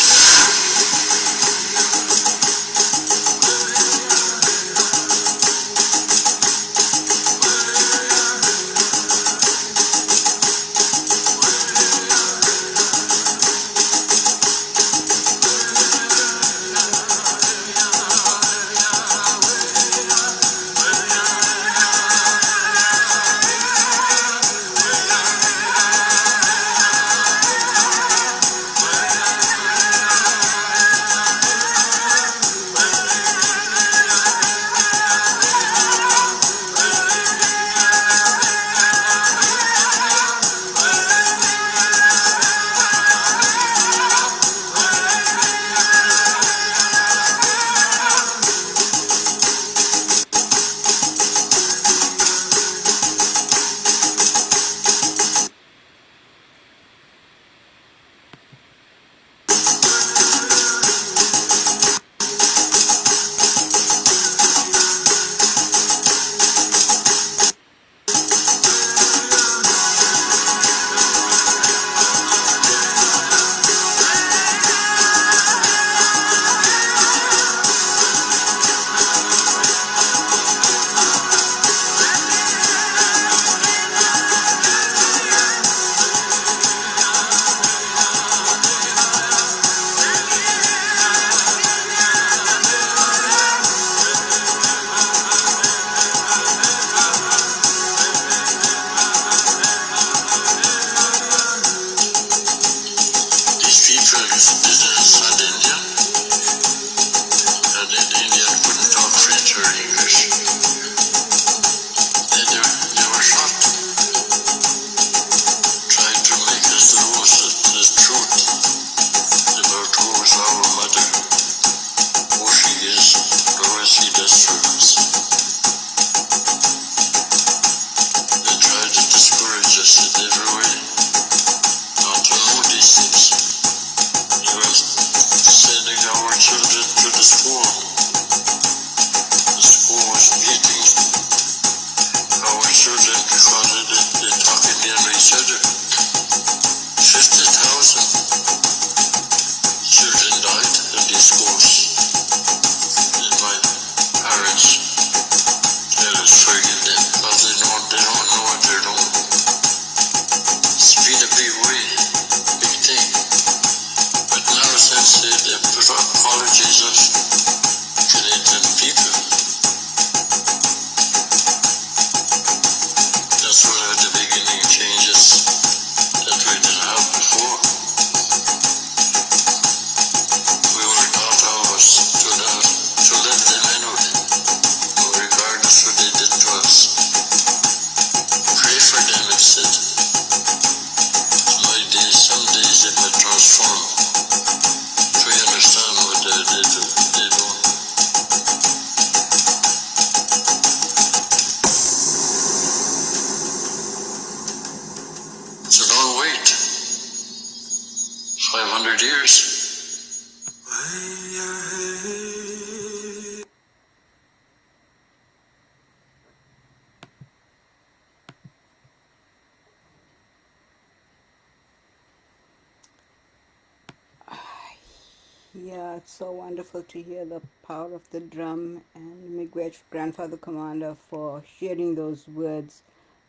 Yeah, it's so wonderful to hear the power of the drum, and Miigwech, grandfather commander, for sharing those words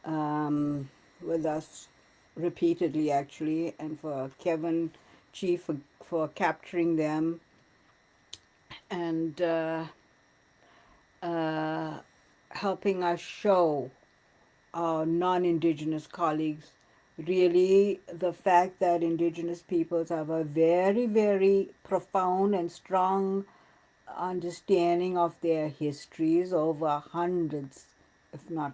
with us repeatedly, actually, and for Kevin Chief for capturing them and uh, helping us show our non-indigenous colleagues really the fact that indigenous peoples have a very, very profound and strong understanding of their histories over hundreds, if not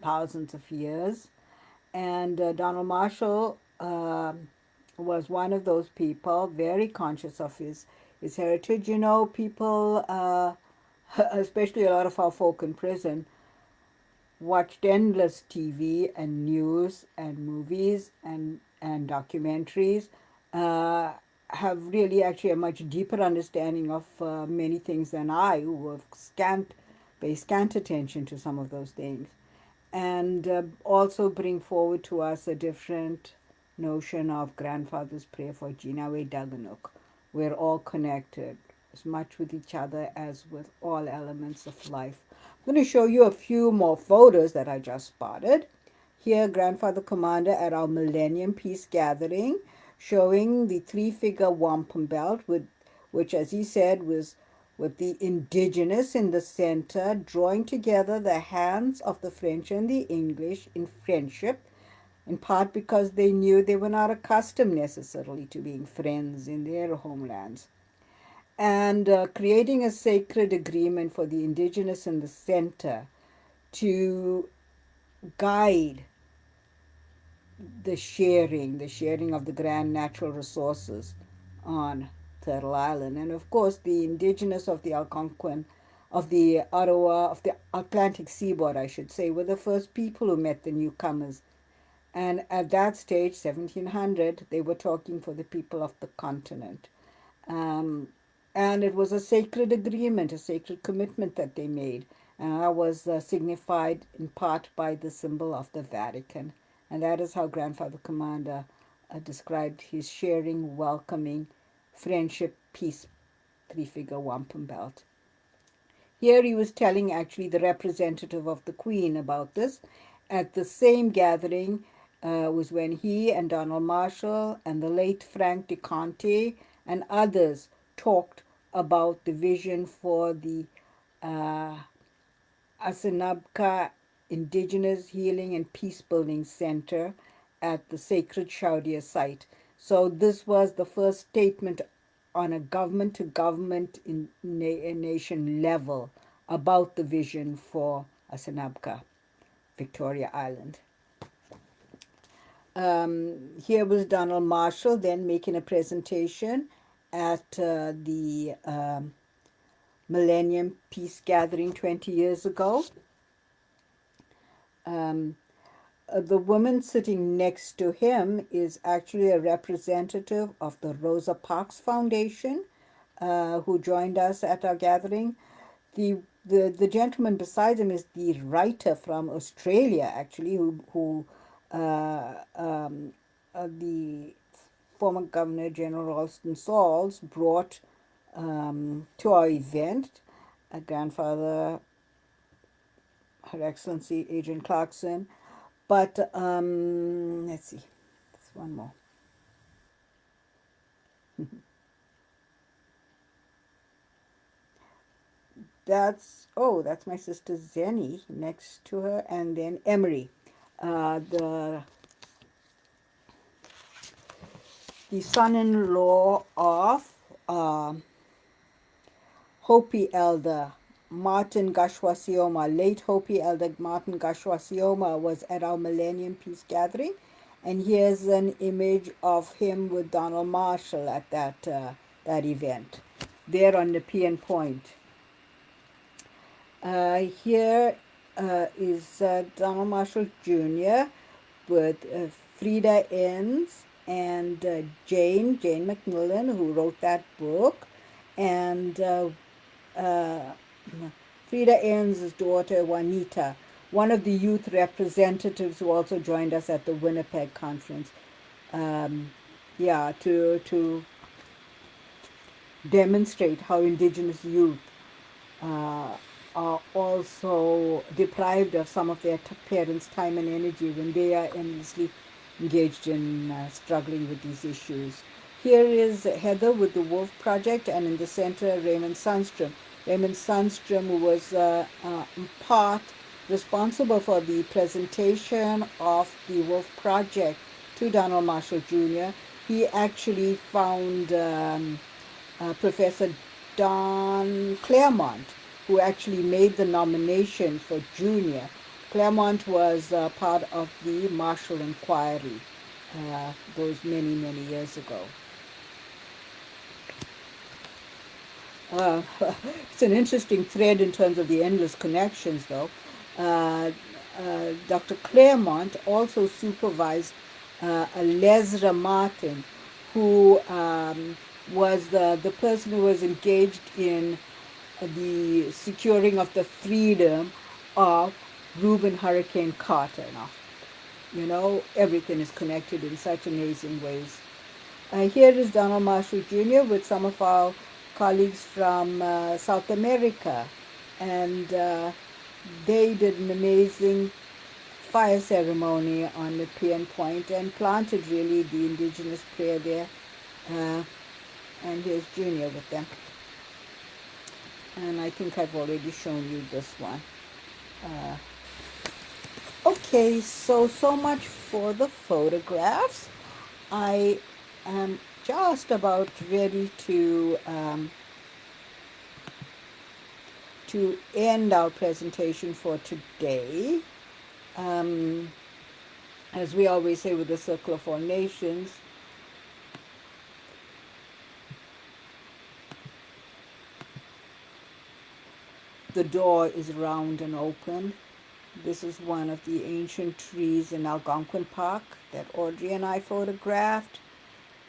thousands of years. And Donald Marshall was one of those people, very conscious of his heritage. You know, people, especially a lot of our folk in prison, watched endless TV and news and movies and documentaries, uh, have really actually a much deeper understanding of many things than I, who have paid scant attention to some of those things, and also bring forward to us a different notion of grandfather's prayer for Jinawe Daganuk. We're all connected as much with each other as with all elements of life. I'm going to show you a few more photos that I just spotted. Here, Grandfather Commander at our Millennium Peace Gathering, showing the three-figure wampum belt, which, as he said, was with the indigenous in the center, drawing together the hands of the French and the English in friendship, in part because they knew they were not accustomed necessarily to being friends in their homelands. And creating a sacred agreement for the indigenous in the center to guide the sharing of the grand natural resources on Turtle Island. And of course, the indigenous of the Algonquin, of the Ottawa, of the Atlantic seaboard, I should say, were the first people who met the newcomers. And at that stage, 1700, they were talking for the people of the continent. Um, and it was a sacred agreement, a sacred commitment that they made. And that was signified in part by the symbol of the Vatican. And that is how Grandfather Commander described his sharing, welcoming, friendship, peace, three-figure wampum belt. Here he was telling actually the representative of the Queen about this. At the same gathering was when he and Donald Marshall and the late Frank de Conte and others talked about the vision for the uh, Asanabka Indigenous Healing and Peace Building Center at the sacred Chaudia site. So this was the first statement on a government to government in nation level about the vision for Asanabka, Victoria Island. Here was Donald Marshall then making a presentation at the Millennium Peace Gathering 20 years ago. The woman sitting next to him is actually a representative of the Rosa Parks Foundation, who joined us at our gathering. The gentleman beside him is the writer from Australia, actually, who the former Governor General Ralston Sauls brought to our event. Grandfather, Her Excellency Agent Clarkson. But let's see, there's one more. That's my sister Zenny next to her, and then Emery, the son-in-law of Hopi elder Martin Gashwasioma. Late Hopi elder Martin Gashwasioma was at our Millennium Peace Gathering, and here's an image of him with Donald Marshall at that event, there on Nepean Point. Here is Donald Marshall Jr. with Frida Enns and Jane McMillan, who wrote that book, and Frida Enns' daughter Juanita, one of the youth representatives who also joined us at the Winnipeg conference. Yeah, to demonstrate how indigenous youth uh, are also deprived of some of their parents' time and energy when they are endlessly engaged in struggling with these issues. Here is Heather with the Wolf Project, and in the center, Raymond Sundstrom. Raymond Sundstrom was in part responsible for the presentation of the Wolf Project to Donald Marshall Jr. He actually found Professor Don Claremont, who actually made the nomination for Junior. Claremont was part of the Marshall Inquiry those many, many years ago. Uh, it's an interesting thread in terms of the endless connections, though. Dr. Claremont also supervised Lesra Martin, who was the person who was engaged in the securing of the freedom of Reuben Hurricane Carter. Now, everything is connected in such amazing ways. Here is Donald Marshall Jr. with some of our colleagues from South America, and they did an amazing fire ceremony on Nepean Point and planted really the indigenous prayer there. And here's Junior with them. And I think I've already shown you this one. Okay, so much for the photographs. I am just about ready to end our presentation for today. As we always say with the Circle of All Nations, the door is round and open. This is one of the ancient trees in Algonquin Park that Audrey and I photographed,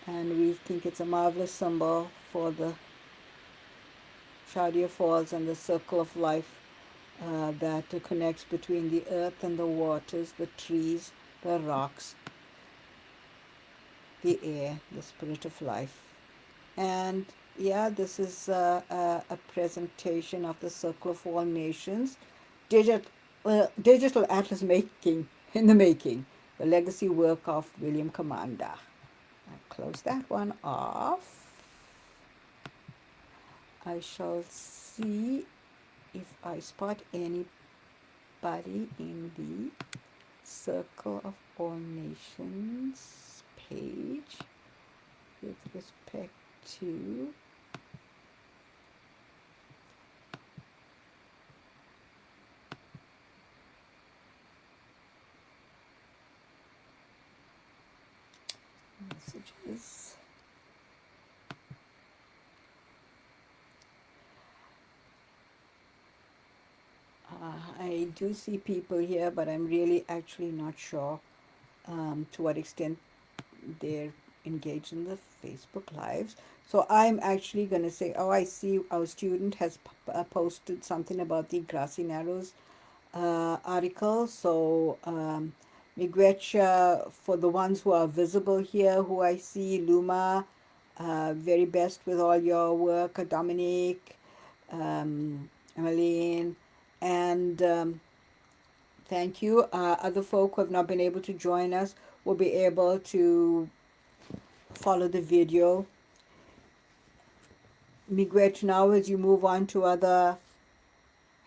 and we think it's a marvelous symbol for the Chaudière Falls and the circle of life that connects between the earth and the waters, the trees, the rocks, the air, the spirit of life. And yeah, this is a presentation of the Circle of All Nations, digital atlas making in the making, the legacy work of William Commander. I'll close that one off. I shall see if I spot anybody in the Circle of All Nations page with respect to messages. I do see people here, but I'm really actually not sure to what extent they're engaged in the Facebook Lives. So I'm actually going to say, oh, I see our student has posted something about the Grassy Narrows article. So Miigwech, for the ones who are visible here, who I see, Luma, very best with all your work, Dominique, Emmeline, and thank you. Other folk who have not been able to join us will be able to follow the video. Miigwech, now as you move on to other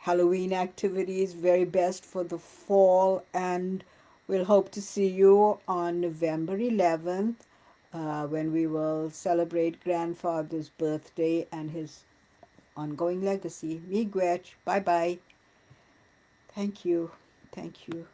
Halloween activities, very best for the fall, and we'll hope to see you on November 11th when we will celebrate grandfather's birthday and his ongoing legacy. Miigwech, bye-bye. Thank you. Thank you.